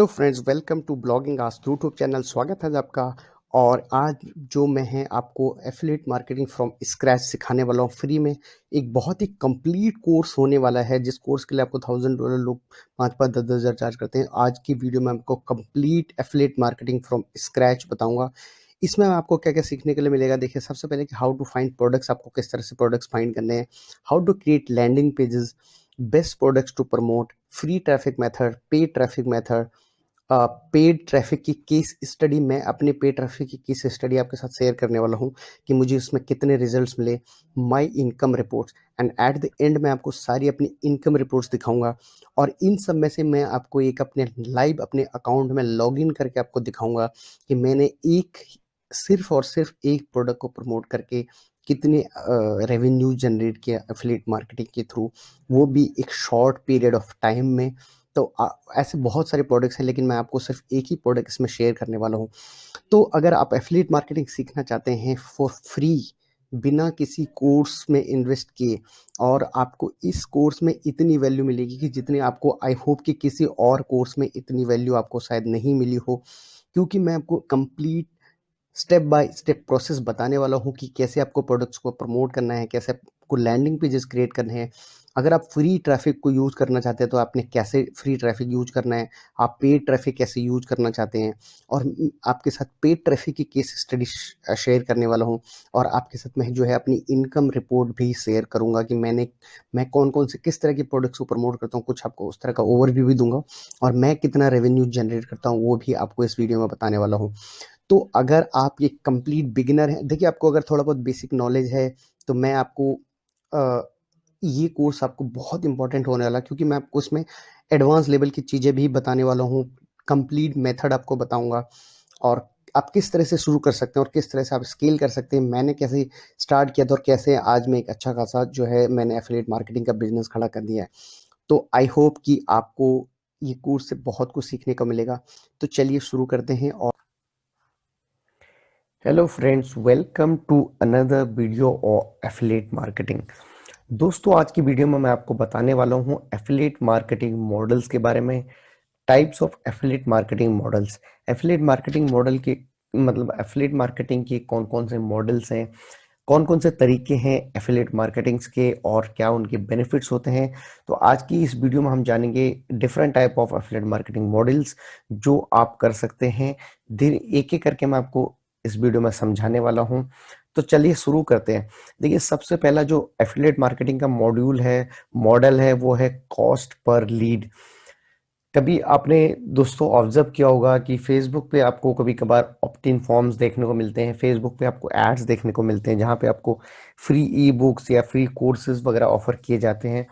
Hello friends, welcome to blogging ask YouTube channel. स्वागत है आपका। और आज जो मैं है आपको एफिलिएट मार्केटिंग फ्रॉम स्क्रैच सिखाने वाला हूँ फ्री में। एक बहुत ही कंप्लीट कोर्स होने वाला है, जिस कोर्स के लिए आपको $1000 लोग 5-5 10 10 हज़ार चार्ज करते हैं। आज की वीडियो में आपको complete affiliate marketing from scratch बताऊंगा। इसमें आपको क्या क्या सीखने के लिए मिलेगा। देखिए, सबसे पहले कि हाउ टू फाइंड प्रोडक्ट्स, आपको किस तरह से प्रोडक्ट्स फाइंड करने हैं, how to create landing pages, best products to promote, free traffic method, paid traffic method, paid traffic की केस स्टडी। मैं अपने पेड ट्रैफिक की केस स्टडी आपके साथ शेयर करने वाला हूं कि मुझे इसमें कितने रिजल्ट्स मिले, my income reports, and at the end मैं आपको सारी अपनी इनकम रिपोर्ट्स दिखाऊंगा। और इन सब में से मैं आपको एक अपने लाइव अपने अकाउंट में लॉगिन करके आपको दिखाऊंगा कि मैंने सिर्फ और सिर्फ एक प्रोडक्ट को प्रमोट करके कितने रेवेन्यू जनरेट किया एफिलिएट मार्केटिंग के थ्रू, वो भी एक शॉर्ट पीरियड ऑफ टाइम में। तो ऐसे बहुत सारे प्रोडक्ट्स हैं, लेकिन मैं आपको सिर्फ एक ही प्रोडक्ट इसमें शेयर करने वाला हूँ। तो अगर आप एफिलिएट मार्केटिंग सीखना चाहते हैं फॉर फ्री, बिना किसी कोर्स में इन्वेस्ट किए, और आपको इस कोर्स में इतनी वैल्यू मिलेगी कि जितनी आपको आई होप कि किसी और कोर्स में इतनी वैल्यू आपको शायद नहीं मिली हो, क्योंकि मैं आपको complete step by step process बताने वाला हूँ कि कैसे आपको प्रोडक्ट्स को प्रमोट करना है, कैसे आपको लैंडिंग पेजेस क्रिएट करने हैं। अगर आप फ्री ट्रैफिक को यूज़ करना चाहते हैं तो आपने कैसे फ्री ट्रैफिक यूज करना है, आप पेड ट्रैफिक कैसे यूज करना चाहते हैं, और आपके साथ पेड ट्रैफिक की केस स्टडी शेयर करने वाला हूँ। और आपके साथ मैं जो है अपनी इनकम रिपोर्ट भी शेयर करूँगा कि मैं कौन कौन से किस तरह के प्रोडक्ट्स को प्रमोट करता हूँ, कुछ आपको उस तरह का ओवरव्यू भी दूंगा। और मैं कितना रेवेन्यू जनरेट करता हूँ वो भी आपको इस वीडियो में बताने वाला हूँ। तो अगर आप ये कंप्लीट बिगिनर हैं, देखिए आपको अगर थोड़ा बहुत बेसिक नॉलेज है तो मैं आपको ये कोर्स आपको बहुत इंपॉर्टेंट होने वाला है, क्योंकि मैं आपको इसमें एडवांस लेवल की चीज़ें भी बताने वाला हूँ, कंप्लीट मेथड आपको बताऊंगा, और आप किस तरह से शुरू कर सकते हैं और किस तरह से आप स्केल कर सकते हैं। मैंने कैसे स्टार्ट किया था और कैसे आज मैं एक अच्छा खासा जो है मैंने एफिलिएट मार्केटिंग का बिजनेस खड़ा कर दिया है। तो आई होप कि आपको ये कोर्स से बहुत कुछ सीखने को मिलेगा। तो चलिए शुरू करते हैं। और hello friends, welcome to another video of affiliate marketing. दोस्तों, आज की वीडियो में मैं आपको बताने वाला हूं एफिलिएट मार्केटिंग मॉडल्स के बारे में। Types of affiliate marketing models. Affiliate marketing model के मतलब एफिलिएट मार्केटिंग के कौन कौन से मॉडल्स हैं, कौन कौन से तरीके हैं एफिलिएट मार्केटिंग्स के, और क्या उनके बेनिफिट्स होते हैं। तो आज की इस वीडियो में हम जानेंगे different type of affiliate marketing models जो आप कर सकते हैं। एक एक करके मैं आपको इस वीडियो में समझाने वाला हूं। तो चलिए शुरू करते हैं। देखिए, सबसे पहला जो एफिलिएट मार्केटिंग का मॉडल है वो है कॉस्ट पर लीड। कभी आपने दोस्तों ऑब्जर्व किया होगा कि फेसबुक पे आपको कभी कभार ऑप्ट इन फॉर्म्स देखने को मिलते हैं, फेसबुक पे आपको एड्स देखने को मिलते हैं जहां पे आपको फ्री ई बुक्स या फ्री कोर्सेज वगैरह ऑफर किए जाते हैं।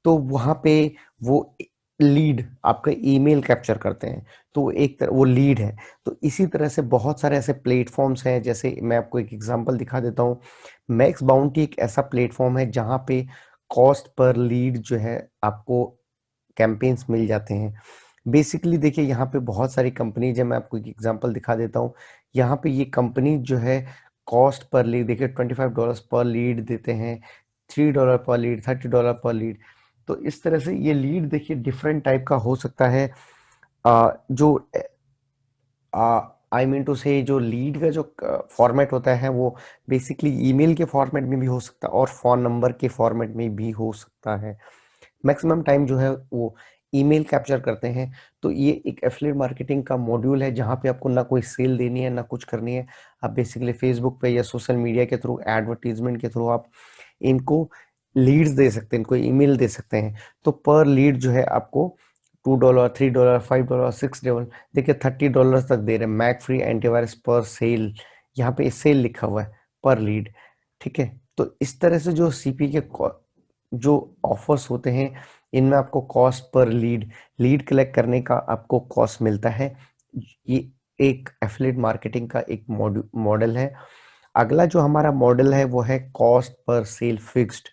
तो वहां पे वो लीड आपका ईमेल कैप्चर करते हैं, तो एक तरह वो लीड है। तो इसी तरह से बहुत सारे ऐसे प्लेटफॉर्म्स हैं, जैसे मैं आपको एक एग्जांपल दिखा देता हूँ। मैक्स बाउंटी एक ऐसा प्लेटफॉर्म है जहां पे कॉस्ट पर लीड जो है आपको कैंपेन्स मिल जाते हैं। बेसिकली देखिए, यहाँ पे बहुत सारी कंपनीज है, मैं आपको एक एग्जांपल दिखा देता हूँ। यहाँ पे ये कंपनी जो है कॉस्ट पर लीड देखिए $25 पर लीड देते हैं, $3 पर लीड, $30 पर लीड। तो इस तरह से ये लीड देखिए डिफरेंट टाइप का हो सकता है। जो आई मीन टू से जो लीड का जो फॉर्मेट होता है वो बेसिकली ईमेल के फॉर्मेट में भी हो सकता है और फोन नंबर के फॉर्मेट में भी हो सकता है। मैक्सिमम टाइम जो है वो ईमेल कैप्चर करते हैं। तो ये एक एफिलिएट मार्केटिंग का मॉड्यूल है जहां पे आपको ना कोई सेल देनी है ना कुछ करनी है। आप बेसिकली फेसबुक पे या सोशल मीडिया के थ्रू, एडवर्टीजमेंट के थ्रू आप इनको लीड्स दे सकते हैं, इनको ईमेल दे सकते हैं। तो पर लीड जो है आपको $2, $3, $5, $6, देखिए $30 तक दे रहे हैं। मैक फ्री एंटीवायरस पर सेल, यहाँ पे सेल लिखा हुआ है पर लीड। ठीक है, तो इस तरह से जो सीपी के जो ऑफर्स होते हैं इनमें आपको कॉस्ट पर लीड कलेक्ट करने का आपको कॉस्ट मिलता है। ये एक एफिलिएट मार्केटिंग का एक मॉडल है। अगला जो हमारा मॉडल है वो है cost per sale fixed.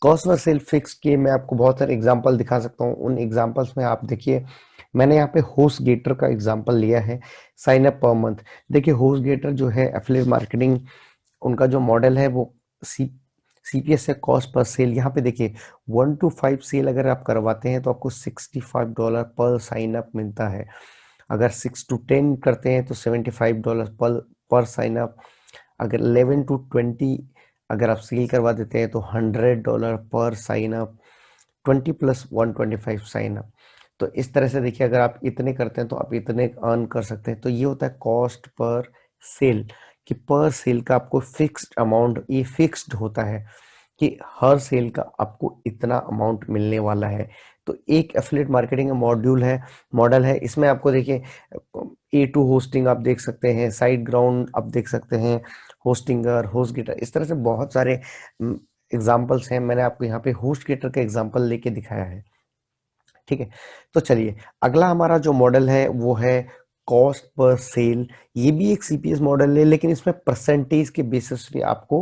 Cost per sale fixed के मैं आपको बहुत सारे एग्जांपल दिखा सकता हूँ। उन एग्जांपल्स में आप देखिए, मैंने यहाँ पे होस्ट गेटर का एग्जांपल लिया है। Sign up per month. देखिए, होस्ट गेटर जो है एफिलिएट मार्केटिंग, उनका जो मॉडल है वो CPS है कॉस्ट पर सेल। यहाँ पे देखिए 1 to 5 सेल अगर आप करवाते हैं तो आपको $65 पर साइन अप मिलता है। अगर 6 to 10 करते हैं तो $75 पर साइन अप। अगर 11 to 20 अगर आप सेल करवा देते हैं तो $100 per sign up. 20 plus 125 sign up. तो इस तरह से देखिए अगर आप इतने करते हैं तो आप इतने अर्न कर सकते हैं। तो ये होता है कॉस्ट पर सेल, कि पर सेल का आपको फिक्स्ड अमाउंट, ये फिक्स्ड होता है कि हर सेल का आपको इतना अमाउंट मिलने वाला है। तो एक एफिलिएट मार्केटिंग का मॉडल है। इसमें आपको देखिए A2 होस्टिंग आप देख सकते हैं, साइट ग्राउंड आप देख सकते हैं, होस्टिंगर, होस्ट गेटर, इस तरह से बहुत सारे एग्जाम्पल्स हैं। मैंने आपको यहाँ पे होस्ट गेटर का एग्जाम्पल लेके दिखाया है। ठीक है, तो चलिए अगला हमारा जो मॉडल है वो है कॉस्ट पर सेल। ये भी एक CPS मॉडल है, लेकिन इसमें परसेंटेज के बेसिस पे आपको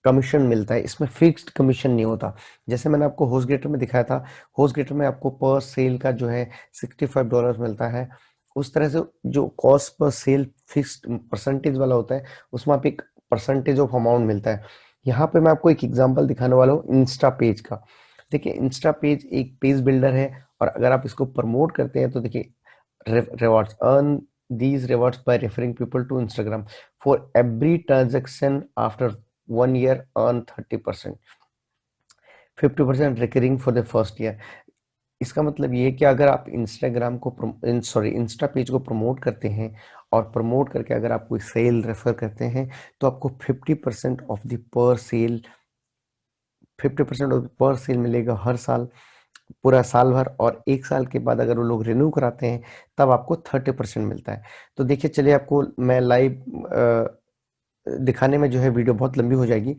कमीशन मिलता है। इसमें फिक्स्ड कमीशन नहीं होता। जैसे मैंने आपको होस्टगेटर में दिखाया था, होस्टगेटर में आपको पर सेल का जो है $65 मिलता है। उस तरह से जो cost per sale fixed percentage वाला होता है, उसमें आप एक परसेंटेज ऑफ अमाउंट मिलता है। यहाँ पे मैं आपको एक एग्जांपल दिखाने वाला हूँ इंस्टा पेज का। देखिए इंस्टा पेज एक पेज बिल्डर है, और अगर आप इसको प्रमोट करते हैं तो देखिए rewards, earn these rewards by referring people to Instagram. For every transaction after 1 year, earn 30%, 50% recurring for the first year. इसका मतलब ये है कि अगर आप इंस्टाग्राम को इंस्टा पेज को प्रमोट करते हैं, और प्रमोट करके अगर आप कोई सेल रेफर करते हैं, तो आपको 50% of the per sale, 50% of per sale मिलेगा हर साल, पूरा साल भर। और 1 साल के बाद अगर वो लोग रिन्यू कराते हैं तब आपको 30% मिलता है। तो देखिए चलिए, आपको मैं लाइव दिखाने में जो है वीडियो बहुत लंबी हो जाएगी,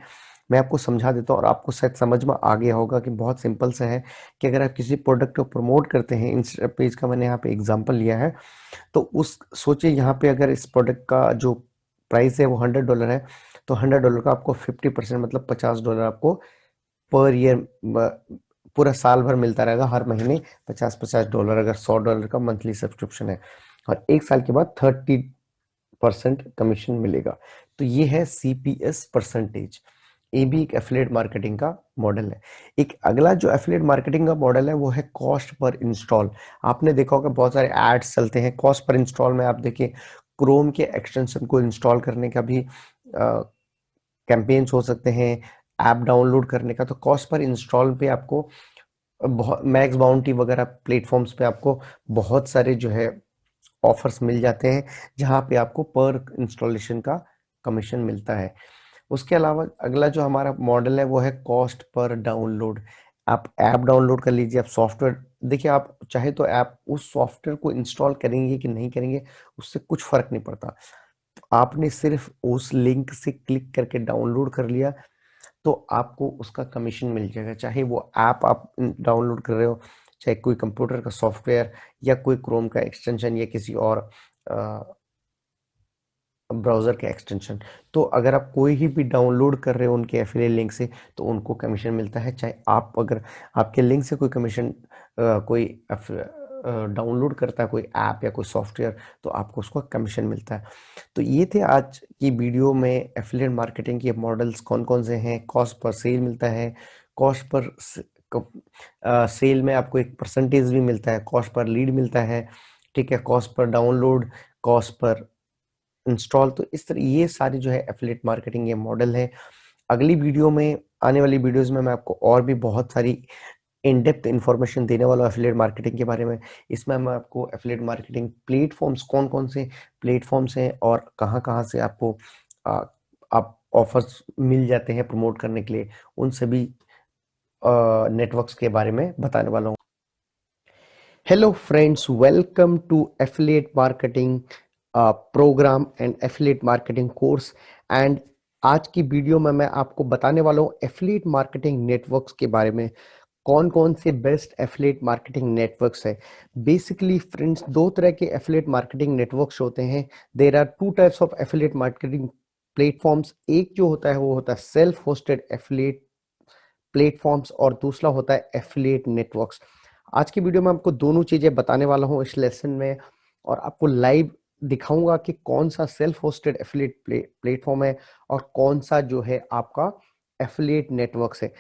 मैं आपको समझा देता हूँ और आपको शायद समझ में आ गया होगा कि बहुत सिंपल सा है कि अगर आप किसी प्रोडक्ट को प्रमोट करते हैं, इंस्टा पेज का मैंने यहाँ पे एग्जांपल लिया है, तो उस सोचिए यहाँ पे अगर इस प्रोडक्ट का जो प्राइस है वो $100 है, तो $100 का आपको 50% मतलब $50 आपको पर ईयर, पूरा साल भर मिलता रहेगा, हर महीने $50 अगर $100 का मंथली सब्सक्रिप्शन है, और 1 साल के बाद 30% कमीशन मिलेगा। तो ये है CPS परसेंटेज। ये भी एक एफिलिएट मार्केटिंग का मॉडल है। एक अगला जो एफिलिएट मार्केटिंग का मॉडल है वो है कॉस्ट पर इंस्टॉल। आपने देखा होगा बहुत सारे एड्स चलते हैं कॉस्ट पर इंस्टॉल में। आप देखिए क्रोम के एक्सटेंशन को इंस्टॉल करने का भी कैंपेन्स हो सकते हैं, ऐप डाउनलोड करने का। तो कॉस्ट पर इंस्टॉल पे आपको बहुत मैक्स बाउंटी वगैरह प्लेटफॉर्म्स पे आपको बहुत सारे जो है ऑफर्स मिल जाते हैं, जहाँ पे आपको पर इंस्टॉलेशन का कमीशन मिलता है। उसके अलावा अगला जो हमारा मॉडल है वो है कॉस्ट पर डाउनलोड। आप ऐप डाउनलोड कर लीजिए, आप सॉफ्टवेयर देखिए, आप चाहे तो ऐप उस सॉफ्टवेयर को इंस्टॉल करेंगे कि नहीं करेंगे उससे कुछ फर्क नहीं पड़ता। आपने सिर्फ उस लिंक से क्लिक करके डाउनलोड कर लिया तो आपको उसका कमीशन मिल जाएगा, चाहे वो ऐप आप डाउनलोड कर रहे हो, चाहे कोई कंप्यूटर का सॉफ्टवेयर, या कोई क्रोम का एक्सटेंशन, या किसी और ब्राउज़र के एक्सटेंशन। तो अगर आप कोई ही भी डाउनलोड कर रहे हो उनके एफिलिएट लिंक से, तो उनको कमीशन मिलता है। चाहे आप अगर आपके लिंक से कोई कमीशन कोई डाउनलोड करता है कोई ऐप या कोई सॉफ्टवेयर, तो आपको उसका कमीशन मिलता है। तो ये थे आज की वीडियो में एफिलिएट मार्केटिंग के मॉडल्स कौन कौन से हैं। कॉस्ट पर सेल मिलता है, कॉस्ट पर सेल में आपको एक परसेंटेज भी मिलता है, कॉस्ट पर लीड मिलता है, ठीक है, कॉस्ट पर डाउनलोड, कॉस्ट पर इंस्टॉल। तो इस तरह ये सारी जो है एफिलिएट मार्केटिंग ये मॉडल है। अगली वीडियो में, आने वाली वीडियोस में मैं आपको और भी बहुत सारी इन डेप्थ इंफॉर्मेशन देने वाला हूँ एफिलिएट मार्केटिंग के बारे में। इसमें मैं आपको एफिलिएट मार्केटिंग प्लेटफॉर्म्स कौन कौन से प्लेटफॉर्म्स हैं और कहाँ कहाँ से आपको आ, आप ऑफर्स मिल जाते हैं प्रमोट करने के लिए, उन सभी नेटवर्क्स के बारे में बताने वाला हूँ। Hello friends, welcome to affiliate marketing program and affiliate marketing course। And आज की वीडियो में मैं आपको बताने वाला हूँ एफिलिएट मार्केटिंग नेटवर्क्स के बारे में। कौन कौन से बेस्ट एफिलिएट मार्केटिंग नेटवर्क्स है। बेसिकली फ्रेंड्स, दो तरह के एफिलिएट मार्केटिंग नेटवर्क्स होते हैं। There are two types of affiliate marketing platforms. एक जो होता है वो होता है सेल्फ होस्टेड एफिलिएट प्लेटफॉर्म्स, और दूसरा होता है एफिलिएट नेटवर्क्स। आज की वीडियो में आपको दोनों चीजें बताने वाला हूं इस लेसन में, और आपको लाइव दिखाऊंगा कि कौन सा सेल्फ होस्टेड एफिलिएट प्लेटफॉर्म है और कौन सा जो है आपका एफिलिएट नेटवर्क्स है।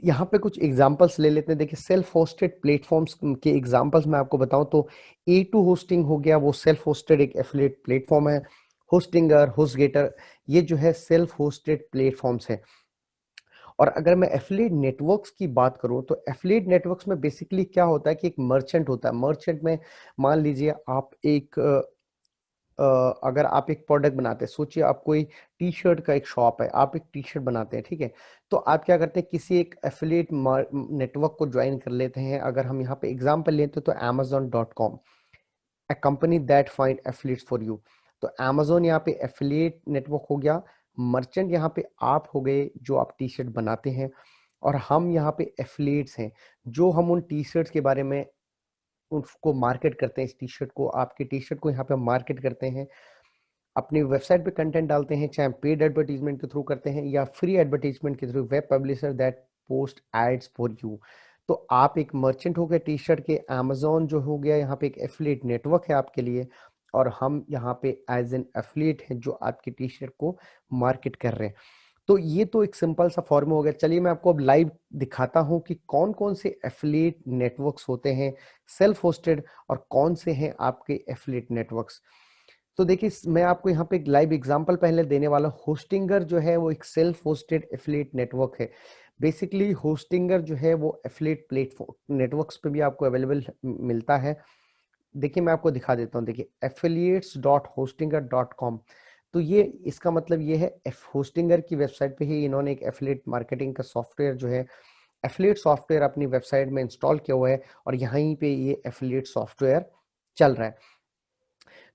यहाँ पे कुछ एग्जांपल्स ले लेते हैं। देखिए, सेल्फ होस्टेड प्लेटफॉर्म्स के एग्जांपल्स मैं आपको बताऊं तो A2 होस्टिंग हो गया, वो सेल्फ होस्टेड एक एफिलिएट प्लेटफॉर्म है। होस्टिंगर, होस्टगेटर, ये जो है सेल्फ होस्टेड प्लेटफॉर्म्स है। और अगर मैं एफिलिएट नेटवर्क्स की बात करूं तो एफिलिएट नेटवर्क्स में बेसिकली क्या होता है कि एक मर्चेंट होता है। मर्चेंट में मान लीजिए आप एक अगर आप एक प्रोडक्ट बनाते हैं, सोचिए आप कोई टी शर्ट का एक शॉप है, आप एक टी शर्ट बनाते हैं, ठीक है। तो आप क्या करते हैं, किसी एक एफिलिएट नेटवर्क को ज्वाइन कर लेते हैं। अगर हम यहाँ पे एग्जांपल लेते हैं तो amazon.com, a company that find affiliates for you। तो amazon यहाँ पे एफिलिएट नेटवर्क हो गया। मर्चेंट यहाँ पे आप हो गए जो आप टी शर्ट बनाते हैं, और हम यहाँ पे एफिलिएट्स हैं जो हम उन टी शर्ट्स के बारे में उसको मार्केट करते हैं। इस टी शर्ट को, आपके टी शर्ट को यहाँ पे मार्केट करते हैं, अपनी वेबसाइट पे कंटेंट डालते हैं, चाहे पेड एडवर्टीजमेंट के थ्रू करते हैं या फ्री एडवर्टीजमेंट के through, web publisher that post ads for you. तो आप एक मर्चेंट हो गए टी शर्ट के, अमेजोन जो हो गया यहाँ पे एक एफिलिएट नेटवर्क है आपके लिए, और हम यहाँ पे एज एन एफिलिएट हैं जो आपकी टी शर्ट को मार्केट कर रहे हैं। तो ये तो एक सिंपल सा फॉर्मूला हो गया। चलिए मैं आपको अब लाइव दिखाता हूँ कि कौन कौन से एफिलिएट नेटवर्क्स होते हैं सेल्फ होस्टेड, और कौन से हैं आपके एफिलिएट नेटवर्क्स। तो देखिए, मैं आपको यहाँ पे एक लाइव एग्जांपल पहले देने वाला हूँ। होस्टिंगर जो है वो एक सेल्फ होस्टेड एफिलिएट नेटवर्क है। बेसिकली होस्टिंगर जो है वो एफिलिएट प्लेटफॉर्म नेटवर्क्स पे भी आपको अवेलेबल मिलता है। देखिए मैं आपको दिखा देता हूँ। देखिए, affiliates.hostinger.com, तो ये इसका मतलब ये है होस्टिंगर की वेबसाइट पे ही इन्होंने एक एफिलिएट मार्केटिंग का सॉफ्टवेयर जो है, एफिलिएट सॉफ्टवेयर अपनी वेबसाइट में इंस्टॉल किया हुआ है, और यहीं पे ये एफिलिएट सॉफ्टवेयर चल रहा है।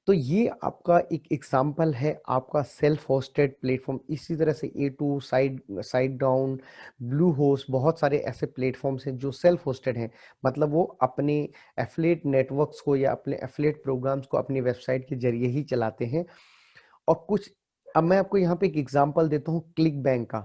तो ये आपका एक एग्जांपल है आपका सेल्फ होस्टेड प्लेटफॉर्म। इसी तरह से A2, side down, blue host, बहुत सारे ऐसे प्लेटफॉर्म्स हैं जो सेल्फ होस्टेड हैं। मतलब वो अपने एफिलिएट नेटवर्क्स को या अपने एफिलिएट प्रोग्राम्स को अपनी वेबसाइट के जरिए ही चलाते हैं। और कुछ, अब मैं आपको यहाँ पे एक एग्जांपल देता हूँ क्लिक बैंक का।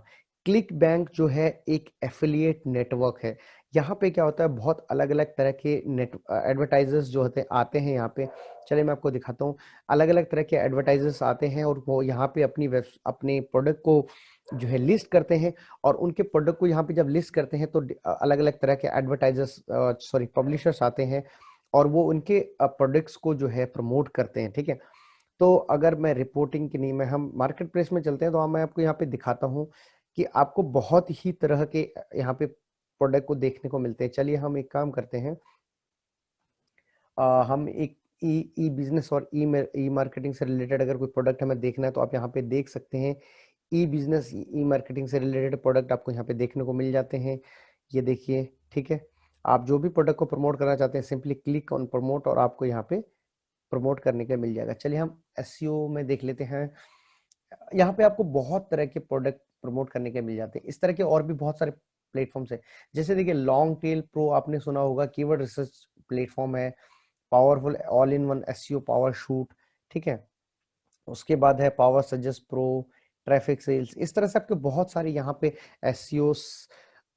क्लिक बैंक जो है एक एफिलिएट नेटवर्क है। यहाँ पे क्या होता है, बहुत अलग अलग तरह के नेट एडवर्टाइजर्स जो होते आते हैं यहाँ पे। चलिए मैं आपको दिखाता हूँ। अलग अलग तरह के एडवर्टाइजर्स आते हैं और वो यहाँ पे अपने प्रोडक्ट को जो है लिस्ट करते हैं, और उनके प्रोडक्ट को यहाँ पे जब लिस्ट करते हैं तो अलग अलग तरह के एडवर्टाइजर्स, सॉरी पब्लिशर्स आते हैं, और वो उनके प्रोडक्ट्स को जो है प्रमोट करते हैं, ठीक है। तो अगर मैं रिपोर्टिंग की नहीं, मैं हम मार्केट प्लेस में चलते हैं, तो मैं आपको यहाँ पे दिखाता हूँ कि आपको बहुत ही तरह के यहाँ पे प्रोडक्ट को देखने को मिलते हैं। चलिए हम एक काम करते हैं, हम एक ई बिजनेस और ई मार्केटिंग से रिलेटेड अगर कोई प्रोडक्ट हमें देखना है तो आप यहाँ पे देख सकते हैं। ई बिजनेस, ई मार्केटिंग से रिलेटेड प्रोडक्ट आपको यहाँ पे देखने को मिल जाते हैं। ये देखिए, ठीक है। आप जो भी प्रोडक्ट को प्रमोट करना चाहते हैं, सिंपली क्लिक ऑन प्रमोट, और आपको यहाँ पे प्रमोट करने के मिल जाएगा। चलिए हम एसईओ में देख लेते हैं। यहाँ पे आपको बहुत तरह के प्रोडक्ट प्रमोट करने के मिल जाते हैं। इस तरह के और भी बहुत सारे प्लेटफॉर्म्स हैं। जैसे देखिए, लॉन्ग टेल प्रो आपने सुना होगा, कीवर्ड रिसर्च प्लेटफॉर्म है। Powerful all in one SEO power suite, ठीक है। उसके बाद है power suggest pro, traffic sales. इस तरह से आपके बहुत सारे यहाँ पे एसईओ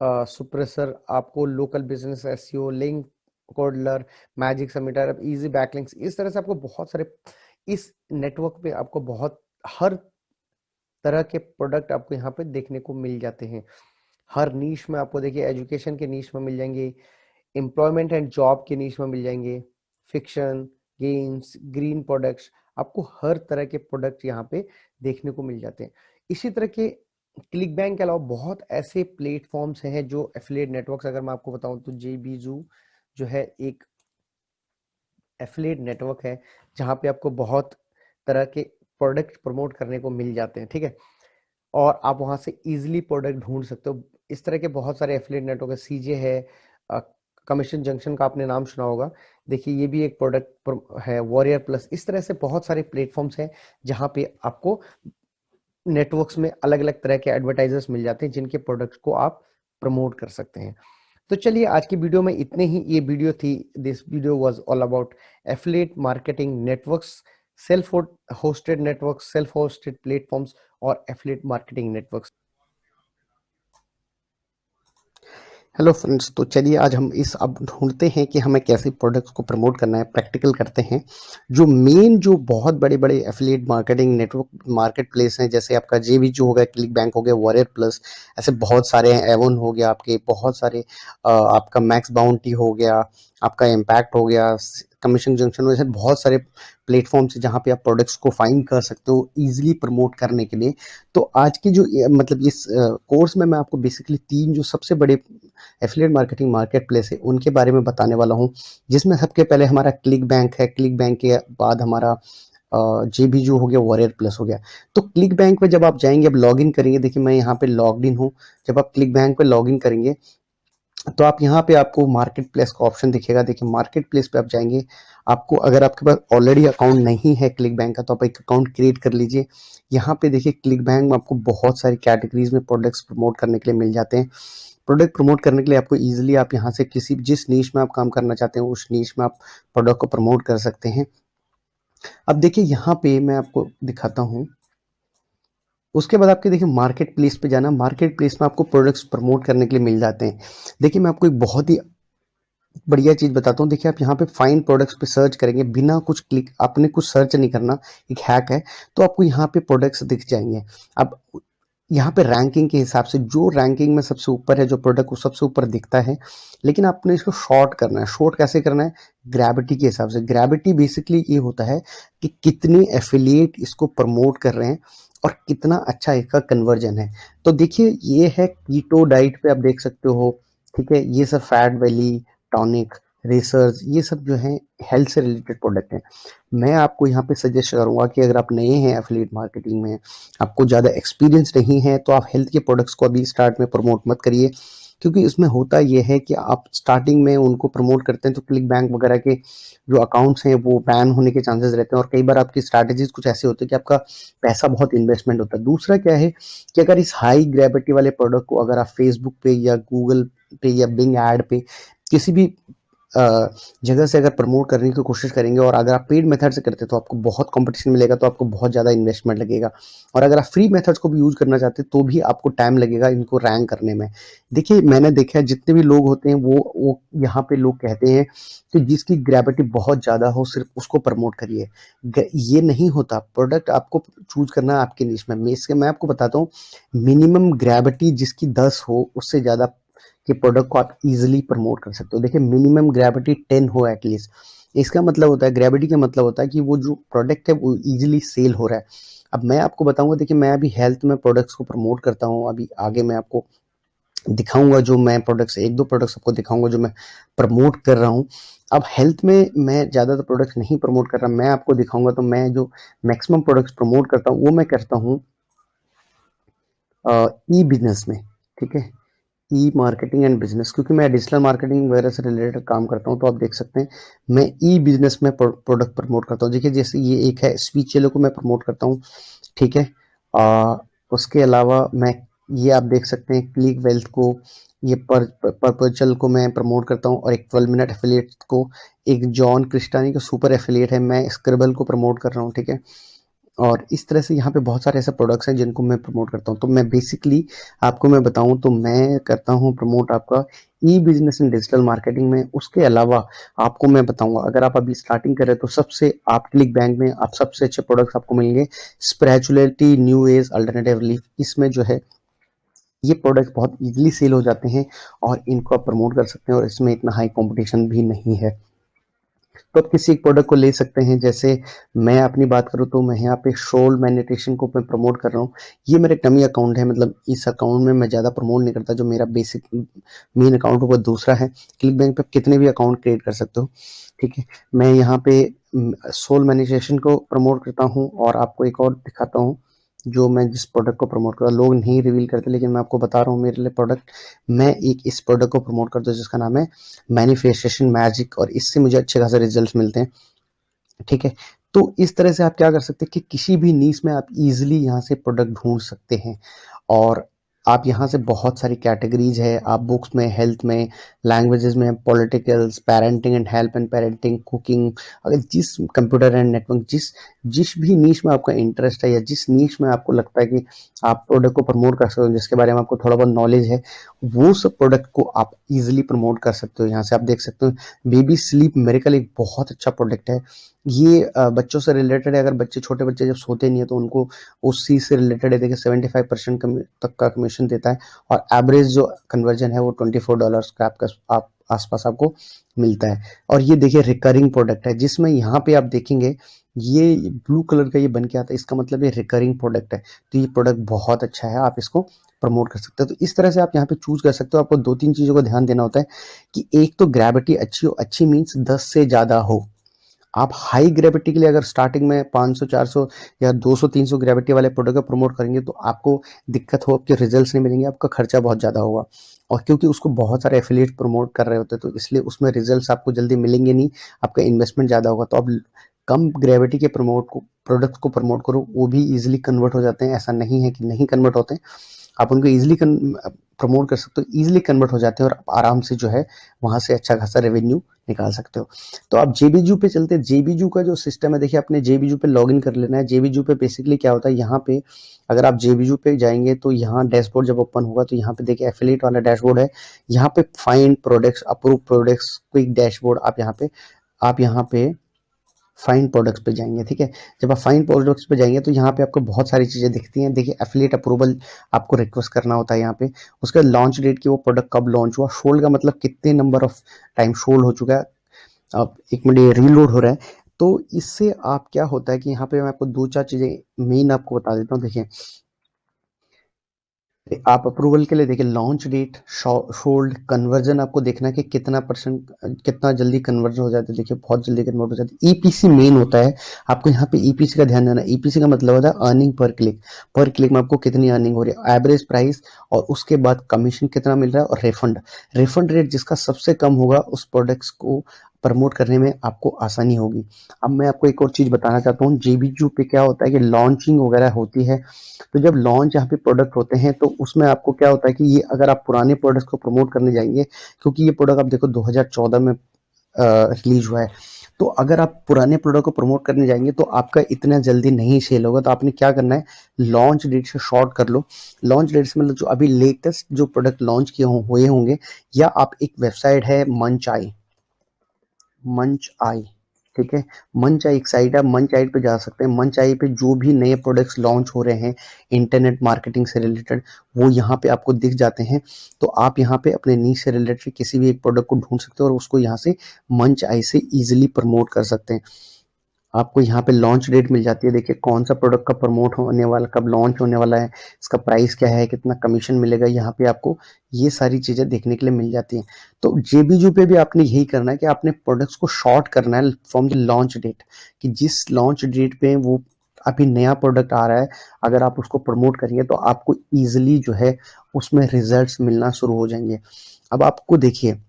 सुप्रेसर, आपको लोकल बिजनेस एसईओ, लिंक कोडलर, मैजिक समिटर, अब इजी बैकलिंक्स, इस तरह से आपको बहुत सारे इस नेटवर्क पे आपको बहुत हर तरह के प्रोडक्ट आपको यहाँ पे देखने को मिल जाते हैं। हर नीश में आपको देखिए, एजुकेशन के नीश में मिल जाएंगे, एम्प्लॉयमेंट एंड जॉब के नीश में मिल जाएंगे, फिक्शन, गेम्स, ग्रीन प्रोडक्ट्स, आपको हर तरह के प्रोडक्ट यहाँ पे देखने को मिल जाते हैं। इसी तरह के क्लिक बैंक के अलावा बहुत ऐसे प्लेटफॉर्म्स हैं जो एफिलिएट नेटवर्क्स, अगर मैं आपको बताऊं तो जेबीजू जो है एक एफिलिएट नेटवर्क है, जहाँ पे आपको बहुत तरह के प्रोडक्ट प्रमोट करने को मिल जाते हैं, ठीक है। और आप वहां से इजीली प्रोडक्ट ढूंढ सकते हो। इस तरह के बहुत सारे एफिलिएट नेटवर्क है। सीजे है, कमीशन जंक्शन का आपने नाम सुना होगा। देखिए ये भी एक प्रोडक्ट है, वॉरियर प्लस। इस तरह से बहुत सारे प्लेटफॉर्म्स हैं जहां पे आपको नेटवर्क्स में अलग अलग तरह के एडवर्टाइजर्स मिल जाते हैं जिनके प्रोडक्ट्स को आप प्रमोट कर सकते हैं। तो चलिए आज की वीडियो में इतने ही। ये वीडियो थी, this video was all about affiliate marketing networks, self hosted networks, self hosted platforms, और affiliate marketing networks. Hello friends, तो चलिए आज हम इस अब ढूँढते हैं कि हमें कैसे प्रोडक्ट्स को प्रमोट करना है, प्रैक्टिकल करते हैं। जो बहुत बड़े-बड़े affiliate marketing network market place हैं, जैसे आपका जेबीजू हो गया, क्लिक बैंक हो गया, वॉरियर प्लस, ऐसे बहुत सारे हैं, एवन हो गया आपके, बहुत सारे आपका मैक्स बाउंटी हो गया, आपका इम्पैक्ट हो गया, कमीशन जंक्शन हो, ऐसे बहुत सारे प्लेटफ़ॉर्म्स हैं जहाँ पे आप प्रोडक्ट्स को फाइंड कर सकते हो ईज़िली प्रमोट करने के लिए। तो आज की जो मतलब इस कोर्स में मैं आपको बेसिकली 3 जो सबसे बड़े एफिलिएट मार्केटिंग मार्केट प्लेस है उनके बारे में बताने वाला हूँ, जिसमें सबके पहले हमारा क्लिक बैंक है, क्लिक बैंक के बाद हमारा जेबीजू हो गया, वॉरियर प्लस हो गया। तो क्लिक बैंक पे जब आप जाएंगे, अब लॉग इन करेंगे, देखिए मैं यहाँ पे लॉग्ड इन हूँ। जब आप क्लिक बैंक पे लॉग इन करेंगे तो आप यहाँ पे आपको मार्केट प्लेस का ऑप्शन दिखेगा। देखिए मार्केट प्लेस पे आप जाएंगे, आपको अगर आपके पास ऑलरेडी अकाउंट नहीं है क्लिक बैंक का तो आप एक अकाउंट क्रिएट कर लीजिए। यहाँ पे देखिए क्लिक बैंक में आपको बहुत सारी कैटेगरीज में प्रोडक्ट्स प्रमोट करने के लिए मिल जाते हैं। प्रोडक्ट प्रमोट करने के लिए आपको ईजिली आप यहाँ से किसी जिस नीश में आप काम करना चाहते हैं उस नीश में आप प्रोडक्ट को प्रमोट कर सकते हैं। अब देखिए यहाँ पे मैं आपको दिखाता हूँ। उसके बाद आपके देखिए मार्केट प्लेस पे जाना, मार्केट प्लेस में आपको प्रोडक्ट्स प्रमोट करने के लिए मिल जाते हैं। देखिए मैं आपको एक बहुत ही बढ़िया चीज़ बताता हूँ। देखिए आप यहाँ पे फाइंड प्रोडक्ट्स पे सर्च करेंगे, बिना कुछ क्लिक आपने कुछ सर्च नहीं करना, एक हैक है। तो आपको यहाँ पे प्रोडक्ट्स दिख जाएंगे। अब यहाँ पे रैंकिंग के हिसाब से जो रैंकिंग में सबसे ऊपर है, जो प्रोडक्ट वो सबसे ऊपर दिखता है, लेकिन आपने इसको शॉर्ट करना है। शॉर्ट कैसे करना है? ग्रेविटी के हिसाब से। ग्रेविटी बेसिकली ये होता है कि कितने एफिलिएट इसको प्रमोट कर रहे हैं और कितना अच्छा इसका कन्वर्जन है। तो देखिए ये है कीटो डाइट पे आप देख सकते हो, ठीक है। ये सब फैट वैली, टॉनिक, रेसर्स, ये सब जो है हेल्थ से रिलेटेड प्रोडक्ट हैं। मैं आपको यहाँ पे सजेस्ट करूँगा कि अगर आप नए हैं एफिलिएट मार्केटिंग में, आपको ज़्यादा एक्सपीरियंस नहीं है, तो आप हेल्थ के प्रोडक्ट्स को अभी स्टार्ट में प्रमोट मत करिए। क्योंकि इसमें होता ये है कि आप स्टार्टिंग में उनको प्रमोट करते हैं तो क्लिक बैंक वगैरह के जो अकाउंट्स हैं वो बैन होने के चांसेस रहते हैं, और कई बार आपकी स्ट्रैटेजीज कुछ ऐसे होते हैं कि आपका पैसा बहुत इन्वेस्टमेंट होता है। दूसरा क्या है कि अगर इस हाई ग्रेविटी वाले प्रोडक्ट को अगर आप फेसबुक पे या गूगल पे या बिंग ऐड पे किसी भी जगह से अगर प्रमोट करने की कोशिश करेंगे, और अगर आप पेड मेथड से करते हैं तो आपको बहुत कंपटीशन मिलेगा, तो आपको बहुत ज़्यादा इन्वेस्टमेंट लगेगा। और अगर आप फ्री मेथड्स को भी यूज़ करना चाहते हैं तो भी आपको टाइम लगेगा इनको रैंक करने में। देखिए मैंने देखा है जितने भी लोग होते हैं वो यहाँ पे लोग कहते हैं कि जिसकी ग्रेविटी बहुत ज़्यादा हो सिर्फ उसको प्रमोट करिए। ये नहीं होता। प्रोडक्ट आपको चूज करना है आपके निश में। मैं आपको बताता हूँ, मिनिमम ग्रेविटी जिसकी 10 हो उससे ज़्यादा कि प्रोडक्ट को आप इजीली प्रमोट कर सकते हो। देखिए मिनिमम ग्रेविटी 10 हो एटलीस्ट। इसका मतलब होता है, ग्रेविटी का मतलब होता है कि वो जो प्रोडक्ट है वो इजीली सेल हो रहा है। अब मैं आपको बताऊंगा, देखिए मैं अभी हेल्थ में प्रोडक्ट्स को प्रमोट करता हूँ। अभी आगे मैं आपको दिखाऊंगा जो मैं प्रोडक्ट्स, एक दो प्रोडक्ट्स आपको दिखाऊंगा जो मैं प्रमोट कर रहा हूँ। अब हेल्थ में मैं ज़्यादातर प्रोडक्ट्स नहीं प्रमोट कर रहा, मैं आपको दिखाऊंगा। तो मैं जो मैक्सिमम प्रोडक्ट्स प्रमोट करता हूँ वो मैं करता हूँ ई बिजनेस में, ठीक है। ई मार्केटिंग एंड बिजनेस, क्योंकि मैं डिजिटल मार्केटिंग वगैरह से रिलेटेड काम करता हूँ, तो आप देख सकते हैं मैं ई बिजनेस में प्रोडक्ट प्रमोट करता हूँ। देखिए जैसे ये एक है स्पीच चेलो को मैं प्रमोट करता हूँ, ठीक है। उसके अलावा मैं ये आप देख सकते हैं क्लिक वेल्थ को, ये परपचल को मैं प्रमोट करता हूँ, और एक 12 मिनट एफिलिएट को, एक जॉन क्रिस्टानी का सुपर एफिलिएट है, मैं स्क्रिबल को प्रमोट कर रहा हूँ, ठीक है। और इस तरह से यहाँ पे बहुत सारे ऐसे प्रोडक्ट्स हैं जिनको मैं प्रमोट करता हूँ। तो मैं बेसिकली आपको मैं बताऊँ तो मैं करता हूँ प्रमोट आपका ई बिजनेस एंड डिजिटल मार्केटिंग में। उसके अलावा आपको मैं बताऊंगा, अगर आप अभी स्टार्टिंग करें तो सबसे आप क्लिक बैंक में आप सबसे अच्छे प्रोडक्ट्स आपको मिलेंगे spirituality, new age, alternative relief. इसमें जो है ये प्रोडक्ट्स बहुत इजीली सेल हो जाते हैं और इनको आप प्रमोट कर सकते हैं, और इसमें इतना हाई कंपटीशन भी नहीं है। तो आप किसी एक प्रोडक्ट को ले सकते हैं। जैसे मैं अपनी बात करूँ तो मैं यहाँ पे सोल मेडिटेशन को मैं प्रमोट कर रहा हूँ। ये मेरे डमी अकाउंट है, मतलब इस अकाउंट में मैं ज़्यादा प्रमोट नहीं करता। जो मेरा बेसिक मेन अकाउंट है वो दूसरा है। क्लिक बैंक पे आप कितने भी अकाउंट क्रिएट कर सकते हो, ठीक है। मैं यहाँ पे सोल मेडिटेशन को प्रमोट करता हूँ, और आपको एक और दिखाता हूँ जो मैं जिस प्रोडक्ट को प्रमोट कर रहा हूँ। लोग नहीं रिवील करते, लेकिन मैं आपको बता रहा हूँ मेरे लिए प्रोडक्ट, मैं एक इस प्रोडक्ट को प्रमोट करता हूँ जिसका नाम है मैनिफेस्टेशन मैजिक, और इससे मुझे अच्छे खासे रिजल्ट्स मिलते हैं, ठीक है। तो इस तरह से आप क्या कर सकते हैं कि किसी भी नीश में आप इजीली यहाँ से प्रोडक्ट ढूंढ सकते हैं। और आप यहाँ से बहुत सारी कैटेगरीज है, आप बुक्स में, हेल्थ में, लैंग्वेजेस में, politicals, parenting and help and parenting, cooking, अगर जिस कंप्यूटर एंड नेटवर्क, जिस जिस भी नीश में आपका इंटरेस्ट है या जिस नीश में आपको लगता है कि आप प्रोडक्ट को प्रमोट कर सकते हो, जिसके बारे में आपको थोड़ा बहुत नॉलेज है, वो सब प्रोडक्ट को आप इजीली प्रमोट कर सकते हो। यहाँ से आप देख सकते हो बेबी स्लीप मेरेकल एक बहुत अच्छा प्रोडक्ट है। ये बच्चों से रिलेटेड है। अगर बच्चे, छोटे बच्चे जब सोते नहीं है तो उनको उस चीज से रिलेटेड है। देखिए 75% तक का कमीशन देता है और एवरेज जो कन्वर्जन है वो $24 का आपका आप आसपास आपको मिलता है। और ये देखिए रिकरिंग प्रोडक्ट है, जिसमें यहाँ पे आप देखेंगे ये ब्लू कलर का ये बन के आता है, इसका मतलब ये रिकरिंग प्रोडक्ट है। तो ये प्रोडक्ट बहुत अच्छा है, आप इसको प्रमोट कर सकते हो। तो इस तरह से आप यहाँ पे चूज कर सकते हो। आपको दो तीन चीजों को ध्यान देना होता है कि एक तो ग्रेविटी अच्छी हो, अच्छी मीन्स 10 से ज्यादा हो। आप हाई ग्रेविटी के लिए अगर स्टार्टिंग में 500 400 या 200 300 ग्रेविटी वाले प्रोडक्ट को प्रमोट करेंगे तो आपको दिक्कत हो, आपके रिजल्ट्स नहीं मिलेंगे, आपका खर्चा बहुत ज़्यादा होगा। और क्योंकि उसको बहुत सारे एफिलिएट प्रमोट कर रहे होते हैं तो इसलिए उसमें रिजल्ट्स आपको जल्दी मिलेंगे नहीं, आपका इन्वेस्टमेंट ज़्यादा होगा। तो आप कम ग्रेविटी के प्रमोट को प्रोडक्ट को प्रमोट करो, वो भी ईजिली कन्वर्ट हो जाते हैं। ऐसा नहीं है कि नहीं कन्वर्ट होते हैं, आप उनको ईजिली प्रमोट कर सकते हो, ईजिली कन्वर्ट हो जाते हैं और आप आराम से जो है वहाँ से अच्छा खासा रेवेन्यू निकाल सकते हो। तो आप जेबीजू पे चलते हैं। जेबीजू का जो सिस्टम है, देखिए आपने जेबीजू पे लॉगिन कर लेना है। जेबीजू पे बेसिकली क्या होता है, यहाँ पे अगर आप जेबीजू पे जाएंगे तो यहाँ डैशबोर्ड जब ओपन होगा तो यहाँ पे देखिए एफिलिएट वाला डैशबोर्ड है। यहाँ पे find products, approve products, quick dashboard, आप यहाँ पे फाइंड प्रोडक्ट्स पे जाएंगे। ठीक है, जब आप फाइंड प्रोडक्ट्स पे जाएंगे तो यहाँ पे आपको बहुत सारी चीजें दिखती हैं। देखिए एफिलिएट अप्रूवल आपको रिक्वेस्ट करना होता है यहाँ पे, उसका लॉन्च डेट की, वो प्रोडक्ट कब लॉन्च हुआ, शोल्ड का मतलब कितने नंबर ऑफ टाइम शोल्ड हो चुका है। अब एक मिनट, ये रीलोड हो रहा है। तो इससे आप क्या होता है कि यहाँ पे मैं आपको दो चार चीजें मेन आपको बता देता हूँ। देखिए आप अप्रूवल के लिए देखिए लॉन्च डेट, शोल्ड, कन्वर्जन आपको देखना है कि कितना परसेंट, कितना जल्दी कन्वर्जन हो जाता है। देखिए बहुत जल्दी कन्वर्ट हो जाता है। ईपीसी मेन होता है, आपको यहाँ पे ईपीसी का ध्यान देना है। ईपीसी का मतलब होता है अर्निंग पर क्लिक। पर क्लिक में आपको कितनी अर्निंग हो रही है, एवरेज प्राइस, और उसके बाद कमीशन कितना मिल रहा है, और रिफंड। रिफंड रेट जिसका सबसे कम होगा उस प्रोडक्ट्स को प्रमोट करने में आपको आसानी होगी। अब मैं आपको एक और चीज बताना चाहता हूँ, जेबीजू पे क्या होता है कि लॉन्चिंग वगैरह होती है। तो जब लॉन्च यहाँ पे प्रोडक्ट होते हैं तो उसमें आपको क्या होता है कि ये अगर आप पुराने प्रोडक्ट्स को प्रमोट करने जाएंगे, क्योंकि ये प्रोडक्ट आप देखो 2014 में रिलीज हुआ है, तो अगर आप पुराने प्रोडक्ट को प्रमोट करने जाएंगे तो आपका इतना जल्दी नहीं सेल होगा। तो आपने क्या करना है, लॉन्च डेट से शॉर्ट कर लो। लॉन्च डेट से मतलब जो अभी लेटेस्ट जो प्रोडक्ट लॉन्च किए हुए होंगे, या आप एक वेबसाइट है मंच आई, मंच आई, ठीक है, मंच आई एक साइट है, मंच आई पे जा सकते हैं। मंच आई पे जो भी नए प्रोडक्ट्स लॉन्च हो रहे हैं इंटरनेट मार्केटिंग से रिलेटेड, वो यहाँ पे आपको दिख जाते हैं। तो आप यहाँ पे अपने नीश से रिलेटेड किसी भी एक प्रोडक्ट को ढूंढ सकते हो और उसको यहाँ से मंच आई से इजिली प्रमोट कर सकते हैं। आपको यहाँ पे लॉन्च डेट मिल जाती है। देखिए कौन सा प्रोडक्ट का प्रमोट होने वाला, कब लॉन्च होने वाला है, इसका प्राइस क्या है, कितना कमीशन मिलेगा, यहाँ पे आपको ये सारी चीजें देखने के लिए मिल जाती हैं। तो जेबीजू पे भी आपने यही करना है कि आपने प्रोडक्ट्स को शॉर्ट करना है फ्रॉम द लॉन्च डेट, कि जिस लॉन्च डेट पे वो अभी नया प्रोडक्ट आ रहा है, अगर आप उसको प्रमोट करेंगे तो आपको ईजिली जो है उसमें रिजल्ट्स मिलना शुरू हो जाएंगे। अब आपको देखिए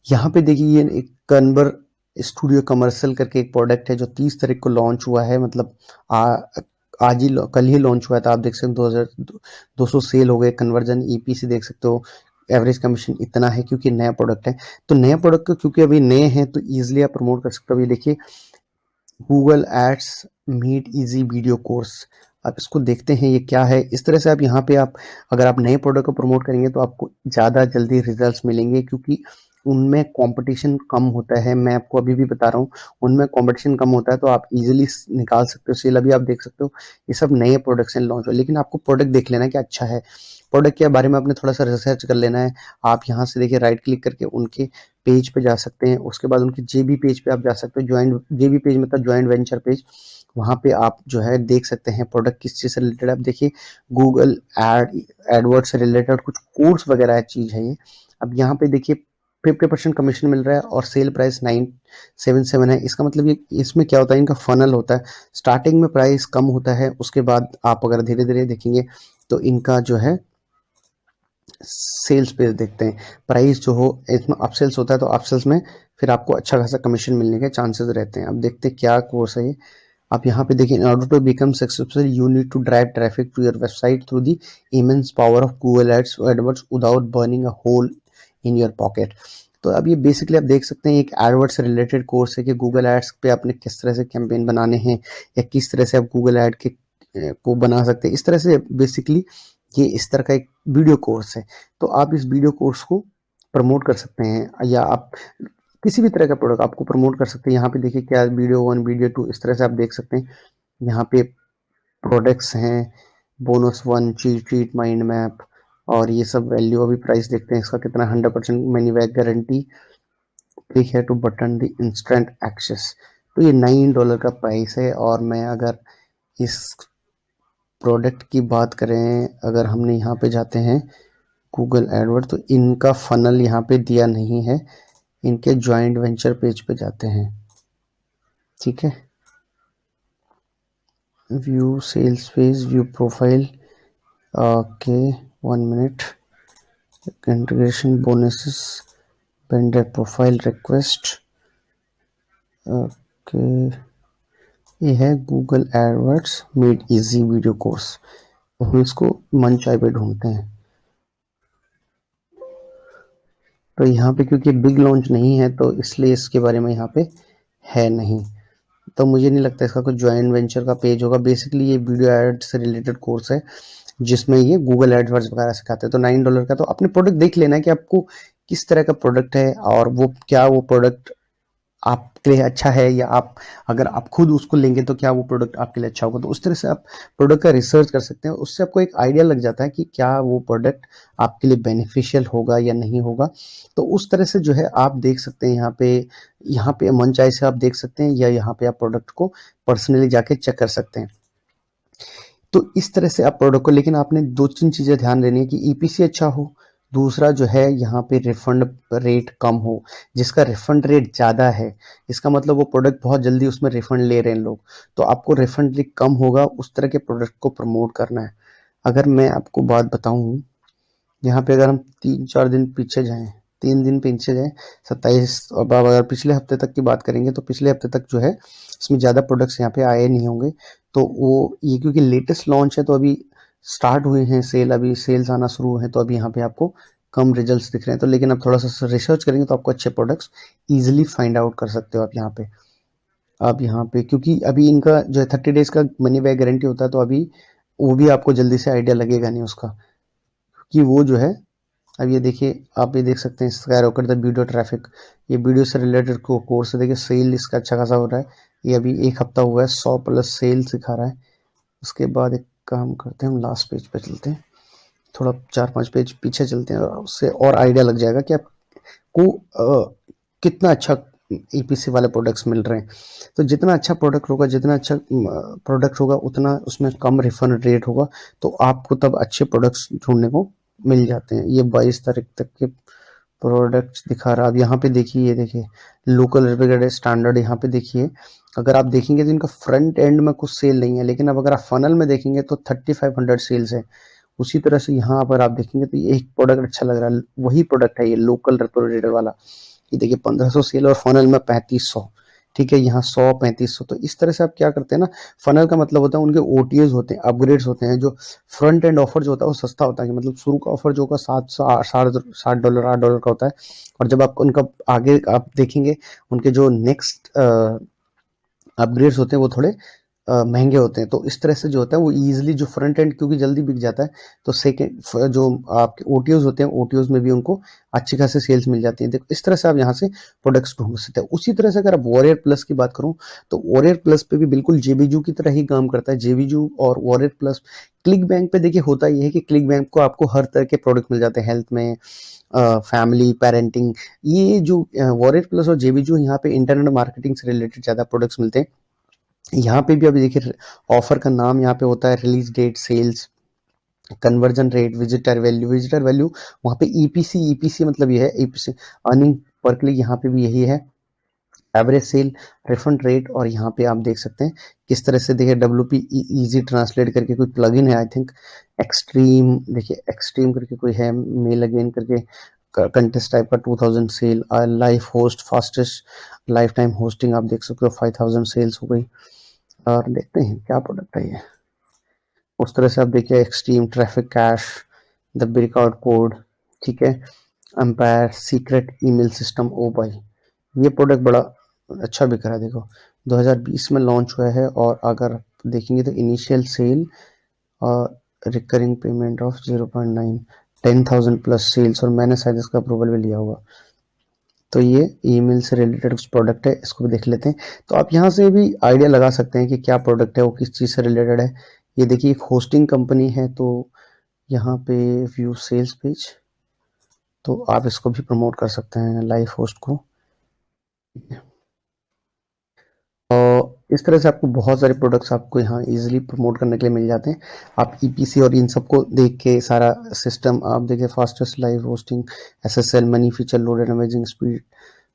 यहाँ पे देखिए ये एक कन्वर स्टूडियो कमर्शियल करके एक प्रोडक्ट है जो 30 तारीख को लॉन्च हुआ है। मतलब आ, आज ही कल ही लॉन्च हुआ था। आप देख सकते हो 200 सेल हो गए। कन्वर्जन ईपीसी देख सकते हो, एवरेज कमीशन इतना है क्योंकि नया प्रोडक्ट है। तो नया प्रोडक्ट को क्योंकि अभी नए हैं तो ईजिली आप प्रमोट कर सकते हो। अभी देखिए Google ads made easy video course, आप इसको देखते हैं ये क्या है। इस तरह से आप यहाँ पे आप अगर आप नए प्रोडक्ट को प्रमोट करेंगे तो आपको ज़्यादा जल्दी रिजल्ट्स मिलेंगे, क्योंकि उनमें कंपटीशन कम होता है। मैं आपको अभी भी बता रहा हूँ, उनमें कंपटीशन कम होता है तो आप इजीली निकाल सकते हो सेल। अभी आप देख सकते हो ये सब नए प्रोडक्ट्स हैं लॉन्च हुए, लेकिन आपको प्रोडक्ट देख लेना कि अच्छा है। प्रोडक्ट के बारे में आपने थोड़ा सा रिसर्च कर लेना है। आप यहाँ से देखिए राइट क्लिक करके उनके पेज पे जा सकते हैं, उसके बाद उनके जेबी पेज पे आप जा सकते हो। ज्वाइंट जेबी पेज मतलब ज्वाइंट वेंचर पेज, वहाँ पे आप जो है देख सकते हैं प्रोडक्ट किस चीज़ से रिलेटेड। आप देखिए गूगल एडवर्ड से रिलेटेड कुछ कोर्स वगैरह चीज़ है ये। अब यहाँ पे देखिए 50% कमीशन मिल रहा है और सेल प्राइस 977 है। इसका मतलब ये इसमें क्या होता है, इनका फनल होता है। स्टार्टिंग में प्राइस कम होता है, उसके बाद आप अगर धीरे धीरे देखेंगे तो इनका जो है सेल्स पेज देखते हैं, प्राइस जो हो इसमें अपसेल्स होता है तो अपसेल्स में फिर आपको अच्छा खासा कमीशन मिलने के चांसेस रहते हैं। अब देखते हैं क्या कोर्स है ये। आप यहाँ पे देखिए, in order to become successful you need to drive traffic to your website through the immense power of Google ads AdWords without burning a hole in your pocket. तो अब ये बेसिकली आप देख सकते हैं एक एडवर्ड से रिलेटेड कोर्स है कि गूगल एड्स पे आपने किस तरह से कैंपेन बनाने हैं या किस तरह से आप गूगल एड के को बना सकते हैं। इस तरह से बेसिकली ये इस तरह का एक वीडियो कोर्स है। तो आप इस वीडियो कोर्स को प्रमोट कर सकते हैं या आप किसी भी तरह का प्रोडक्ट आपको प्रमोट कर सकते हैं। यहाँ पे देखिए क्या वीडियो 1 वीडियो 2 इस तरह से आप देख सकते हैं। यहाँ पे प्रोडक्ट्स हैं, bonus 1 cheat sheet mind map और ये सब वैल्यू। अभी प्राइस देखते हैं इसका कितना, 100% मनी बैक गारंटी, क्लिक है to button the instant access. तो ये $9 का प्राइस है। और मैं अगर इस प्रोडक्ट की बात करें, अगर हमने यहाँ पे जाते हैं गूगल एडवर्ड, तो इनका फनल यहाँ पे दिया नहीं है, इनके जॉइंट वेंचर पेज पे जाते हैं। ठीक है, view sales page, view profile, okay 1 minute, integration bonuses, vendor profile request, okay ये है Google AdWords made easy video course. हम इसको मंच आई पे ढूंढते हैं। तो यहाँ पे क्योंकि बिग लॉन्च नहीं है तो इसलिए इसके बारे में यहाँ पे है नहीं। तो मुझे नहीं लगता इसका कोई ज्वाइंट वेंचर का पेज होगा। बेसिकली ये वीडियो एड से रिलेटेड कोर्स है जिसमें ये गूगल एडवर्ड्स वगैरह सिखाते हैं। तो $9 का, तो अपने प्रोडक्ट देख लेना है कि आपको किस तरह का प्रोडक्ट है और वो क्या वो प्रोडक्ट आपके लिए अच्छा है, या आप अगर आप खुद उसको लेंगे तो क्या वो प्रोडक्ट आपके लिए अच्छा होगा। तो उस तरह से आप प्रोडक्ट का रिसर्च कर सकते हैं। उससे आपको एक आइडिया लग जाता है कि क्या वो प्रोडक्ट आपके लिए बेनिफिशियल होगा या नहीं होगा। तो उस तरह से जो है आप देख सकते हैं यहाँ पे मंचाई से आप देख सकते हैं, या यहाँ पे आप प्रोडक्ट को पर्सनली जाके चेक कर सकते हैं। तो इस तरह से आप प्रोडक्ट को, लेकिन आपने 2-3 चीज़ें ध्यान देनी है कि ईपीसी अच्छा हो, दूसरा जो है यहाँ पे रिफंड रेट कम हो। जिसका रिफंड रेट ज़्यादा है इसका मतलब वो प्रोडक्ट बहुत जल्दी उसमें रिफंड ले रहे हैं लोग, तो आपको रिफंड रेट कम होगा उस तरह के प्रोडक्ट को प्रमोट करना है। अगर मैं आपको बात बताऊँ, यहाँ पे अगर हम 3-4 दिन पीछे जाएं, 3 दिन पीछे जाएं, 27, और अगर पिछले हफ्ते तक की बात करेंगे तो पिछले हफ्ते तक जो है इसमें ज़्यादा प्रोडक्ट्स यहाँ पे आए नहीं होंगे। तो वो ये क्योंकि लेटेस्ट लॉन्च है तो अभी स्टार्ट हुए हैं सेल, अभी सेल्स आना शुरू है, तो अभी यहाँ पे आपको कम रिजल्ट्स दिख रहे हैं। तो लेकिन आप थोड़ा सा रिसर्च करेंगे तो आपको अच्छे प्रोडक्ट्स ईजिली फाइंड आउट कर सकते हो। आप यहाँ पे क्योंकि अभी इनका जो है 30 डेज का मनी बैक गारंटी होता है, तो अभी वो भी आपको जल्दी से आइडिया लगेगा नहीं उसका, कि वो जो है। अब ये देखिए, आप ये देख सकते हैं sky rocket the video traffic, ये वीडियो से रिलेटेड कोर्स है। देखिए सेल इसका अच्छा खासा हो रहा है, ये अभी 1 हफ्ता हुआ है, 100+ सेल सिखा रहा है। उसके बाद एक काम करते हैं, हम लास्ट पेज पे चलते हैं, थोड़ा 4-5 पेज पीछे चलते हैं, और उससे और आइडिया लग जाएगा कि आपको कितना अच्छा ईपीसी वाले प्रोडक्ट्स मिल रहे हैं। तो जितना अच्छा प्रोडक्ट होगा, जितना अच्छा प्रोडक्ट होगा, उतना उसमें कम रिफंड रेट होगा, तो आपको तब अच्छे प्रोडक्ट्स ढूंढने को मिल जाते हैं। ये 22 तारीख तक के प्रोडक्ट्स दिखा रहा है। अब यहाँ पे देखिए, ये देखिए लोकल रेफ्रिजरेटर स्टैंडर्ड, यहाँ पे देखिए अगर आप देखेंगे तो इनका फ्रंट एंड में कुछ सेल नहीं है, लेकिन अब अगर आप फनल में देखेंगे तो 3500 सेल्स है। उसी तरह से यहाँ पर आप देखेंगे तो ये एक प्रोडक्ट अच्छा लग रहा है, वही प्रोडक्ट है ये लोकल रेफ्रिजरेटर वाला। ये देखिए 1500 सेल और फनल में 3500। ठीक है, यहाँ 100, 3500। तो इस तरह से आप क्या करते हैं ना, फनल का मतलब होता है उनके ओटीएस होते हैं, अपग्रेड्स होते हैं। जो फ्रंट एंड ऑफर जो होता है वो सस्ता होता है, कि मतलब शुरू का ऑफर जो होगा $60, $8 का होता है। और जब आप उनका आगे आप देखेंगे, उनके जो नेक्स्ट अपग्रेड्स होते हैं वो थोड़े महंगे होते हैं। तो इस तरह से जो होता है वो ईजिली जो फ्रंट एंड क्योंकि जल्दी बिक जाता है, तो सेकेंड जो आपके ओटीओज होते हैं, ओटीओज में भी उनको अच्छी खासी सेल्स मिल जाती है। देखो इस तरह से आप यहाँ से प्रोडक्ट्स ढूंढ सकते हैं। उसी तरह से अगर आप वॉरियर प्लस की बात करूँ, तो वॉरियर प्लस पे भी बिल्कुल जेबीजू की तरह ही काम करता है। जेबीजू और वॉरियर प्लस, क्लिक बैंक पे देखिए होता ये है कि क्लिक बैंक को आपको हर तरह के प्रोडक्ट मिल जाते हैं, हेल्थ में, फैमिली, पेरेंटिंग। ये जो वॉरियर प्लस और जेबीजू, यहाँ पे इंटरनेट मार्केटिंग से रिलेटेड ज़्यादा प्रोडक्ट्स मिलते हैं। यहाँ पे भी अभी देखिए ऑफर का नाम यहाँ पे होता है release date, sales, conversion rate, visitor value. Visitor value वहाँ पे ईपीसी, ईपीसी मतलब ये है ईपीसी अर्निंग पर क्लिक, यहाँ पे भी यही है। एवरेज सेल, रिफंड रेट, और यहाँ पे आप देख सकते हैं किस तरह से। देखिए डब्ल्यूपी इजी ट्रांसलेट करके कोई प्लगइन है आई थिंक, एक्सट्रीम, देखिए एक्सट्रीम करके कोई है, मेल अगेन करके कंटेस्ट टाइप का 2000 sale, life host fastest life time hosting आप देख सकते हो 5000 सेल्स हो गई। और देखते हैं क्या प्रोडक्ट है ये। उस तरह से आप देखिए, extreme traffic cash, the breakout code, ठीक है, एम्पायर सीक्रेट ईमेल सिस्टम। ओ भाई, ये प्रोडक्ट बड़ा अच्छा बिक रहा है। देखो 2020 में लॉन्च हुआ है, और अगर आप देखेंगे तो इनिशियल सेल और recurring payment of 0.9, 10,000 plus sales, और मैंने शायद इसका अप्रूवल भी लिया होगा। तो ये ईमेल से रिलेटेड कुछ प्रोडक्ट है, इसको भी देख लेते हैं। तो आप यहाँ से भी आइडिया लगा सकते हैं कि क्या प्रोडक्ट है, वो किस चीज़ से रिलेटेड है। ये देखिए, एक होस्टिंग कंपनी है, तो यहाँ पे व्यू सेल्स पेज, तो आप इसको भी प्रमोट कर सकते हैं, लाइव होस्ट को। और इस तरह से आपको बहुत सारे प्रोडक्ट्स आपको यहाँ इजीली प्रमोट करने के लिए मिल जाते हैं। आप ईपीसी और इन सबको देख के सारा सिस्टम आप देखिए, fastest live hosting, SSL, money feature loaded, amazing speed,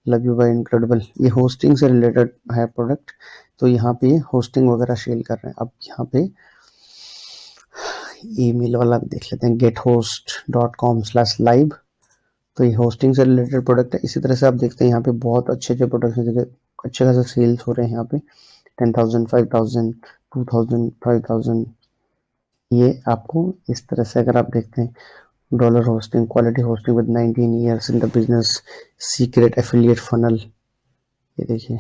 love you by incredible, ये होस्टिंग से रिलेटेड है प्रोडक्ट। तो यहाँ पे ये होस्टिंग वगैरह शेयर कर रहे हैं। अब यहाँ पे ईमेल वाला भी देख लेते हैं, gethost.com/live। तो ये होस्टिंग से रिलेटेड प्रोडक्ट है। इसी तरह से आप देखते हैं यहाँ पे बहुत अच्छे अच्छे प्रोडक्ट हैं, देखिए अच्छे खासे सेल्स हो रहे हैं यहाँ पे, 10,000, 5,000, 2,000, 5,000। ये आपको इस तरह से अगर आप देखते हैं, dollar hosting, quality hosting with 19 years in the business, secret affiliate funnel, ये देखिए।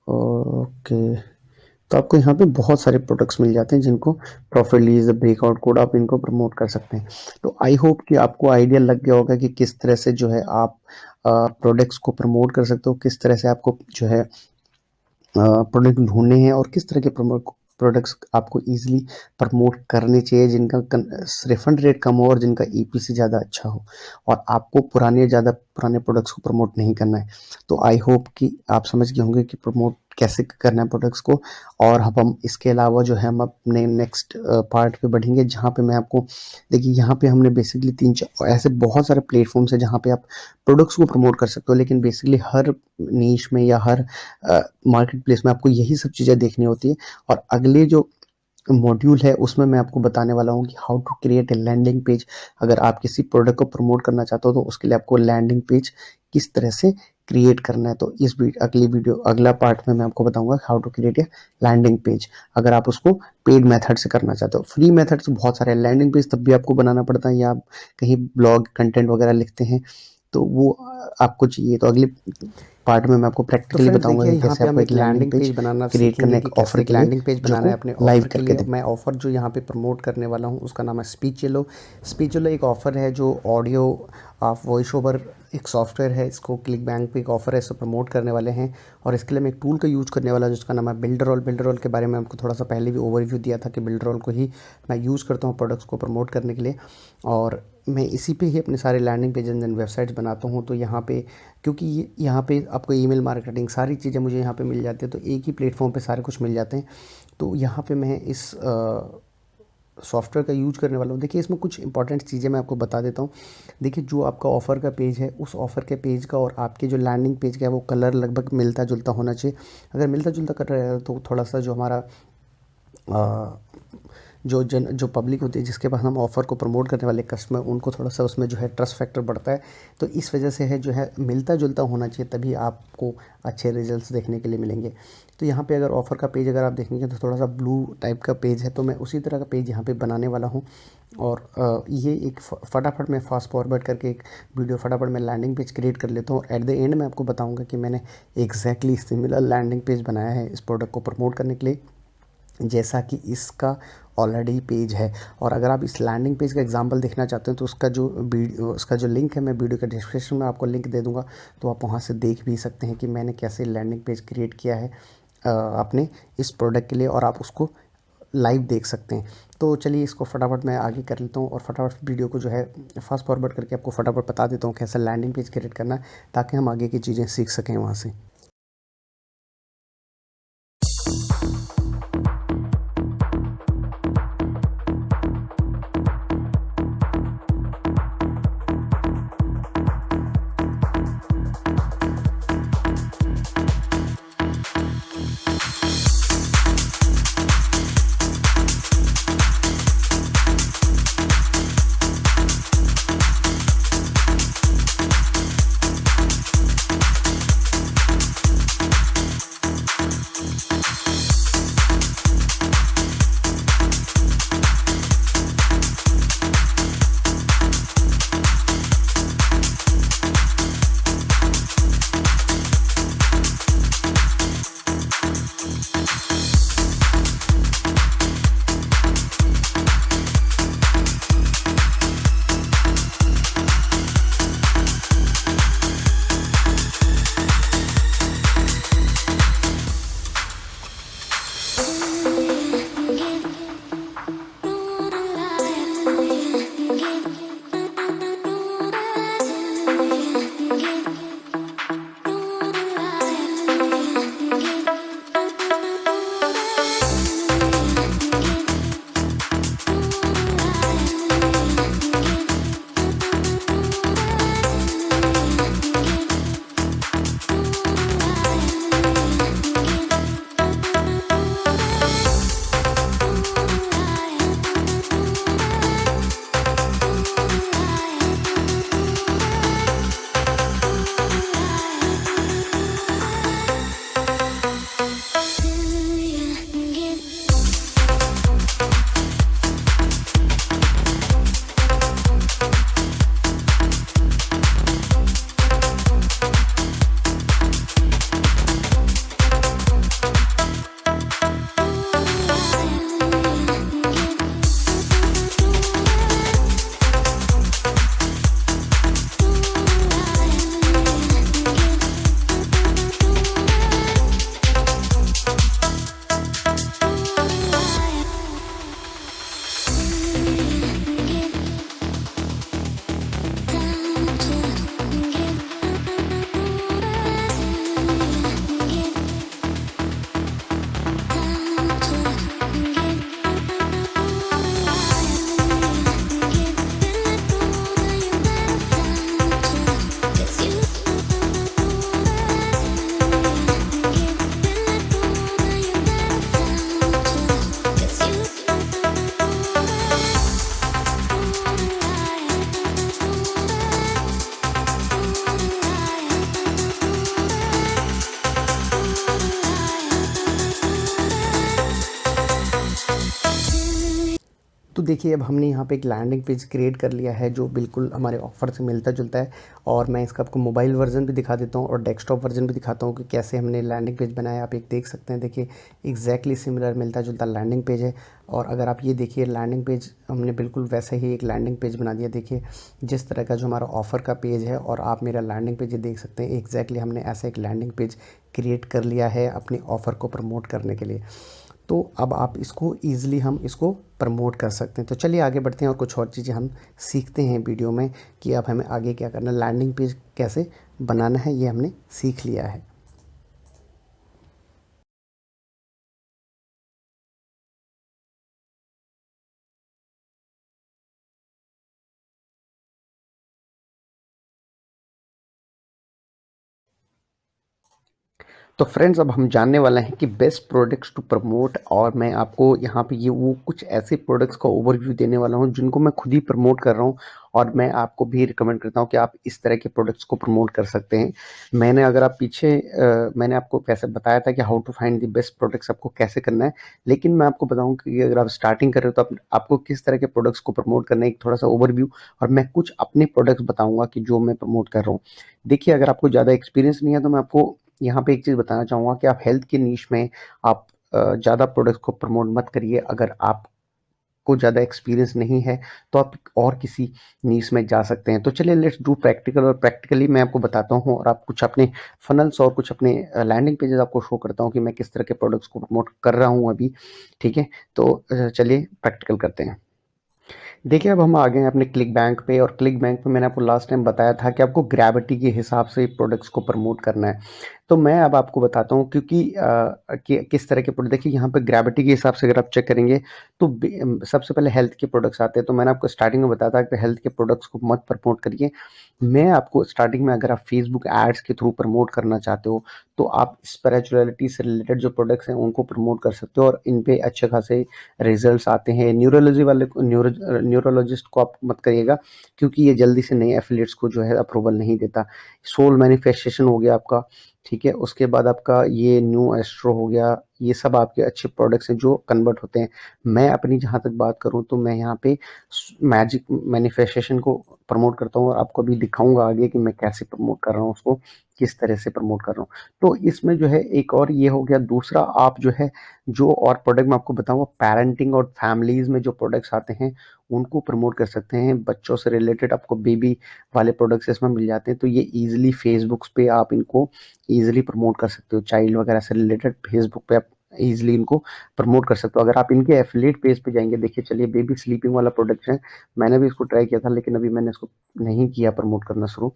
ओके, तो आपको यहाँ पे बहुत सारे प्रोडक्ट्स मिल जाते हैं जिनको प्रॉफिटली इज ब्रेकआउट कोड, आप इनको प्रमोट कर सकते हैं। तो आई होप कि आपको आइडिया लग गया होगा कि किस तरह से जो है आप प्रोडक्ट्स को प्रमोट कर सकते हो, किस तरह से आपको जो है प्रोडक्ट ढूंढने हैं, और किस तरह के प्रोडक्ट्स आपको इजीली प्रमोट करने चाहिए, जिनका रिफंड रेट कम हो और जिनका ईपीसी ज़्यादा अच्छा हो, और आपको ज़्यादा पुराने प्रोडक्ट्स को प्रमोट नहीं करना है। तो आई होप कि आप समझ गए होंगे कि प्रमोट कैसे करना है प्रोडक्ट्स को। और हम इसके अलावा जो है हम अपने नेक्स्ट पार्ट पे बढ़ेंगे, जहाँ पे मैं आपको, देखिए यहाँ पे हमने बेसिकली 3-4 ऐसे बहुत सारे प्लेटफॉर्म्स है जहाँ पे आप प्रोडक्ट्स को प्रमोट कर सकते हो, लेकिन बेसिकली हर नीश में या हर मार्केट प्लेस में आपको यही सब चीज़ें देखनी होती है। और अगले जो मॉड्यूल है उसमें मैं आपको बताने वाला हूँ कि how to create a landing page. अगर आप किसी प्रोडक्ट को प्रमोट करना चाहते हो तो उसके लिए आपको लैंडिंग पेज किस तरह से क्रिएट करना है। तो इस अगला पार्ट में मैं आपको बताऊंगा how to create a landing page, अगर आप उसको पेड मेथड से करना चाहते हो। फ्री मेथड से बहुत सारे लैंडिंग पेज तब भी आपको बनाना पड़ता है, या आप कहीं ब्लॉग कंटेंट वगैरह लिखते हैं तो वो आपको चाहिए। तो अगले पार्ट में मैं आपको प्रैक्टिकली बताऊंगा कि कैसे आपको एक लैंडिंग पेज बनाना क्रिएट करना, एक ऑफर के लिए लैंडिंग पेज बनाना है अपने लाइव ऑफर के करके लिए। दें। मैं ऑफर जो यहाँ पे प्रमोट करने वाला हूँ उसका नाम है स्पीचेलो। स्पीचेलो एक ऑफर है जो ऑडियो आप वॉइस ओवर एक सॉफ्टवेयर है, इसको क्लिक बैंक पे एक ऑफर है, इसको प्रमोट करने वाले हैं। और इसके लिए मैं एक टूल का यूज़ करने वाला हूँ जिसका नाम है बिल्डरॉल। बिल्डरॉल के बारे में आपको थोड़ा सा पहले भी ओवरव्यू दिया था कि बिल्डरॉल को ही मैं यूज़ करता हूँ प्रोडक्ट्स को प्रमोट करने के लिए, और मैं इसी पे ही अपने सारे लैंडिंग पेज एंड वेबसाइट्स बनाता हूँ। तो यहाँ पे क्योंकि यहाँ पे आपको ईमेल मार्केटिंग सारी चीज़ें मुझे यहाँ पे मिल जाती है, तो एक ही प्लेटफॉर्म पे सारे कुछ मिल जाते हैं। तो यहाँ पे मैं इस सॉफ्टवेयर का यूज करने वाला हूँ। देखिए इसमें कुछ इंपॉर्टेंट चीज़ें मैं आपको बता देता हूँ। देखिए जो आपका ऑफ़र का पेज है, उस ऑफ़र के पेज का और आपके जो लैंडिंग पेज का है वो कलर लगभग मिलता जुलता होना चाहिए। अगर मिलता जुलता कर रहा है तो थोड़ा सा जो हमारा जो पब्लिक होती है जिसके पास हम ऑफ़र को प्रमोट करने वाले कस्टमर, उनको थोड़ा सा उसमें जो है ट्रस्ट फैक्टर बढ़ता है। तो इस वजह से है जो है मिलता जुलता होना चाहिए, तभी आपको अच्छे रिजल्ट्स देखने के लिए मिलेंगे। तो यहाँ पे अगर ऑफ़र का पेज अगर आप देखेंगे तो थोड़ा सा ब्लू टाइप का पेज है, तो मैं उसी तरह का पेज यहाँ पे बनाने वाला हूँ। और ये एक फटाफट मैं फास्ट फॉरवर्ड करके एक वीडियो फटाफट मैं लैंडिंग पेज क्रिएट कर लेता हूँ। एट द एंड मैं आपको बताऊँगा कि मैंने एग्जैक्टली सिमिलर लैंडिंग पेज बनाया है इस प्रोडक्ट को प्रमोट करने के लिए, जैसा कि इसका ऑलरेडी पेज है। और अगर आप इस लैंडिंग पेज का एग्जांपल देखना चाहते हैं तो उसका जो लिंक है मैं वीडियो के डिस्क्रिप्शन में आपको लिंक दे दूंगा, तो आप वहां से देख भी सकते हैं कि मैंने कैसे लैंडिंग पेज क्रिएट किया है अपने इस प्रोडक्ट के लिए, और आप उसको लाइव देख सकते हैं। तो चलिए इसको फटाफट मैं आगे कर लेता हूँ और फटाफट वीडियो को जो है फास्ट फॉरवर्ड करके आपको फटाफट बता देता हूँ कैसे लैंडिंग पेज क्रिएट करना है, ताकि हम आगे की चीज़ें सीख सकें वहाँ से। तो देखिए अब हमने यहाँ पे एक लैंडिंग पेज क्रिएट कर लिया है जो बिल्कुल हमारे ऑफ़र से मिलता जुलता है, और मैं इसका आपको मोबाइल वर्जन भी दिखा देता हूँ और डेस्कटॉप वर्जन भी दिखाता हूँ कि कैसे हमने लैंडिंग पेज बनाया। आप एक देख सकते हैं, देखिए एग्जैक्टली सिमिलर मिलता जुलता लैंडिंग पेज है। और अगर आप ये देखिए लैंडिंग पेज हमने बिल्कुल वैसे ही एक लैंडिंग पेज बना दिया। देखिए जिस तरह का जो हमारा ऑफ़र का पेज है और आप मेरा लैंडिंग पेज ये देख सकते हैं, एग्जैक्टली हमने ऐसा एक लैंडिंग पेज क्रिएट कर लिया है अपने ऑफ़र को प्रमोट करने के लिए। तो अब आप इसको ईज़िली हम इसको प्रमोट कर सकते हैं। तो चलिए आगे बढ़ते हैं और कुछ और चीज़ें हम सीखते हैं वीडियो में कि अब हमें आगे क्या करना है, लैंडिंग पेज कैसे बनाना है ये हमने सीख लिया है। तो फ्रेंड्स अब हम जानने वाले हैं कि बेस्ट प्रोडक्ट्स टू प्रमोट, और मैं आपको यहाँ पे ये वो कुछ ऐसे प्रोडक्ट्स का ओवरव्यू देने वाला हूँ जिनको मैं खुद ही प्रमोट कर रहा हूँ, और मैं आपको भी रिकमेंड करता हूँ कि आप इस तरह के प्रोडक्ट्स को प्रमोट कर सकते हैं। मैंने अगर आप पीछे मैंने आपको कैसे बताया था कि how to find the best products आपको कैसे करना है, लेकिन मैं आपको बताऊँ कि अगर आप स्टार्टिंग कर रहे हो तो आपको किस तरह के प्रोडक्ट्स को प्रमोट करना है, एक थोड़ा सा ओवरव्यू, और मैं कुछ अपने प्रोडक्ट्स बताऊँगा कि जो मैं प्रमोट कर रहा हूँ। देखिए अगर आपको ज़्यादा एक्सपीरियंस नहीं है तो मैं आपको यहाँ पे एक चीज़ बताना चाहूँगा कि आप हेल्थ के नीश में आप ज़्यादा प्रोडक्ट्स को प्रमोट मत करिए। अगर आपको ज़्यादा एक्सपीरियंस नहीं है तो आप और किसी नीश में जा सकते हैं। तो चलिए लेट्स डू प्रैक्टिकल, और प्रैक्टिकली मैं आपको बताता हूँ और आप कुछ अपने फनल्स और कुछ अपने लैंडिंग पेजेस आपको शो करता हूँ कि मैं किस तरह के प्रोडक्ट्स को प्रमोट कर रहा हूँ अभी। ठीक है, तो चलिए प्रैक्टिकल करते हैं। देखिए अब हम आ गए हैं अपने क्लिक बैंक पे, और क्लिक बैंक पे मैंने आपको लास्ट टाइम बताया था कि आपको ग्रेविटी के हिसाब से प्रोडक्ट्स को प्रमोट करना है। तो मैं अब आपको बताता हूँ क्योंकि किस तरह के प्रोडक्ट, देखिए यहाँ पे ग्रेविटी के हिसाब से अगर आप चेक करेंगे तो सबसे पहले हेल्थ के प्रोडक्ट्स आते हैं। तो मैंने आपको स्टार्टिंग में बताया था कि हेल्थ के प्रोडक्ट्स को मत प्रमोट करिए। मैं आपको स्टार्टिंग में, अगर आप फेसबुक एड्स के थ्रू प्रमोट करना चाहते हो तो आप स्पिरिचुअलिटी से रिलेटेड जो प्रोडक्ट्स हैं उनको प्रमोट कर सकते हो, और इन पे अच्छे खासे रिजल्ट्स आते हैं। न्यूरोलॉजी वाले को, न्यूरोलॉजिस्ट को आप मत करिएगा क्योंकि ये जल्दी से नए एफिलिएट्स को जो है अप्रूवल नहीं देता। सोल मैनिफेस्टेशन हो गया आपका, ठीक है, उसके बाद आपका ये न्यू एस्ट्रो हो गया, ये सब आपके अच्छे प्रोडक्ट्स हैं जो कन्वर्ट होते हैं। मैं अपनी जहाँ तक बात करूँ तो मैं यहाँ पे मैजिक मैनिफेस्टेशन को प्रमोट करता हूँ, और आपको भी दिखाऊंगा आगे कि मैं कैसे प्रमोट कर रहा हूँ उसको, किस तरह से प्रमोट कर रहा हूँ। तो इसमें जो है एक और ये हो गया। दूसरा आप जो है, जो और प्रोडक्ट मैं आपको बताऊंगा, पेरेंटिंग और फैमिलीज में जो प्रोडक्ट्स आते हैं उनको प्रमोट कर सकते हैं। बच्चों से रिलेटेड आपको बेबी वाले प्रोडक्ट्स इसमें मिल जाते हैं, तो ये इजीली फेसबुक पे आप इनको इजीली प्रमोट कर सकते हो। चाइल्ड वगैरह से रिलेटेड फेसबुक पे आप इजीली इनको प्रमोट कर सकते हो। अगर आप इनके एफिलिएट पेज पे जाएंगे, देखिए चलिए बेबी स्लीपिंग वाला प्रोडक्ट है, मैंने भी इसको ट्राई किया था लेकिन अभी मैंने इसको नहीं किया प्रमोट करना शुरू।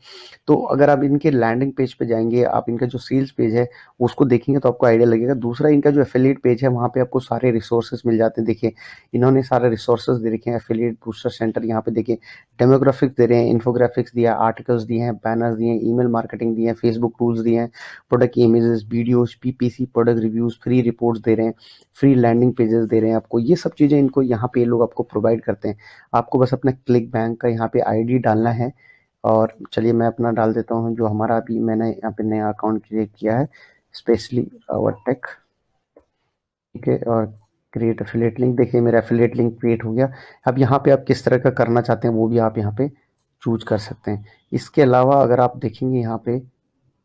तो अगर आप इनके लैंडिंग पेज पे जाएंगे, आप इनका जो सेल्स पेज है उसको देखेंगे तो आपको आइडिया लगेगा। दूसरा इनका जो एफिलिएट पेज है वहाँ पे आपको सारे रिसोर्सेज मिल जाते हैं। देखिए इन्होंने सारे रिसोर्सेज दे रखे हैं, एफिलिएट बूस्टर सेंटर, यहाँ पे देखिए डेमोग्राफिक्स दे रहे हैं, इन्फोग्राफिक्स दिया, आर्टिकल्स दिए हैं, बैनर्स दिए हैं, ईमेल मार्केटिंग दिए हैं, फेसबुक टूल्स दिए हैं, product images, videos, PPC, product reviews, free reports दे रहे हैं, फ्री लैंडिंग पेजेस दे रहे हैं आपको। ये सब चीज़ें इनको यहाँ पे ये लोग आपको प्रोवाइड करते हैं। आपको बस अपना क्लिक बैंक का यहाँ पे आईडी डालना है, और चलिए मैं अपना डाल देता हूँ जो हमारा अभी मैंने यहाँ पे नया अकाउंट क्रिएट किया है, स्पेशली आवर टेक। ठीक है, और क्रिएट एफिलिएट लिंक, देखिए मेरा एफिलिएट लिंक क्रिएट हो गया। अब यहाँ पे आप किस तरह का करना चाहते हैं वो भी आप यहाँ पे चूज कर सकते हैं। इसके अलावा अगर आप देखेंगे यहाँ पे,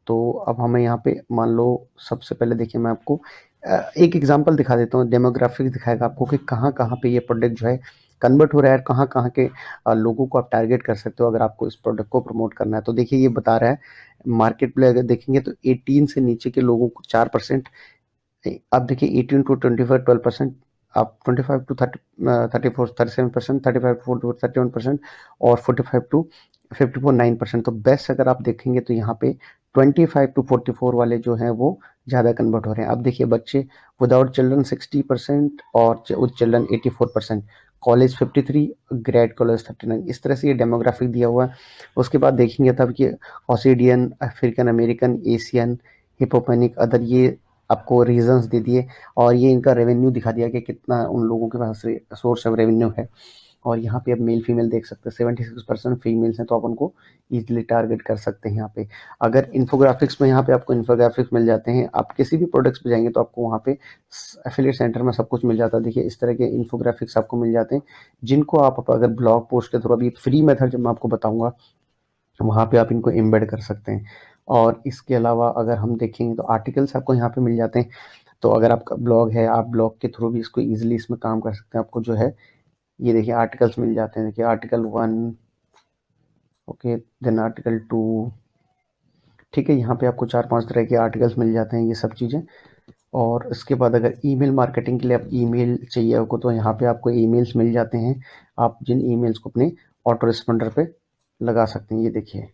तो अब हमें यहाँ पे मान लो, सबसे पहले देखिए मैं आपको एक एग्जांपल दिखा देता हूँ। डेमोग्राफिक दिखाएगा आपको कि कहाँ कहाँ पे ये प्रोडक्ट जो है कन्वर्ट हो रहा है, कहाँ कहाँ के लोगों को आप टारगेट कर सकते हो अगर आपको इस प्रोडक्ट को प्रमोट करना है। तो देखिए ये बता रहा है मार्केट प्ले, अगर देखेंगे तो 18 से नीचे के लोगों को 4%। अब देखिए 18 टू 25 12%, आप 25 टू 30 34 37%, 35 टू 31%, और 45 टू 54 9%। तो बेस्ट अगर आप देखेंगे तो यहाँ पे 25 टू 44 वाले जो हैं वो ज़्यादा कन्वर्ट हो रहे हैं। अब देखिए बच्चे विदाउट चिल्ड्रन 60% और with children 84%, college 53, grade college 39। इस तरह से ये डेमोग्राफिक दिया हुआ है। उसके बाद देखेंगे तब कि Australian, African American, Asian, Hispanic, other, ये आपको रीजंस दे दिए, और ये इनका रेवेन्यू दिखा दिया कि कितना उन लोगों के पास सोर्स ऑफ रेवेन्यू है। और यहाँ पे अब मेल फीमेल देख सकते हैं, 76% फीमेल्स हैं, तो आप उनको ईजिली टारगेट कर सकते हैं यहाँ पे। अगर इन्फोग्राफिक्स में यहाँ पे आपको इन्फोग्राफिक्स मिल जाते हैं, आप किसी भी प्रोडक्ट्स पे जाएंगे तो आपको वहाँ पे एफिलिएट सेंटर में सब कुछ मिल जाता है। देखिए इस तरह के इन्फोग्राफिक्स आपको मिल जाते हैं, जिनको आप अगर ब्लॉग पोस्ट के थ्रू, अभी फ्री मेथड जब मैं आपको बताऊंगा वहाँ पे आप इनको एम्बेड कर सकते हैं। और इसके अलावा अगर हम देखेंगे तो आर्टिकल्स आपको यहाँ पे मिल जाते हैं। तो अगर आपका ब्लॉग है, आप ब्लॉग के थ्रू भी इसको ईजिली इसमें काम कर सकते हैं। आपको जो है ये देखिए आर्टिकल्स मिल जाते हैं, देखिए आर्टिकल 1, ओके, देन आर्टिकल 2, ठीक है। यहाँ पे आपको 4-5 तरह के आर्टिकल्स मिल जाते हैं, ये सब चीज़ें। और इसके बाद अगर ईमेल मार्केटिंग के लिए आप ईमेल चाहिए आपको, तो यहाँ पे आपको ईमेल्स मिल जाते हैं। आप जिन ईमेल्स को अपने ऑटो रिस्पॉन्डर पे लगा सकते हैं, ये देखिए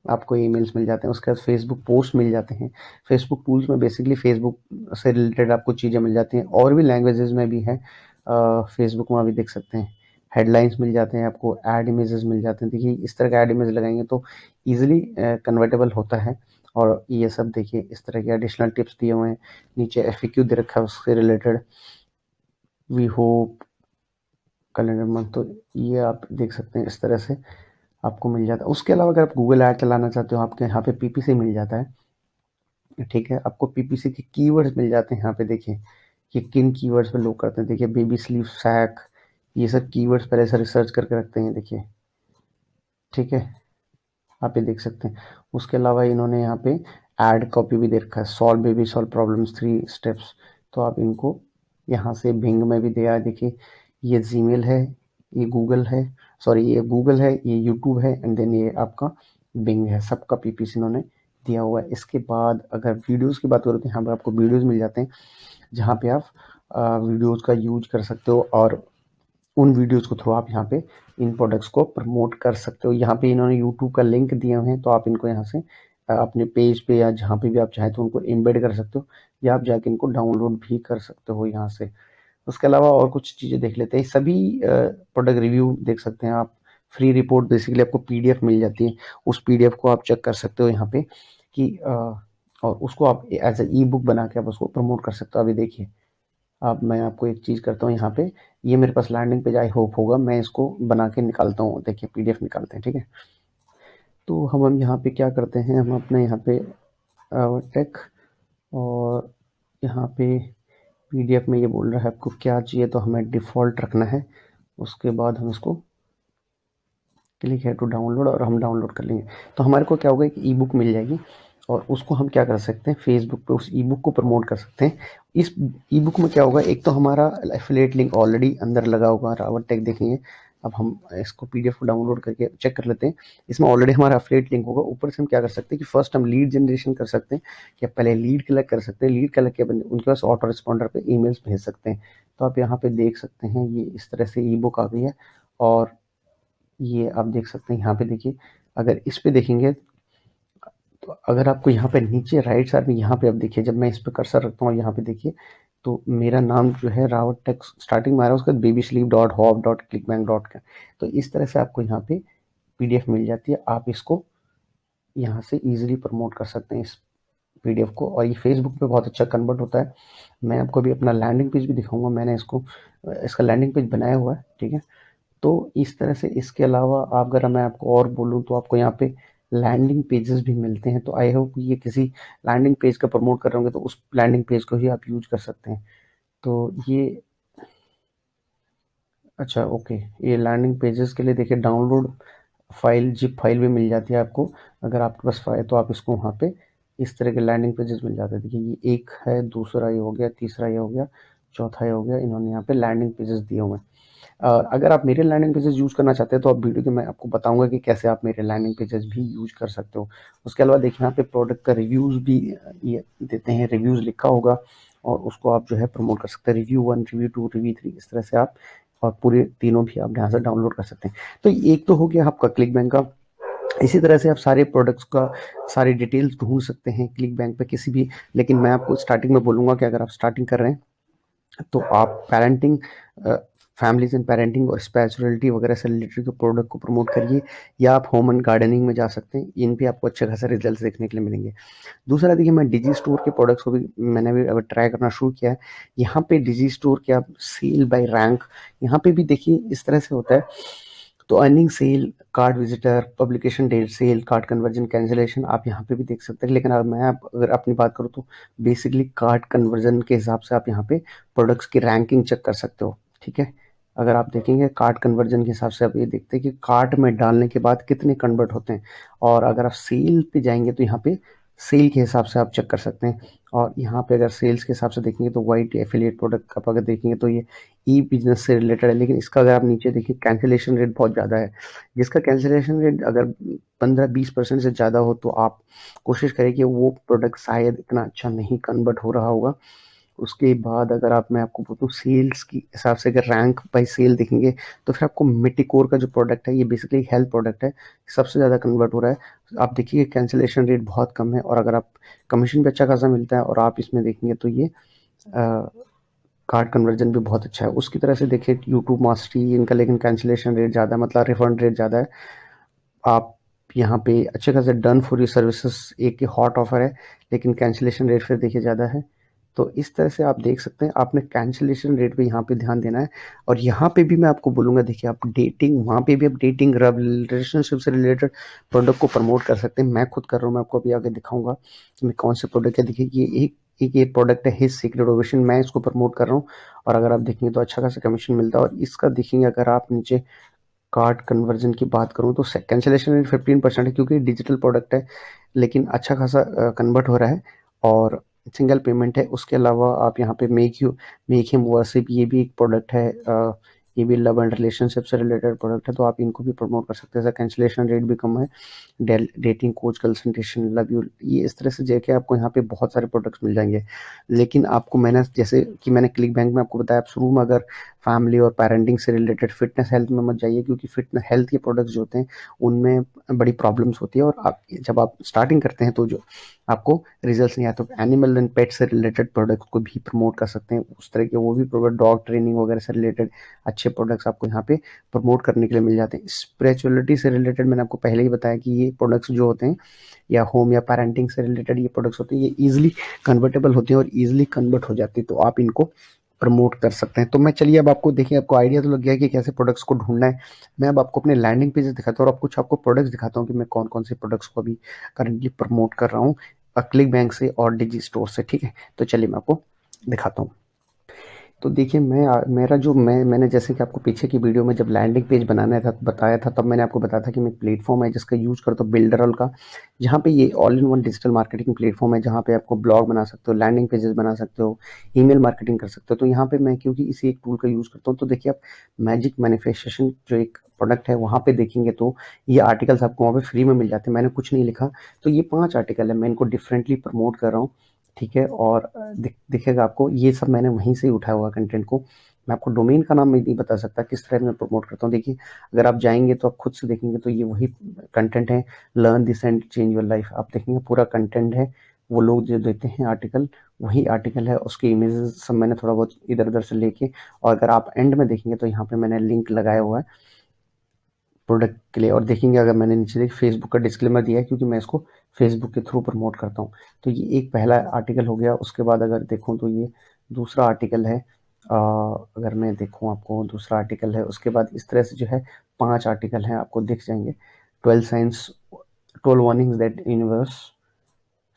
आपको ईमेल्स मिल जाते हैं। उसके बाद फेसबुक पोस्ट मिल जाते हैं। फेसबुक टूल्स में बेसिकली फेसबुक से रिलेटेड आपको चीज़ें मिल जाती हैं, और भी लैंग्वेजेस में भी है। फेसबुक में भी देख सकते हैं, हेडलाइंस मिल जाते हैं आपको, ऐड इमेजेस मिल जाते हैं। देखिए इस तरह के ऐड इमेज लगाएंगे तो ईजिली कन्वर्टेबल होता है। और ये सब देखिए इस तरह के एडिशनल टिप्स दिए हुए हैं, नीचे एफएक्यू दे रखा है उससे related, we hope calendar month, तो ये आप देख सकते हैं इस तरह से आपको मिल जाता है। उसके अलावा अगर आप गूगल ऐड चलाना चाहते हो, आपके यहाँ पे पीपीसी मिल जाता है, ठीक है। आपको पीपीसी के कीवर्ड्स मिल जाते हैं यहाँ पे, देखिए कि किन कीवर्ड्स पे लोग करते हैं। देखिए बेबी स्लीप सैक, ये सब कीवर्ड्स पहले से रिसर्च करके रखते हैं, देखिए, ठीक है। आप ये देख सकते हैं। उसके अलावा इन्होंने यहाँ पे ऐड कॉपी भी दे रखा है, solve baby solve problems 3 steps, तो आप इनको यहाँ से बिंग में भी दिया है। देखिए ये जीमेल है, ये गूगल है, सॉरी ये गूगल है, ये यूट्यूब है, एंड देन ये आपका बिंग है, सबका पीपीसी इन्होंने दिया हुआ है। इसके बाद अगर वीडियोस की बात करें तो यहाँ पर आपको वीडियोस मिल जाते हैं, जहाँ पे आप वीडियोस का यूज कर सकते हो, और उन वीडियोस को थ्रू आप यहाँ पे इन प्रोडक्ट्स को प्रमोट कर सकते हो। यहाँ पे इन्होंने यूट्यूब का लिंक दिए हुए हैं, तो आप इनको यहाँ से अपने पेज पे या जहाँ पे भी आप चाहें तो उनको एम्बेड कर सकते हो, या आप जाके इनको डाउनलोड भी कर सकते हो यहाँ से। उसके अलावा और कुछ चीज़ें देख लेते हैं, सभी प्रोडक्ट रिव्यू देख सकते हैं आप। फ्री रिपोर्ट बेसिकली आपको पीडीएफ मिल जाती है, उस पीडीएफ को आप चेक कर सकते हो यहाँ पे कि और उसको आप एज ए ई बुक बना के आप उसको प्रमोट कर सकते हो। अभी देखिए, अब मैं आपको एक चीज़ करता हूँ यहाँ पे, ये मेरे पास लैंडिंग पेज आई होप होगा, मैं इसको बना के निकालता हूँ। देखिए पीडीएफ निकालते हैं, ठीक है। तो हम यहाँ पे क्या करते हैं, हम अपने यहाँ पे टेक, और यहाँ पे पीडीएफ में ये बोल रहा है आपको क्या चाहिए, तो हमें डिफ़ॉल्ट रखना है। उसके बाद हम इसको क्लिक है टू डाउनलोड, और हम डाउनलोड कर लेंगे। तो हमारे को क्या होगा, एक ई बुक मिल जाएगी, और उसको हम क्या कर सकते हैं, फेसबुक पे उस ई बुक को प्रमोट कर सकते हैं। इस ई बुक में क्या होगा, एक तो हमारा एफिलिएट लिंक ऑलरेडी अंदर लगा होगा, रावत टेक देखेंगे। अब हम इसको पीडीएफ को डाउनलोड करके चेक कर लेते हैं, इसमें ऑलरेडी हमारा एफिलिएट लिंक होगा। ऊपर से हम क्या कर सकते हैं कि फर्स्ट हम लीड जनरेशन कर सकते हैं, कि पहले लीड कलेक्ट कर सकते हैं, लीड कलेक्ट के उनके पास ऑटो रिस्पॉन्डर पे ईमेल्स भेज सकते हैं। तो आप यहाँ पे देख सकते हैं, ये इस तरह से ई बुक आ गई है। और ये आप देख सकते हैं यहाँ पे, देखिए अगर इस पे देखेंगे तो अगर आपको यहाँ पे नीचे राइट साइड में, यहाँ पे आप देखिए, जब मैं इस पे कर्सर रखता हूँ यहाँ पे देखिए, तो मेरा नाम जो है रावत टेक स्टार्टिंग में आ रहा है, उसके बाद baby sleep dot hop dot ClickBank dot का। तो इस तरह से आपको यहाँ पे पीडीएफ मिल जाती है, आप इसको यहाँ से इजीली प्रमोट कर सकते हैं इस पीडीएफ को। और ये फेसबुक पे बहुत अच्छा कन्वर्ट होता है। मैं आपको अभी अपना लैंडिंग पेज भी दिखाऊंगा, मैंने इसको इसका लैंडिंग पेज बनाया हुआ है, ठीक है। तो इस तरह से, इसके अलावा आप, अगर मैं आपको और बोलूँ तो आपको यहाँ पे लैंडिंग पेजेस भी मिलते हैं। तो आई होप ये किसी लैंडिंग पेज का प्रमोट कर रहे होंगे, तो उस लैंडिंग पेज को ही आप यूज कर सकते हैं। तो ये अच्छा, ओके, ये लैंडिंग पेजेस के लिए देखिए डाउनलोड फाइल, जिप फाइल भी मिल जाती है आपको। अगर आपके पास फाइल तो आप इसको वहाँ पे इस तरह के लैंडिंग पेजेस मिल जाते हैं। देखिए ये एक है, दूसरा ये हो गया, तीसरा ये हो गया, चौथा ये हो गया, इन्होंने यहाँ पे लैंडिंग पेजेस दिए हुए हैं। अगर आप मेरे लैंडिंग पेजेस यूज़ करना चाहते हैं तो आप वीडियो के मैं आपको बताऊंगा कि कैसे आप मेरे लैंडिंग पेजेस भी यूज कर सकते हो। उसके अलावा देखिए यहाँ पे प्रोडक्ट का रिव्यूज़ भी ये देते हैं, रिव्यूज़ लिखा होगा, और उसको आप जो है प्रमोट कर सकते हैं। रिव्यू 1, रिव्यू 2, रिव्यू 3, इस तरह से आप, और पूरे तीनों भी आप यहाँ से डाउनलोड कर सकते हैं। तो एक तो हो गया आपका क्लिक बैंक का। इसी तरह से आप सारे प्रोडक्ट्स का सारी डिटेल्स ढूंढ सकते हैं क्लिक बैंक पे किसी भी। लेकिन मैं आपको स्टार्टिंग में बोलूँगा कि अगर आप स्टार्टिंग कर रहे हैं तो आप पेरेंटिंग फैमिलीज एंड पेरेंटिंग और स्पिरिचुअलिटी वगैरह से रिलेटेड जो प्रोडक्ट को प्रमोट करिए, या आप होम एंड गार्डनिंग में जा सकते हैं, इन पे आपको अच्छे खासे रिजल्ट्स देखने के लिए मिलेंगे। दूसरा देखिए, मैं डिजी स्टोर के प्रोडक्ट्स को भी मैंने भी अब ट्राई करना शुरू किया है। यहाँ पे डिजी स्टोर के आप सेल बाय रैंक, यहाँ पे भी देखिए इस तरह से होता है। तो earning sale, card visitor, publication date sale, card conversion, cancellation आप यहाँ पे भी देख सकते हैं। लेकिन अगर अपनी बात करूँ तो बेसिकली कार्ड कन्वर्जन के हिसाब से आप यहाँ पे प्रोडक्ट्स की रैंकिंग चेक कर सकते हो, ठीक है। अगर आप देखेंगे कार्ड कन्वर्जन के हिसाब से आप ये देखते हैं कि कार्ट में डालने के बाद कितने कन्वर्ट होते हैं। और अगर आप सेल पे जाएंगे तो यहाँ पे सेल के हिसाब से आप चेक कर सकते हैं। और यहाँ पे अगर सेल्स के हिसाब से देखेंगे तो वाइट एफिलिएट प्रोडक्ट आप अगर देखेंगे तो ये ई बिजनेस से रिलेटेड है। लेकिन इसका अगर आप नीचे देखिए कैंसिलेशन रेट बहुत ज़्यादा है। जिसका कैंसिलेशन रेट अगर 15-20% से ज़्यादा हो तो आप कोशिश करें कि वो प्रोडक्ट शायद इतना अच्छा नहीं कन्वर्ट हो रहा होगा। उसके बाद अगर आप मैं आपको बोलूँ सेल्स की हिसाब से अगर रैंक बाय सेल देखेंगे तो फिर आपको मिटिकोर का जो प्रोडक्ट है, ये बेसिकली हेल्थ प्रोडक्ट है, सबसे ज़्यादा कन्वर्ट हो रहा है। आप देखिए कैंसिलेशन रेट बहुत कम है, और अगर आप कमीशन भी अच्छा खासा मिलता है, और आप इसमें देखेंगे तो ये कार्ड कन्वर्जन भी बहुत अच्छा है। उसकी तरह से देखिए यूट्यूब मास्टरी इनका, लेकिन कैंसिलेशन रेट ज़्यादा है, मतलब रिफंड रेट ज़्यादा है। आप यहाँ पे अच्छे खासे डन फॉर यू सर्विसेज एक हॉट ऑफर है, लेकिन कैंसिलेशन रेट फिर देखिए ज़्यादा है। तो इस तरह से आप देख सकते हैं, आपने कैंसिलेशन रेट पे यहाँ पे ध्यान देना है। और यहाँ पे भी मैं आपको बोलूँगा, देखिए आप डेटिंग, वहाँ पे भी आप डेटिंग रिलेशनशिप से रिलेटेड प्रोडक्ट को प्रमोट कर सकते हैं। मैं खुद कर रहा हूँ, मैं आपको अभी आगे दिखाऊंगा कि मैं कौन से प्रोडक्ट है। देखिए ये एक ये प्रोडक्ट है हिज सीक्रेट ओवेशन, मैं इसको प्रमोट कर रहा हूँ। और अगर आप देखेंगे तो अच्छा खासा कमीशन मिलता है। और इसका देखेंगे अगर आप नीचे कार्ड कन्वर्जन की बात करूँ तो कैंसिलेशन रेट 15% है, क्योंकि डिजिटल प्रोडक्ट है, लेकिन अच्छा खासा कन्वर्ट हो रहा है और सिंगल पेमेंट है। उसके अलावा आप यहाँ पे मेक हिम वर्शिप, ये भी एक प्रोडक्ट है, ये भी लव एंड रिलेशनशिप से रिलेटेड प्रोडक्ट है, तो आप इनको भी प्रमोट कर सकते हैं। कैंसिलेशन रेट भी कम है। Dating coach consultation, love you, ये इस तरह से जाके आपको यहाँ पे बहुत सारे प्रोडक्ट्स मिल जाएंगे। लेकिन आपको मैंने जैसे कि मैंने क्लिक बैंक में आपको बताया, आप शुरू में अगर फैमिली और पेरेंटिंग से रिलेटेड फिटनेस हेल्थ में मत जाइए, क्योंकि फिटनेस हेल्थ के प्रोडक्ट्स जो होते हैं उनमें बड़ी प्रॉब्लम्स होती है। और आप जब आप स्टार्टिंग करते हैं तो जो आपको रिजल्ट्स नहीं आते, तो एनिमल एंड पेट से रिलेटेड प्रोडक्ट्स को भी प्रमोट कर सकते हैं। उस तरह के वो भी प्रोडक्ट, डॉग ट्रेनिंग वगैरह से रिलेटेड अच्छे प्रोडक्ट्स आपको यहाँ पे प्रमोट करने के लिए मिल जाते हैं। स्पिरिचुअलिटी से रिलेटेड मैंने आपको पहले ही बताया कि ये प्रोडक्ट्स जो होते हैं, या होम या पेरेंटिंग से रिलेटेड ये प्रोडक्ट्स होते हैं, ये ईजिली कन्वर्टेबल होते हैं और ईजिली कन्वर्ट हो जाते हैं, तो आप इनको प्रमोट कर सकते हैं। तो मैं चलिए अब आपको देखिए, आपको आइडिया तो लग गया कि कैसे प्रोडक्ट्स को ढूंढना है। मैं अब आपको अपने लैंडिंग पेजेस दिखाता हूँ और कुछ आपको प्रोडक्ट्स दिखाता हूँ कि मैं कौन कौन से प्रोडक्ट्स को अभी करंटली प्रमोट कर रहा हूँ क्लिक बैंक से और डिजी स्टोर से, ठीक है। तो चलिए मैं आपको दिखाता हूँ। तो देखिए मेरा जो मैंने जैसे कि आपको पीछे की वीडियो में जब लैंडिंग पेज बनाना था बताया था, तब मैंने आपको बताया था कि मैं प्लेटफॉर्म है जिसका यूज करता हूँ, बिल्डरॉल का, जहाँ पे ये all in one digital marketing platform है, जहाँ पे आपको ब्लॉग बना सकते हो, लैंडिंग पेजेस बना सकते हो, ईमेल मार्केटिंग कर सकते हो। तो यहाँ पे मैं क्योंकि इसी एक टूल का यूज करता हूँ, तो देखिए आप मैजिक मैनिफेस्टेशन जो एक प्रोडक्ट है वहाँ पे देखेंगे तो ये आर्टिकल्स आपको वहाँ पे फ्री में मिल जाते हैं। मैंने कुछ नहीं लिखा, तो ये 5 आर्टिकल है, मैं इनको डिफरेंटली प्रमोट कर रहा हूँ, ठीक है। और दिखेगा आपको, ये सब मैंने वहीं से उठाया हुआ कंटेंट को। मैं आपको डोमेन का नाम नहीं बता सकता किस तरह मैं प्रमोट करता हूँ। देखिए अगर आप जाएंगे तो आप खुद से देखेंगे तो ये वही कंटेंट है, learn this and change your life. आप देखेंगे पूरा कंटेंट है, वो लोग जो देते हैं आर्टिकल वही आर्टिकल है, उसके इमेजेस सब मैंने थोड़ा बहुत इधर उधर से लेके। और अगर आप एंड में देखेंगे तो यहाँ पे मैंने लिंक लगाया हुआ है प्रोडक्ट के लिए। और देखेंगे अगर मैंने नीचे देख फेसबुक का डिस्क्लेमर दिया है, क्योंकि मैं इसको फेसबुक के थ्रू प्रमोट करता हूँ। तो ये एक पहला आर्टिकल हो गया। उसके बाद अगर देखूँ तो ये दूसरा आर्टिकल है। अगर मैं देखूँ आपको दूसरा आर्टिकल है, उसके बाद इस तरह से जो है 5 आर्टिकल हैं आपको दिख जाएंगे। 12 science, 12 warnings that universe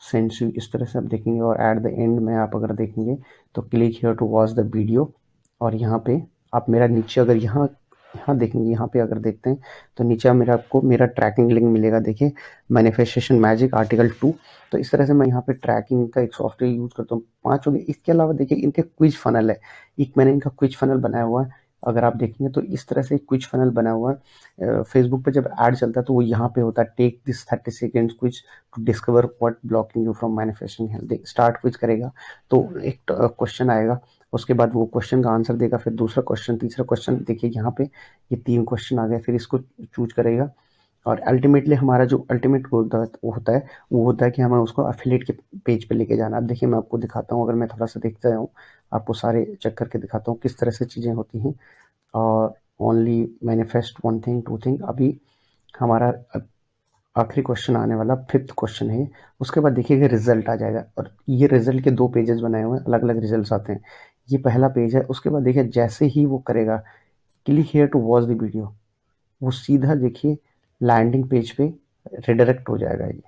sends you, इस तरह से आप देखेंगे। और एट द एंड में आप अगर देखेंगे तो click here to watch the video. और यहाँ पे आप मेरा नीचे अगर यहाँ यहाँ देखेंगे, यहाँ पे अगर देखते हैं तो नीचे मेरा आपको मेरा ट्रैकिंग लिंक मिलेगा। देखिए मैनिफेस्टेशन मैजिक आर्टिकल 2। तो इस तरह से मैं यहाँ पे ट्रैकिंग का एक सॉफ्टवेयर यूज करता हूँ। 5 हो गए। इसके अलावा देखिए इनके क्विज फनल है, एक मैंने इनका क्विज फनल बनाया हुआ है। अगर आप देखेंगे तो इस तरह से क्विज फनल बना हुआ है। फेसबुक पे जब ऐड चलता है तो वो यहाँ पे होता है, take this 30 seconds quiz to discover what blocking you from manifesting health. Start quiz करेगा तो एक क्वेश्चन आएगा, उसके बाद वो क्वेश्चन का आंसर देगा, फिर दूसरा क्वेश्चन, तीसरा क्वेश्चन। देखिए यहाँ पे ये 3 क्वेश्चन आ गए, फिर इसको चूज करेगा। और अल्टीमेटली हमारा जो अल्टीमेट गोल वो होता है कि हमें उसको एफिलिएट के पेज पे लेके जाना। अब देखिए मैं आपको दिखाता हूँ, अगर मैं थोड़ा सा देखता हूँ, आपको सारे चेक करके दिखाता हूँ किस तरह से चीज़ें होती हैं। और only manifest one thing to thing. अभी हमारा आखिरी क्वेश्चन आने वाला, फिफ्थ क्वेश्चन है। उसके बाद देखिएगा रिजल्ट आ जाएगा, और ये रिजल्ट के दो पेजेस बनाए हुए हैं, अलग अलग रिजल्ट्स आते हैं। ये पहला पेज है। उसके बाद देखिए जैसे ही वो करेगा click here to watch the video, वो सीधा देखिए लैंडिंग पेज पे रिडायरेक्ट हो जाएगा। ये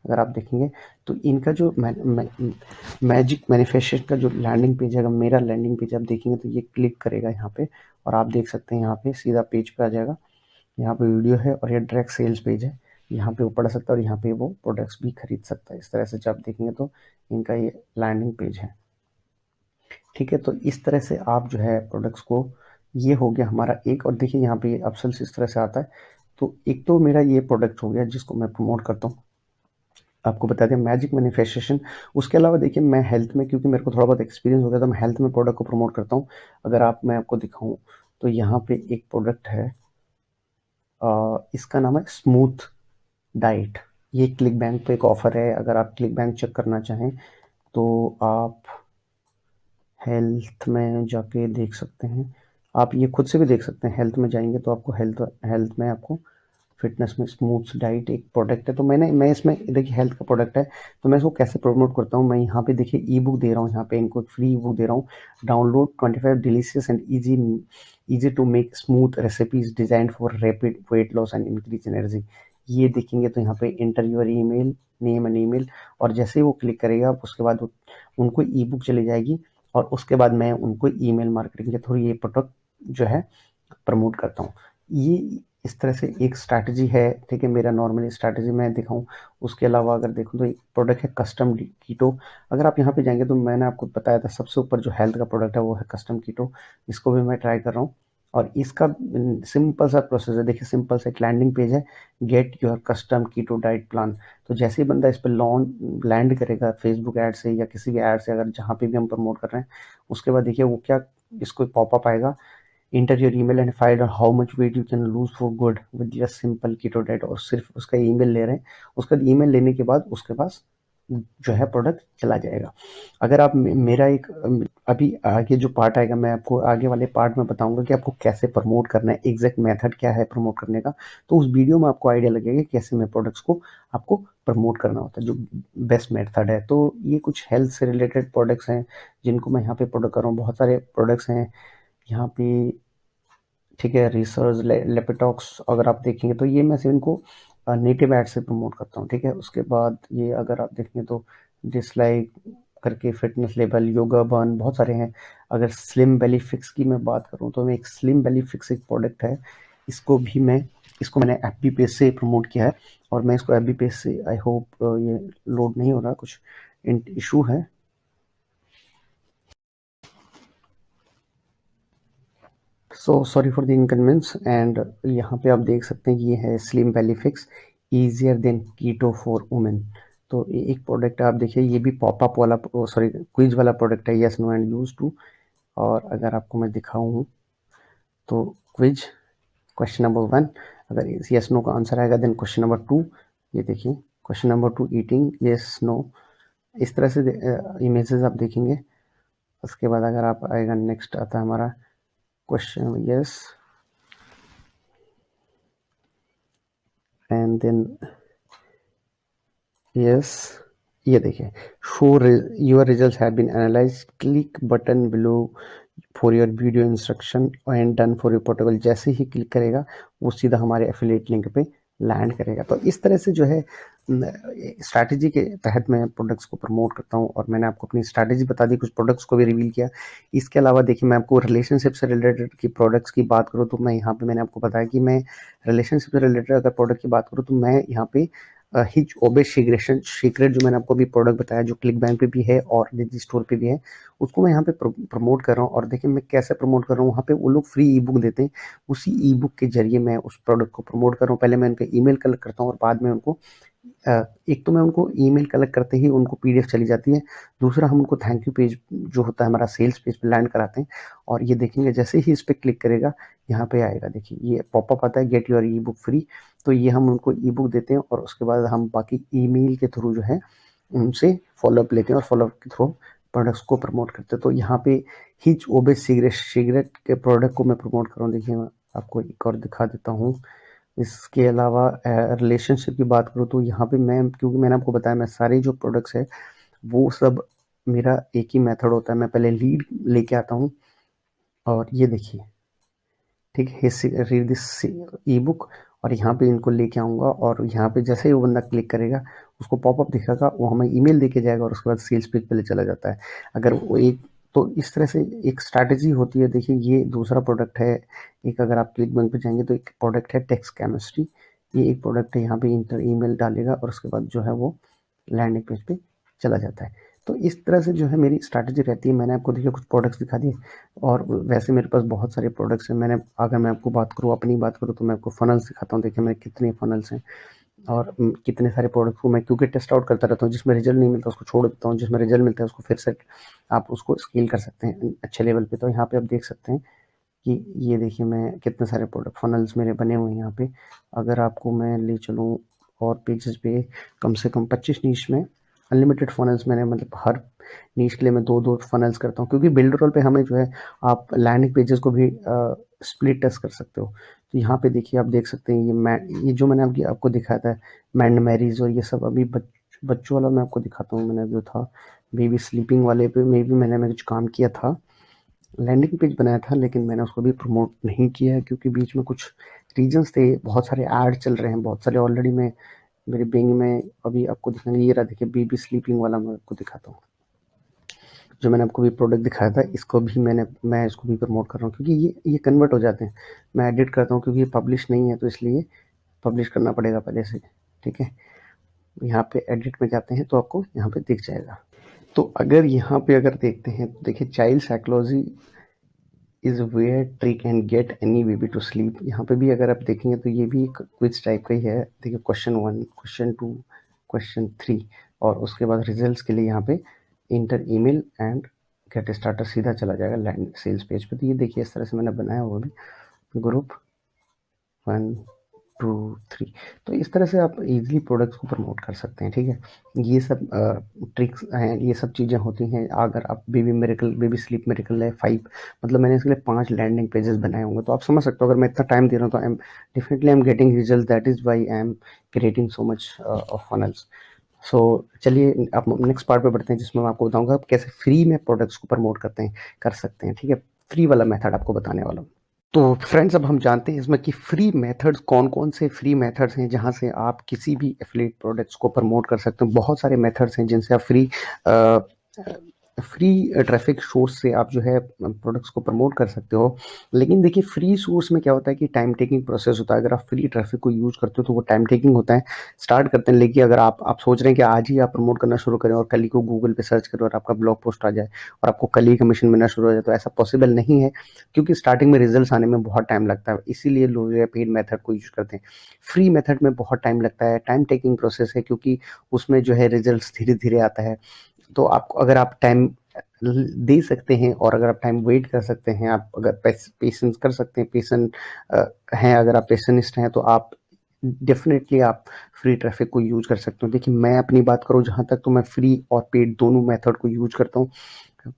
अगर आप देखेंगे तो इनका जो मैजिक मैनिफेस्टेशन का जो लैंडिंग पेज है, अगर मेरा लैंडिंग पेज आप देखेंगे तो ये क्लिक करेगा यहाँ पे, और आप देख सकते हैं यहाँ पे सीधा पेज पे आ जाएगा। यहाँ पे वीडियो है और ये डायरेक्ट सेल्स पेज है। यहाँ पे वो पढ़ सकता है और यहाँ पे वो प्रोडक्ट्स भी खरीद सकता है। इस तरह से जब आप देखेंगे तो इनका ये लैंडिंग पेज है। ठीक है, तो इस तरह से आप जो है प्रोडक्ट्स को, ये हो गया हमारा एक। और देखिए यहाँ पे अपसेल्स इस तरह से आता है। तो एक तो मेरा ये प्रोडक्ट हो गया जिसको मैं प्रमोट करता हूँ, आपको बता दें मैजिक मैनिफेस्टेशन। उसके अलावा देखिए मैं हेल्थ में, क्योंकि मेरे को थोड़ा बहुत एक्सपीरियंस हो गया, तो मैं हेल्थ में प्रोडक्ट को प्रमोट करता हूँ। अगर आप, मैं आपको दिखाऊं तो यहाँ पे एक प्रोडक्ट है, इसका नाम है स्मूथ डाइट। ये क्लिक बैंक पे एक ऑफर है। अगर आप क्लिक बैंक चेक करना चाहें तो आप हेल्थ में जाके देख सकते हैं। आप ये खुद से भी देख सकते हैं। हेल्थ में जाएंगे तो आपको हेल्थ हेल्थ में आपको फिटनेस में स्मूथ डाइट एक प्रोडक्ट है। तो मैं इसमें देखिए हेल्थ का प्रोडक्ट है, तो मैं इसको कैसे प्रमोट करता हूँ। मैं यहाँ पे देखिए ई बुक दे रहा हूँ, यहाँ पे इनको फ्री ई बुक दे रहा हूँ। Download 25 delicious and easy to make smooth recipes designed for rapid weight loss and increase energy. ये देखेंगे तो यहाँ पे enter your email name and email, और जैसे ही वो क्लिक करेगा उसके बाद उनको ई बुक चली जाएगी, और उसके बाद मैं उनको ईमेल मार्केटिंग के थ्रू ये प्रोडक्ट जो है प्रमोट करता हूँ। ये इस तरह से एक स्ट्रैटेजी है। ठीक है, मेरा नॉर्मली स्ट्रैटेजी मैं दिखाऊं। उसके अलावा अगर देखूं तो एक प्रोडक्ट है कस्टम कीटो। अगर आप यहाँ पे जाएंगे तो मैंने आपको बताया था सबसे ऊपर जो हेल्थ का प्रोडक्ट है वो है कस्टम कीटो। इसको भी मैं ट्राई कर रहा हूँ, और इसका सिंपल सा प्रोसेस है। देखिए सिंपल सा एक लैंडिंग पेज है, get your custom keto diet plan. तो जैसे ही बंदा इस पर लैंड करेगा फेसबुक ऐड से या किसी भी ऐड से, अगर जहाँ पे भी हम प्रमोट कर रहे हैं, उसके बाद देखिए वो क्या, इसको पॉपअप आएगा, enter your email and find out how much weight you can lose for good with just simple keto diet। और सिर्फ उसका ईमेल ले रहे हैं। उसका ईमेल लेने के बाद उसके पास जो है प्रोडक्ट चला जाएगा। अगर आप मेरा एक अभी आगे जो पार्ट आएगा, मैं आपको आगे वाले पार्ट में बताऊंगा कि आपको कैसे प्रमोट करना है, एग्जैक्ट मेथड क्या है प्रमोट करने का। तो उस वीडियो में आपको आइडिया लगेगा कैसे मैं प्रोडक्ट्स को आपको प्रमोट करना होता है, जो बेस्ट मेथड है। तो ये कुछ हेल्थ से रिलेटेड प्रोडक्ट्स हैं जिनको मैं यहाँ पे प्रोडक्ट कर रहा हूँ। बहुत सारे प्रोडक्ट्स हैं यहाँ पे। ठीक है, रिसर्च लेपेटॉक्स अगर आप देखेंगे तो ये मैं सिर्फ इनको नेटिव ऐड से प्रमोट करता हूँ। ठीक है, उसके बाद ये अगर आप देखेंगे तो डिसलाइक करके फिटनेस लेवल, योगा बर्न, बहुत सारे हैं। अगर स्लिम बेली फिक्स की मैं बात करूँ तो मैं एक स्लिम बेली फिक्स एक प्रोडक्ट है, इसको भी मैं, इसको मैंने एफ पेज से प्रमोट किया है, और मैं इसको एफ पेज से, आई होप ये लोड नहीं हो रहा, कुछ इशू है। So sorry for the inconvenience. And यहाँ पे आप देख सकते हैं ये है slim belly fix easier than keto for women. तो एक प्रोडक्ट आप देखिए, ये भी पॉपअप वाला, सॉरी क्विज वाला प्रोडक्ट है, yes no and use to. और अगर आपको मैं दिखाऊँ तो क्विज क्वेश्चन नंबर 1, अगर यस नो का आंसर आएगा देन क्वेश्चन नंबर 2। ये देखिए question number 2 eating yes no. इस तरह से इमेजेस आप देखेंगे। उसके बाद अगर आप आएगा, नेक्स्ट आता है हमारा question yes, and then yes. ये देखिए show your results have been analyse, click button below for your video instruction and done for your portable. जैसे ही क्लिक करेगा वो सीधा हमारे एफिलिएट लिंक पे लैंड करेगा। तो इस तरह से जो है स्ट्रैटेजी के तहत मैं प्रोडक्ट्स को प्रमोट करता हूँ, और मैंने आपको अपनी स्ट्रैटेजी बता दी, कुछ प्रोडक्ट्स को भी रिवील किया। इसके अलावा देखिए मैं आपको रिलेशनशिप से रिलेटेड की प्रोडक्ट्स की बात करूँ तो मैं यहाँ पे, मैंने आपको बताया कि मैं रिलेशनशिप से रिलेटेड अगर प्रोडक्ट की बात करूँ तो मैं यहाँ पे हिज ओबे सीक्रेट जो मैंने आपको अभी प्रोडक्ट बताया, जो क्लिक बैंक पे भी है और निजी स्टोर पे भी है, उसको मैं यहाँ पे प्रमोट कर रहा हूँ। और देखिए मैं कैसे प्रमोट कर रहा हूँ, वहाँ पे वो लोग फ्री ई बुक देते हैं, उसी ई बुक के जरिए मैं उस प्रोडक्ट को प्रमोट कर रहा हूँ। पहले मैं उनका ईमेल कलेक्ट करता हूँ और बाद में उनको एक तो मैं उनको ईमेल कलेक्ट करते ही उनको पीडीएफ चली जाती है, दूसरा हम उनको थैंक यू पेज जो होता है हमारा सेल्स पेज पे लैंड कराते हैं। और ये देखेंगे जैसे ही इस पर क्लिक करेगा यहाँ पे आएगा, देखिए ये पॉपअप आता है get your E book free. तो ये हम उनको ई बुक देते हैं, और उसके बाद हम बाकी ईमेल के थ्रू जो है उनसे फॉलोअप लेते हैं, और फॉलोअप के थ्रू प्रोडक्ट्स को प्रमोट करते हैं। तो यहाँ पे हिच ओबे सिगरेट सिगरेट के प्रोडक्ट को मैं प्रमोट कर रहा हूँ। देखिए मैं आपको एक और दिखा देता हूँ। इसके अलावा रिलेशनशिप की बात करूँ तो यहाँ पे मैं, क्योंकि मैंने आपको बताया मैं सारे जो प्रोडक्ट्स है वो सब मेरा एक ही मेथड होता है। मैं पहले लीड लेके आता हूँ और ये देखिए, ठीक है, रीड दिस ई बुक, और यहाँ पे इनको लेके आऊँगा और यहाँ पे जैसे ही वो बंदा क्लिक करेगा उसको पॉपअप दिखेगा, वो हमें ईमेल देके जाएगा और उसके बाद सेल्स पेज पे ले चला जाता है। अगर वो एक, तो इस तरह से एक स्ट्रैटेजी होती है। देखिए ये दूसरा प्रोडक्ट है, एक अगर आप क्लिक बैंक पे जाएंगे तो एक प्रोडक्ट है टेक्स्ट केमिस्ट्री, ये एक प्रोडक्ट है। यहाँ पे इंटर ईमेल डालेगा और उसके बाद जो है वो लैंडिंग पेज पे चला जाता है। तो इस तरह से जो है मेरी स्ट्रैटेजी रहती है। मैंने आपको देखिए कुछ प्रोडक्ट्स दिखा दिए, और वैसे मेरे पास बहुत सारे प्रोडक्ट्स हैं। मैंने, अगर मैं आपको बात करूँ, अपनी बात करूँ, तो मैं आपको फनल्स दिखाता हूँ। देखिए मेरे कितने फनल्स हैं और कितने सारे प्रोडक्ट्स को मैं क्योंकि टेस्ट आउट करता रहता हूँ। जिसमें रिजल्ट नहीं मिलता उसको छोड़ देता हूँ, जिसमें रिजल्ट मिलता है उसको फिर से आप उसको स्केल कर सकते हैं अच्छे लेवल पे। तो यहाँ पे आप देख सकते हैं कि ये देखिए मैं कितने सारे प्रोडक्ट फनल्स मेरे बने हुए हैं यहाँ पे। अगर आपको मैं ले चलूँ और पेजेस पे, कम से कम 25 नीश में अनलिमिटेड फनल्स मैंने, मतलब हर नीश के लिए मैं 2-2 फनल्स करता हूँ, क्योंकि बिल्डर रोल पे हमें जो है आप लैंडिंग पेजेस को भी स्प्लिट टेस्ट कर सकते हो। तो यहाँ पे देखिए आप देख सकते हैं ये जो मैंने आपको दिखाया था मैंड मैरीज और ये सब, अभी बच्चों वाला मैं आपको दिखाता हूँ। मैंने जो था बेबी स्लीपिंग वाले पे में भी मैंने कुछ काम किया था, लैंडिंग पेज बनाया था, लेकिन मैंने उसको भी प्रमोट नहीं किया है क्योंकि बीच में कुछ रीजंस थे। बहुत सारे ऐड चल रहे हैं, बहुत सारे ऑलरेडी मैं मेरे बिंग में अभी आपको दिखाएंगे। ये रहा देखिए बेबी स्लीपिंग वाला, मैं आपको दिखाता हूँ। जो मैंने आपको भी प्रोडक्ट दिखाया था इसको भी मैं इसको भी प्रमोट कर रहा हूँ, क्योंकि ये कन्वर्ट हो जाते हैं। मैं एडिट करता हूँ क्योंकि ये पब्लिश नहीं है, तो इसलिए पब्लिश करना पड़ेगा पहले से। ठीक है, यहाँ पे एडिट में जाते हैं तो आपको यहाँ पे दिख जाएगा। तो अगर यहाँ पे अगर देखते हैं तो देखिए child psychology is where tree can get any baby to sleep. यहाँ पे भी अगर आप देखेंगे तो ये भी एक क्विज टाइप का ही है। देखिए क्वेश्चन 1, क्वेश्चन 2, क्वेश्चन 3, और उसके बाद रिजल्ट्स के लिए यहाँ पे enter email and get starter सीधा चला जाएगा लैंड सेल्स पेज पे। तो ये देखिए इस तरह से मैंने बनाया हुआ भी ग्रुप 1, 2, 3। तो इस तरह से आप इजीली प्रोडक्ट्स को प्रमोट कर सकते हैं। ठीक है, ये सब ट्रिक्स हैं, ये सब चीज़ें होती हैं। अगर आप बेबी स्लीप मेरेकल है 5, मतलब मैंने इसके लिए 5 लैंडिंग पेजेस बनाए होंगे, तो आप समझ सकते हो अगर मैं इतना टाइम दे रहा हूँ तो I am getting result, that is why I am creating so much of funnels. So चलिए आप नेक्स्ट पार्ट पे बढ़ते हैं, जिसमें मैं आपको बताऊंगा आप कैसे फ्री में प्रोडक्ट्स को प्रमोट कर सकते हैं। ठीक है, फ्री वाला मेथड आपको बताने वाला हूँ। तो फ्रेंड्स अब हम जानते हैं इसमें कि फ्री मेथड्स कौन-कौन से फ्री मेथड्स हैं जहाँ से आप किसी भी एफिलिएट प्रोडक्ट्स को प्रमोट कर सकते हो। बहुत सारे मेथड्स हैं जिनसे आप अ, फ्री ट्रैफिक सोर्स से आप जो है प्रोडक्ट्स को प्रमोट कर सकते हो। लेकिन देखिए फ्री सोर्स में क्या होता है कि टाइम टेकिंग प्रोसेस होता है। अगर आप फ्री ट्रैफिक को यूज़ करते हो तो वो टाइम टेकिंग होता है। स्टार्ट करते हैं, लेकिन अगर आप सोच रहे हैं कि आज ही आप प्रमोट करना शुरू करें और कल ही को गूगल पे सर्च करें और आपका ब्लॉग पोस्ट आ जाए और आपको कल ही कमीशन मिलना शुरू हो जाए, तो ऐसा पॉसिबल नहीं है, क्योंकि स्टार्टिंग में रिजल्ट्स आने में बहुत टाइम लगता है। इसीलिए लोग जो है पेड मेथड को यूज करते हैं। फ्री मेथड में बहुत टाइम लगता है, टाइम टेकिंग प्रोसेस है, क्योंकि उसमें जो है रिजल्ट्स धीरे धीरे आता है। तो आपको, अगर आप टाइम दे सकते हैं और अगर आप टाइम वेट कर सकते हैं, आप अगर पेशेंस कर सकते हैं, पेशेंट हैं, अगर आप पेशेंटिस्ट हैं, तो आप डेफिनेटली आप फ्री ट्रैफिक को यूज कर सकते हो। देखिए मैं अपनी बात करूं जहां तक, तो मैं फ्री और पेड दोनों मेथड को यूज करता हूं।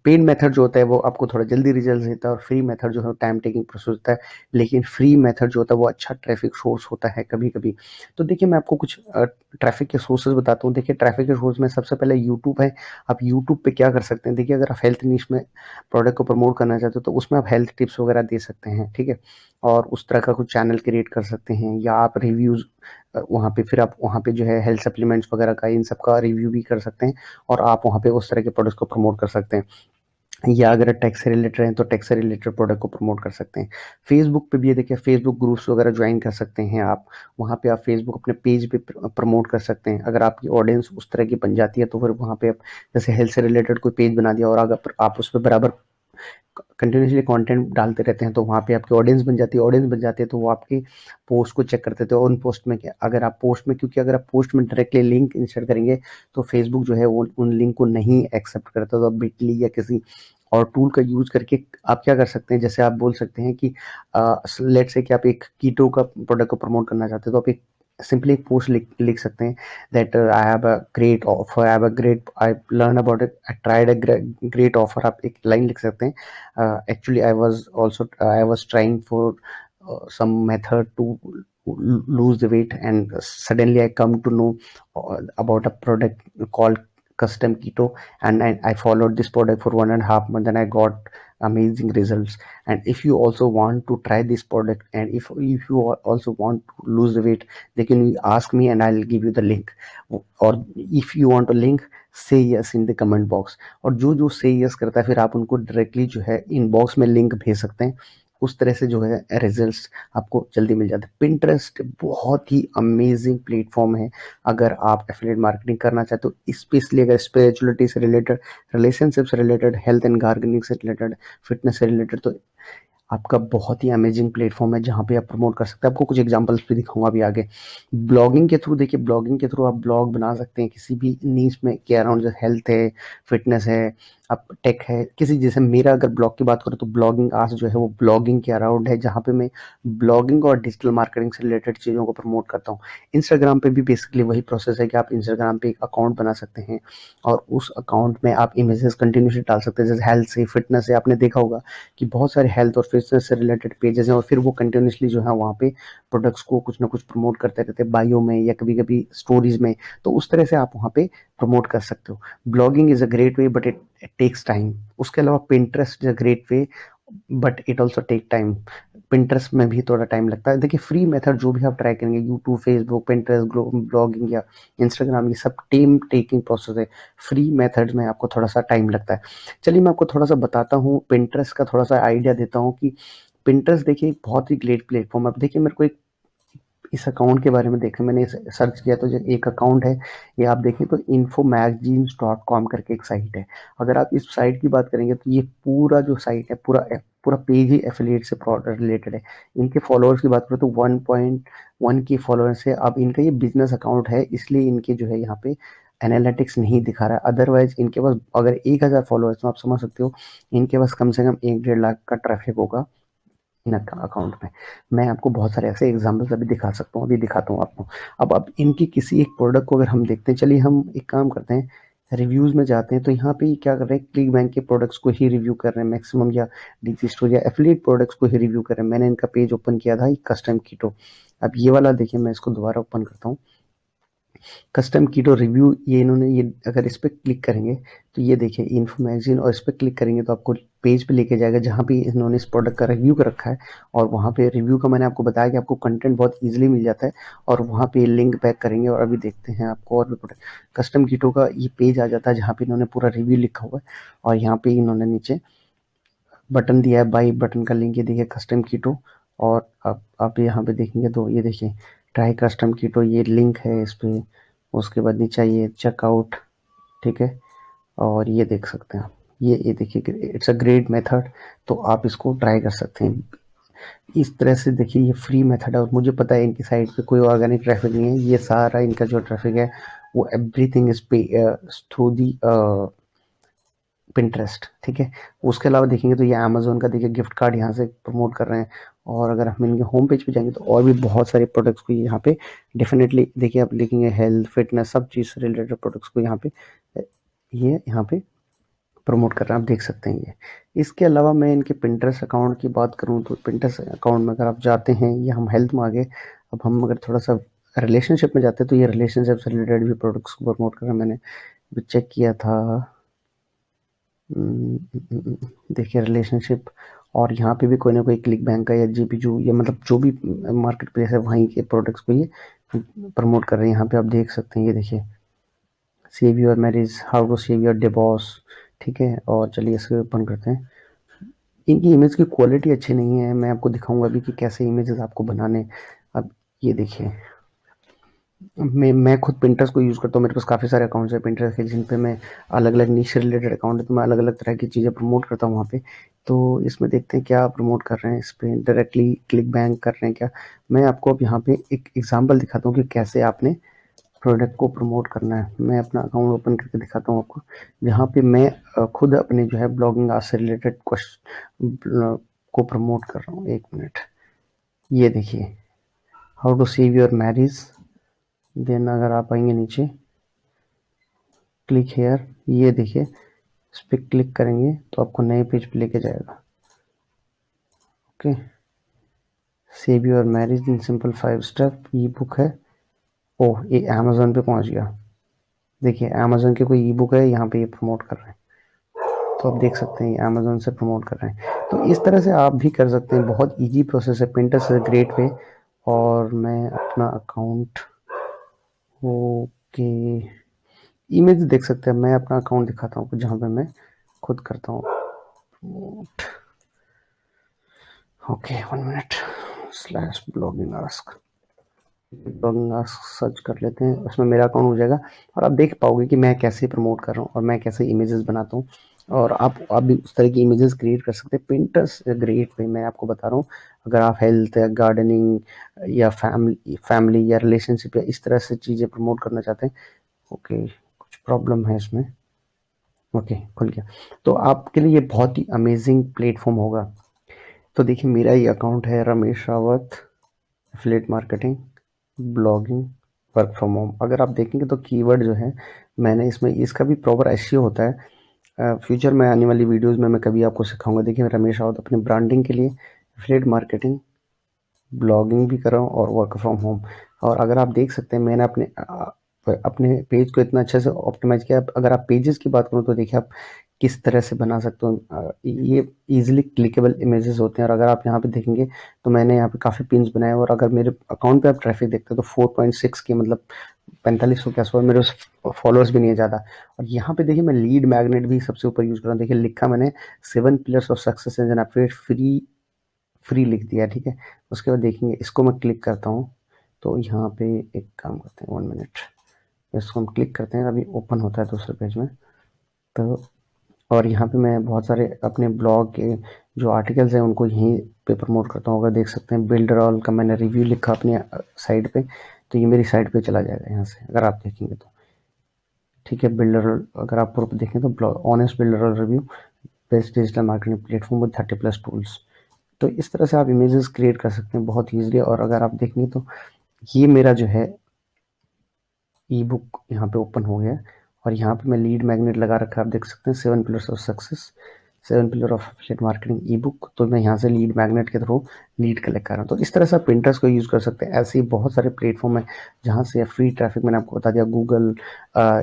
पेड मेथड जो होता है वो आपको थोड़ा जल्दी रिजल्ट देता है और फ्री मेथड जो है टाइम टेकिंग प्रोसेस होता है। लेकिन फ्री मेथड जो होता है वो अच्छा ट्रैफिक सोर्स होता है कभी कभी। तो देखिए मैं आपको कुछ ट्रैफिक के सोर्सेज बताता हूँ। देखिए ट्रैफिक के सोर्स में सबसे पहले यूट्यूब है। आप यूट्यूब पे क्या कर सकते हैं, देखिए अगर आप हेल्थ नीश में प्रोडक्ट को प्रमोट करना चाहते हो तो उसमें आप हेल्थ टिप्स वगैरह दे सकते हैं। ठीक है, और उस तरह का कुछ चैनल क्रिएट कर सकते हैं, या आप रिव्यूज़ वहाँ पे, फिर आप वहाँ पे जो है हेल्थ सप्लीमेंट्स वगैरह का इन सब का रिव्यू भी कर सकते हैं और आप वहाँ पे उस तरह के प्रोडक्ट्स को प्रमोट कर सकते हैं। या अगर टैक्स से रिलेटेड हैं तो टैक्स से रिलेटेड प्रोडक्ट को प्रमोट कर सकते हैं। फेसबुक पे भी ये देखिए फेसबुक ग्रुप्स वगैरह ज्वाइन कर सकते हैं आप। वहाँ पे आप फेसबुक अपने पेज पे प्रमोट कर सकते हैं। अगर आपकी ऑडियंस उस तरह की बन जाती है तो फिर वहाँ पे आप जैसे हेल्थ से रिलेटेड कोई पेज बना दिया और अगर आप उस पर बराबर कंटिन्यूसली कंटेंट डालते रहते हैं तो वहाँ पे आपकी ऑडियंस बन जाती है। ऑडियंस बन जाती है तो वो आपकी पोस्ट को चेक करते थे उन पोस्ट में क्या, अगर आप पोस्ट में, क्योंकि अगर आप पोस्ट में डायरेक्टली लिंक इंसर्ट करेंगे तो फेसबुक जो है वो उन लिंक को नहीं एक्सेप्ट करता। तो आप बिटली या किसी और टूल का यूज करके आप क्या कर सकते हैं, जैसे आप बोल सकते हैं कि लेट्स से कि आप एक कीटो का प्रोडक्ट को प्रमोट करना चाहते हो, तो आप एक सिंपली एक पोस्ट लिख सकते हैं that I have a great offer, I have a great, I learn about it, I tried a great offer, आप एक लाइन लिख सकते हैं। Actually I was trying for some method to lose the weight, and suddenly I come to know about a product called custom keto, and I followed this product for 1.5 months, and I got amazing results. And if you also want to try this product, and if you also want to lose the weight, they can ask me and I'll give you the link. Or if you want a link, say yes in the comment box. और जो जो say yes करता है फिर आप उनको directly जो है इनबॉक्स में लिंक भेज सकते हैं। उस तरह से जो है रिजल्ट्स आपको जल्दी मिल जाते हैं। पिंटरेस्ट बहुत ही अमेजिंग प्लेटफॉर्म है अगर आप एफिलिएट मार्केटिंग करना चाहते हो, स्पेशली अगर स्पिरिचुअलिटी से रिलेटेड, रिलेशनशिप से रिलेटेड, हेल्थ एंड गार्डनिंग से रिलेटेड, फिटनेस से रिलेटेड, तो आपका बहुत ही अमेजिंग प्लेटफॉर्म है जहाँ पे आप प्रमोट कर सकते हैं। आपको कुछ एग्जांपल्स भी दिखाऊंगा अभी आगे। ब्लॉगिंग के थ्रू, देखिए ब्लॉगिंग के थ्रू आप ब्लॉग बना सकते हैं किसी भी नीश में के अराउंड, जैसे हेल्थ है, फिटनेस है, आप टेक है, किसी, जैसे मेरा अगर ब्लॉग की बात करूँ तो ब्लॉगिंग आज जो है वो ब्लॉगिंग के अराउंड है, जहाँ पे मैं ब्लॉगिंग और डिजिटल मार्केटिंग से रिलेटेड चीज़ों को प्रमोट करता हूँ। इंस्टाग्राम पे भी बेसिकली वही प्रोसेस है कि आप इंस्टाग्राम पे एक अकाउंट बना सकते हैं और उस अकाउंट में आप इमेजेस कंटिन्यूसली डाल सकते हैं, जैसे हेल्थ से, फिटनेस से। आपने देखा होगा कि बहुत सारे हेल्थ और फिटनेस से रिलेटेड पेजेस हैं और फिर वो कंटिन्यूसली जो है वहाँ पे प्रोडक्ट्स को कुछ ना कुछ प्रमोट करते रहते हैं, बायो में या कभी कभी स्टोरीज में। तो उस तरह से आप वहाँ पे प्रमोट कर सकते हो। Blogging is a great way but it takes time. उसके अलावा Pinterest is a great way but it also take time. Pinterest में भी थोड़ा टाइम लगता है। देखिए फ्री मेथड जो भी आप ट्राई करेंगे, यूट्यूब, फेसबुक, पिंटरेस्ट, ब्लॉगिंग या इंस्टाग्राम, ये सब टाइम टेकिंग प्रोसेस है। फ्री मेथड में आपको थोड़ा सा टाइम लगता है। चलिए मैं आपको थोड़ा सा बताता हूँ, पिंटरेस्ट का थोड़ा सा आइडिया देता हूँ कि पिंटरेस्ट देखिए एक बहुत ही ग्रेट प्लेटफॉर्म है। अब देखिए मेरे को एक इस अकाउंट के बारे में देखा, मैंने सर्च किया तो जो एक अकाउंट है, ये आप देखें तो infomagazines.com करके एक साइट है। अगर आप इस साइट की बात करेंगे तो ये पूरा जो साइट है, पूरा पेज ही एफिलिएट से रिलेटेड है। इनके फॉलोअर्स की बात करें तो 1.1 के फॉलोअर्स है। अब इनका ये बिजनेस अकाउंट है, इसलिए इनके जो है यहाँ पे एनालिटिक्स नहीं दिखा रहा है। अदरवाइज इनके पास अगर 1000 फॉलोअर्स, तो आप समझ सकते हो इनके पास कम से कम 1-1.5 लाख का ट्रैफिक होगा इन अकाउंट में। मैं आपको बहुत सारे ऐसे एग्जांपल्स अभी दिखा सकता हूँ, अभी दिखाता हूँ आपको। अब इनकी किसी एक प्रोडक्ट को अगर हम देखते हैं, चलिए हम एक काम करते हैं, रिव्यूज में जाते हैं। तो यहाँ पे क्या कर रहे हैं, क्लिक बैंक के प्रोडक्ट्स को ही रिव्यू कर रहे हैं मैक्सिमम, या डीसी स्टोर या एफिलिएट प्रोडक्ट्स को ही रिव्यू कर रहे हैं। मैंने इनका पेज ओपन किया था, कस्टम कीटो। अब ये वाला देखिए, मैं इसको दोबारा ओपन करता हूँ, कस्टम कीटो रिव्यू। ये इन्होंने, ये अगर इस पर क्लिक करेंगे तो ये देखिए इन्फो मैगजीन, और इस पर क्लिक करेंगे तो आपको पेज पे लेके जाएगा जहाँ पे इन्होंने इस प्रोडक्ट का रिव्यू कर रखा है। और वहाँ पे रिव्यू का मैंने आपको बताया कि आपको कंटेंट बहुत इजीली मिल जाता है, और वहाँ पे लिंक बैक करेंगे और अभी देखते हैं आपको और भी प्रोडक्ट। कस्टम कीटो का ये पेज आ जाता है जहाँ पे इन्होंने पूरा रिव्यू लिखा हुआ है, और यहाँ पे इन्होंने नीचे बटन दिया है, बाई बटन का लिंक, ये देखिए कस्टम कीटो। और अब आप यहाँ पे देखेंगे तो ये देखिए ट्राई कस्टम कीटो, ये लिंक है इस पे। उसके बाद नीचे ये चेकआउट, ठीक है, और ये देख सकते हैं आप, ये देखिए इट्स अ ग्रेट मेथड, तो आप इसको ट्राई कर सकते हैं। इस तरह से देखिए ये फ्री मेथड है, और मुझे पता है इनकी साइट पे कोई ऑर्गेनिक ट्रैफिक नहीं है। ये सारा इनका जो ट्रैफिक है वो एवरीथिंग इज पे थ्रू दी पिंटरेस्ट, ठीक है। उसके अलावा देखेंगे तो ये अमेजोन का देखिए गिफ्ट कार्ड यहाँ से प्रमोट कर रहे हैं। और अगर हम इनके होम पेज पे जाएंगे तो और भी बहुत सारे प्रोडक्ट्स को यहाँ पे डेफिनेटली देखिए, आप लिखेंगे हेल्थ, फिटनेस, सब चीज़ से रिलेटेड प्रोडक्ट्स को यहाँ पे ये यहाँ पे प्रमोट कर रहे हैं, आप देख सकते हैं ये। इसके अलावा मैं इनके पिंटरेस्ट अकाउंट की बात करूँ तो पिंटरेस्ट अकाउंट में अगर आप जाते हैं, ये हम हेल्थ में आ गए। अब हम अगर थोड़ा सा रिलेशनशिप में जाते हैं तो ये रिलेशनशिप से रिलेटेड भी प्रोडक्ट्स को प्रमोट कर रहे हैं। मैंने भी चेक किया था, देखिए रिलेशनशिप, और यहाँ पे भी कोई ना कोई क्लिक बैंक का या जीपीजू या मतलब जो भी मार्केट प्लेस है वहीं के प्रोडक्ट्स को ये प्रमोट कर रहे हैं। यहाँ पे आप देख सकते हैं, ये देखिए save your marriage, how to save your divorce, ठीक है। और चलिए इसको ओपन करते हैं। इनकी इमेज की क्वालिटी अच्छी नहीं है, मैं आपको दिखाऊंगा अभी कि कैसे इमेजेस आपको बनाने। अब ये देखिए, मैं खुद पिंटरेस्ट को यूज़ करता हूँ, मेरे पास काफ़ी सारे अकाउंट्स हैं पिंटरेस्ट के जिन पे मैं अलग अलग नीश रिलेटेड अकाउंट है, तो मैं अलग अलग तरह की चीज़ें प्रमोट करता हूँ वहाँ पे। तो इसमें देखते हैं क्या प्रमोट कर रहे हैं, इस पर डायरेक्टली क्लिक बैंक कर रहे हैं क्या। मैं आपको अब यहाँ पे एक एग्जाम्पल दिखाता हूँ कि कैसे आपने प्रोडक्ट को प्रमोट करना है। मैं अपना अकाउंट ओपन करके दिखाता हूँ आपको, जहाँ पे मैं खुद अपने जो है ब्लॉगिंग आज से रिलेटेड क्वेश्चन को प्रमोट कर रहा हूँ। एक मिनट, ये देखिए how to save your marriage, then अगर आप आएंगे नीचे, क्लिक हेयर, ये देखिए इस पर क्लिक करेंगे तो आपको नए पेज पे लेके जाएगा। Okay, save your marriage in simple 5 step, E book है। ओह, ये अमेजोन पे पहुंच गया। देखिए अमेजोन के कोई ई बुक है, यहाँ पे ये प्रमोट कर रहे हैं, तो आप देख सकते हैं अमेजोन से प्रमोट कर रहे हैं। तो इस तरह से आप भी कर सकते हैं, बहुत इजी प्रोसेस है। Pinterest is great way. और मैं अपना अकाउंट, ओके, इमेज देख सकते हैं। मैं अपना अकाउंट दिखाता हूँ जहाँ पे मैं खुद करता हूँ promote. Okay, 1 minute, slash blogging ask, blogging ask search कर लेते हैं, उसमें मेरा अकाउंट हो जाएगा और आप देख पाओगे कि मैं कैसे प्रमोट कर रहा हूँ और मैं कैसे इमेजेस बनाता हूँ। और आप भी उस तरह की इमेजेस क्रिएट कर सकते हैं। पिंटरेस्ट ग्रेट वे, मैं आपको बता रहा हूँ। अगर आप हेल्थ या गार्डनिंग या फैमिली या रिलेशनशिप या इस तरह से चीज़ें प्रमोट करना चाहते हैं। ओके, कुछ प्रॉब्लम है इसमें। ओके, खुल गया। तो आपके लिए ये बहुत ही अमेजिंग प्लेटफॉर्म होगा। तो देखिए मेरा ये अकाउंट है Ramesh Rawat, affiliate marketing, blogging, work from home. अगर आप देखेंगे तो कीवर्ड जो है मैंने इसमें, इसका भी प्रॉपर एसईओ होता है। फ्यूचर में आने वाली वीडियोस में मैं कभी आपको सिखाऊंगा। देखिए मैं रमेश रावत अपने ब्रांडिंग के लिए एफिलिएट मार्केटिंग, ब्लॉगिंग भी कर रहा हूँ और वर्क फ्रॉम होम। और अगर आप देख सकते हैं मैंने अपने पेज को इतना अच्छे से ऑप्टिमाइज किया। अगर आप पेजेस की बात करूँ तो देखिए आप किस तरह से बना सकते हो। ये इजीली क्लिकेबल इमेजेस होते हैं। और अगर आप यहाँ पे देखेंगे तो मैंने यहाँ पे काफ़ी पिन्स बनाए, और अगर मेरे अकाउंट पे आप ट्रैफिक देखते हैं तो 4.6 के, मतलब 4500 के आसपास। मेरे फॉलोअर्स भी नहीं है ज़्यादा। और यहाँ पे देखिए मैं लीड मैग्नेट भी सबसे ऊपर यूज़ कर रहा हूँ। देखिए लिखा मैंने 7 pillars of success as an affiliate, free free लिख दिया, ठीक है। उसके बाद देखेंगे, इसको मैं क्लिक करता हूँ तो यहाँ पे एक काम करते हैं, 1 मिनट, इसको हम क्लिक करते हैं, अभी ओपन होता है दूसरे पेज में। तो और यहाँ पे मैं बहुत सारे अपने ब्लॉग के जो आर्टिकल्स हैं उनको यहीं पे प्रमोट करता हूँ। अगर देख सकते हैं बिल्डर ऑल का मैंने रिव्यू लिखा अपनी साइड पे, तो ये मेरी साइड पे चला जाएगा यहाँ से अगर आप देखेंगे तो, ठीक है। बिल्डर, अगर आप पूरा देखें तो honest builder all review, best digital marketing platform with 30+ tools. तो इस तरह से आप इमेजेस क्रिएट कर सकते हैं बहुत ईजिली। और अगर आप देखेंगे तो ये मेरा जो है ई बुक यहाँ पे ओपन हो गया है। और यहाँ पे मैं लीड मैग्नेट लगा रखा है, आप देख सकते हैं 7 pillars of success, 7 pillar of affiliate marketing E book. तो मैं यहाँ से लीड मैग्नेट के थ्रू लीड कलेक्ट कर रहा हूँ। तो इस तरह से आप पिंटरेस्ट को यूज़ कर सकते हैं। ऐसे ही बहुत सारे प्लेटफॉर्म है जहाँ से फ्री ट्रैफिक, मैंने आपको बता दिया, गूगल,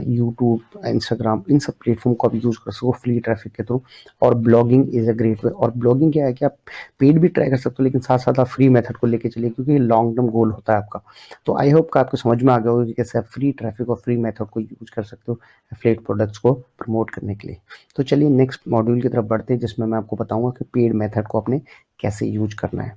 यूट्यूब, इंस्टाग्राम, इन सब प्लेटफॉर्म को आप यूज़ कर सको फ्री ट्रैफिक के थ्रू। और ब्लॉगिंग इज़ अ ग्रेट वे। और ब्लॉगिंग क्या है कि आप पेड भी ट्राई कर सकते हो, लेकिन साथ साथ आप फ्री मेथड को लेके चलिए, क्योंकि ये लॉन्ग टर्म गोल होता है आपका। तो आई होप कि आपको समझ में आ गया होगा कि कैसे आप फ्री ट्रैफिक और फ्री मेथड को यूज कर सकते हो एफिलिएट प्रोडक्ट्स को प्रमोट करने के लिए। तो चलिए नेक्स्ट मॉड्यूल की तरफ बढ़ते हैं, जिसमें मैं आपको बताऊंगा कि पेड मेथड को आपने कैसे यूज करना है।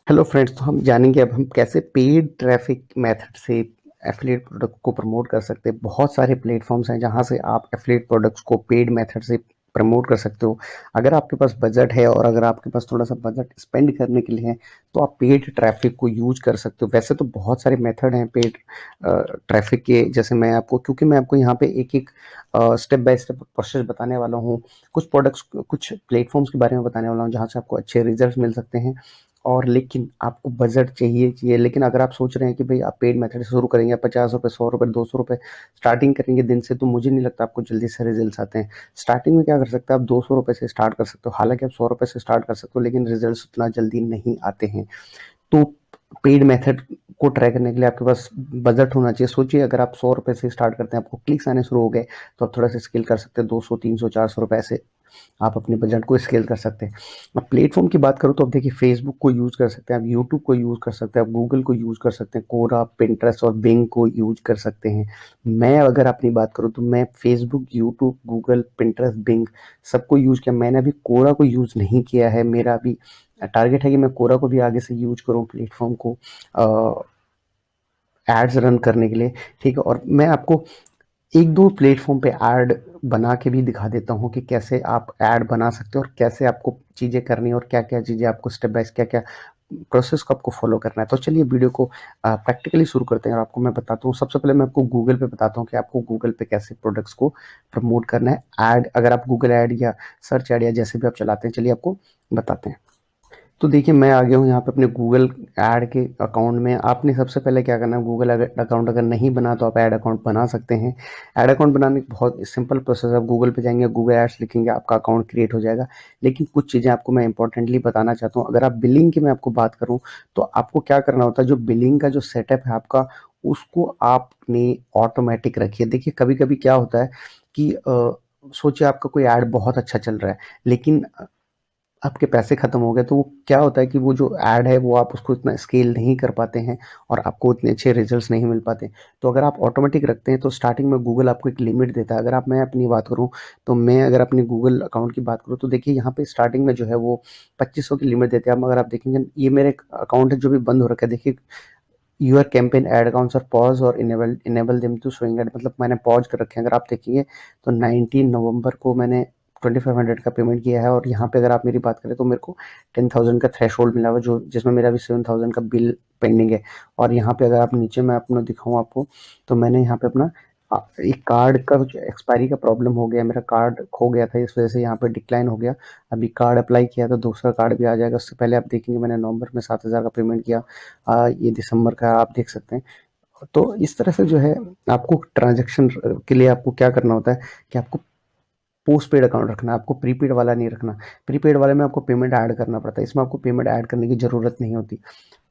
हेलो फ्रेंड्स, तो हम जानेंगे अब हम कैसे पेड ट्रैफिक मेथड से एफिलिएट प्रोडक्ट को प्रमोट कर सकते हैं। बहुत सारे प्लेटफॉर्म्स हैं जहां से आप एफिलिएट प्रोडक्ट्स को पेड मेथड से प्रमोट कर सकते हो। अगर आपके पास बजट है और अगर आपके पास थोड़ा सा बजट स्पेंड करने के लिए है तो आप पेड ट्रैफिक को यूज कर सकते हो। वैसे तो बहुत सारे मेथड हैं पेड ट्रैफिक के, जैसे मैं आपको, क्योंकि मैं आपको यहाँ पे एक एक स्टेप बाय स्टेप प्रोसेस बताने वाला हूँ। कुछ प्रोडक्ट्स, कुछ प्लेटफॉर्म्स के बारे में बताने वाला हूँ जहाँ से आपको अच्छे रिजल्ट मिल सकते हैं। और लेकिन आपको बजट चाहिए। लेकिन अगर आप सोच रहे हैं कि भाई आप पेड मेथड से शुरू करेंगे, 50 रुपये, 100 रुपये, 200 रुपये स्टार्टिंग करेंगे दिन से, तो मुझे नहीं लगता आपको जल्दी से रिजल्ट आते हैं। स्टार्टिंग में क्या कर सकते हैं, आप 200 रुपये से स्टार्ट कर सकते हो। हालांकि आप 100 रुपये से स्टार्ट कर सकते हो, लेकिन रिजल्ट उतना जल्दी नहीं आते हैं। तो पेड मेथड को ट्राई करने के लिए आपके पास बजट होना चाहिए। सोचिए अगर आप 100 रुपये से स्टार्ट करते हैं, आपको क्लिक्स आने शुरू हो गए, तो आप थोड़ा सा स्केल कर सकते हैं, 200, 300, 400 रुपये ऐसे आप अपने बजट को स्केल कर सकते हैं। अब प्लेटफॉर्म की बात करूँ तो अब देखिए फेसबुक को यूज़ कर सकते हैं, आप यूट्यूब को यूज़ कर सकते हैं, आप गूगल को यूज़ कर सकते हैं, कोरा, पिंटरेस्ट और बिंग को यूज़ कर सकते हैं। मैं अगर अपनी बात करूँ तो मैं Facebook, YouTube, Google, Pinterest, Bing सबको यूज़ किया। मैंने अभी कोरा को यूज़ नहीं किया है। मेरा अभी टारगेट है कि मैं कोरा को भी आगे से यूज करूँ प्लेटफॉर्म को एड्स रन करने के लिए, ठीक है। और मैं आपको एक दो प्लेटफॉर्म पे ऐड बना के भी दिखा देता हूँ कि कैसे आप ऐड बना सकते हो और कैसे आपको चीज़ें करनी है और क्या क्या चीज़ें आपको स्टेप बाय क्या क्या प्रोसेस को आपको फॉलो करना है। तो चलिए वीडियो को प्रैक्टिकली शुरू करते हैं और आपको मैं बताता हूँ। सबसे पहले मैं आपको गूगल पे बताता हूँ कि आपको गूगल पे कैसे प्रोडक्ट्स को प्रमोट करना है। ऐड, अगर आप गूगल ऐड या सर्च ऐड या जैसे भी आप चलाते हैं, चलिए आपको बताते हैं। तो देखिए मैं आ गया हूँ यहाँ पे अपने गूगल ऐड के अकाउंट में। आपने सबसे पहले क्या करना है, गूगल अकाउंट अगर नहीं बना तो आप ऐड अकाउंट बना सकते हैं। ऐड अकाउंट बनाने की बहुत सिंपल प्रोसेस है। आप गूगल पे जाएंगे, गूगल एड्स लिखेंगे, आपका अकाउंट क्रिएट हो जाएगा। लेकिन कुछ चीज़ें आपको मैं इंपॉर्टेंटली बताना चाहता हूँ। अगर आप बिलिंग की मैं आपको बात करूँ तो आपको क्या करना होता है, जो बिलिंग का जो सेटअप है आपका, उसको आपने ऑटोमेटिक रखिए। देखिए कभी कभी क्या होता है कि सोचिए आपका कोई ऐड बहुत अच्छा चल रहा है, लेकिन आपके पैसे खत्म हो गए, तो वो क्या होता है कि वो जो ऐड है वो आप उसको इतना स्केल नहीं कर पाते हैं और आपको उतने अच्छे रिजल्ट्स नहीं मिल पाते। तो अगर आप ऑटोमेटिक रखते हैं तो स्टार्टिंग में गूगल आपको एक लिमिट देता है। अगर आप मैं अपनी बात करूं तो मैं अगर अपनी गूगल अकाउंट की बात करूं तो देखिए यहाँ पे स्टार्टिंग में जो है वो 2500 की लिमिट देते हैं। अब अगर आप देखेंगे, ये मेरे अकाउंट है जो भी बंद हो रखा है, देखिए your campaign ad accounts are pause और enable them to showing ad, मतलब मैंने पॉज कर रखे हैं। अगर आप देखेंगे तो 19 नवंबर को मैंने 2500 का पेमेंट किया है और यहाँ पे अगर आप मेरी बात करें तो मेरे को 10,000 का थ्रेश होल्ड मिला हुआ, जो जिसमें मेरा अभी 7,000 का बिल पेंडिंग है। और यहाँ पे अगर आप नीचे मैं अपना दिखाऊँ आपको, तो मैंने यहाँ पे अपना एक कार्ड का एक्सपायरी का प्रॉब्लम हो गया, मेरा कार्ड खो गया था, इस वजह से यहाँ पे डिक्लाइन हो गया। अभी कार्ड अप्लाई किया तो दूसरा कार्ड भी आ जाएगा। उससे पहले आप देखेंगे मैंने नवंबर में 7,000 का पेमेंट किया, ये दिसंबर का आप देख सकते हैं। तो इस तरह से जो है आपको ट्रांजैक्शन के लिए आपको क्या करना होता है कि आपको पोस्ट पेड अकाउंट रखना है, आपको प्रीपेड वाला नहीं रखना। प्रीपेड वाले में आपको पेमेंट ऐड करना पड़ता है, इसमें आपको पेमेंट ऐड करने की ज़रूरत नहीं होती।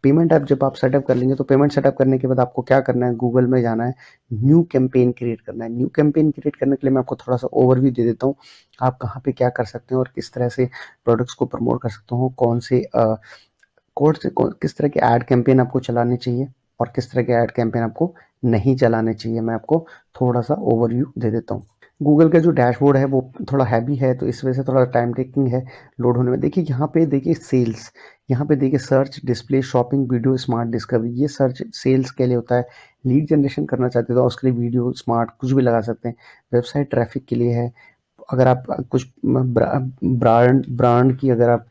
पेमेंट ऐप जब आप सेटअप कर लेंगे तो पेमेंट सेटअप करने के बाद आपको क्या करना है, गूगल में जाना है, न्यू कैंपेन क्रिएट करना है। न्यू कैंपेन क्रिएट करने के लिए मैं आपको थोड़ा सा ओवरव्यू दे देता हूँ, आप कहाँ पे क्या कर सकते हैं और किस तरह से प्रोडक्ट्स को प्रमोट कर सकते हो, कौन से कोड से किस तरह के ऐड कैंपेन आपको चलाने चाहिए और किस तरह के ऐड कैंपेन आपको नहीं चलाने चाहिए। मैं आपको थोड़ा सा ओवरव्यू दे देता हूँ। गूगल का जो डैशबोर्ड है वो थोड़ा हैवी है, तो इस वजह से थोड़ा टाइम टेकिंग है लोड होने में। देखिए यहाँ पे देखिए सेल्स, यहाँ पे देखिए search, display, shopping, video, smart discovery, ये सर्च सेल्स के लिए होता है। लीड जनरेशन करना चाहते हो तो उसके लिए वीडियो, स्मार्ट कुछ भी लगा सकते हैं। वेबसाइट ट्रैफिक के लिए है। अगर आप कुछ ब्रांड ब्रांड की अगर आप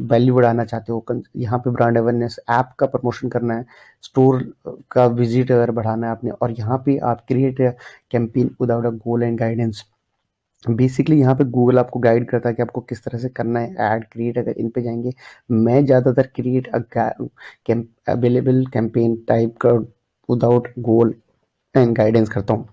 वैल्यू बढ़ाना चाहते हो, यहाँ पे ब्रांड अवेयरनेस, ऐप का प्रमोशन करना है, स्टोर का विजिट अगर बढ़ाना है आपने, और यहाँ पे आप create campaign without a goal and guidance. Basically यहाँ पे गूगल आपको गाइड करता है कि आपको किस तरह से करना है ऐड क्रिएट। अगर इन पे जाएंगे, मैं ज़्यादातर क्रिएट अवेलेबल कैंपेन टाइप का विदाउट गोल एंड गाइडेंस करता हूँ।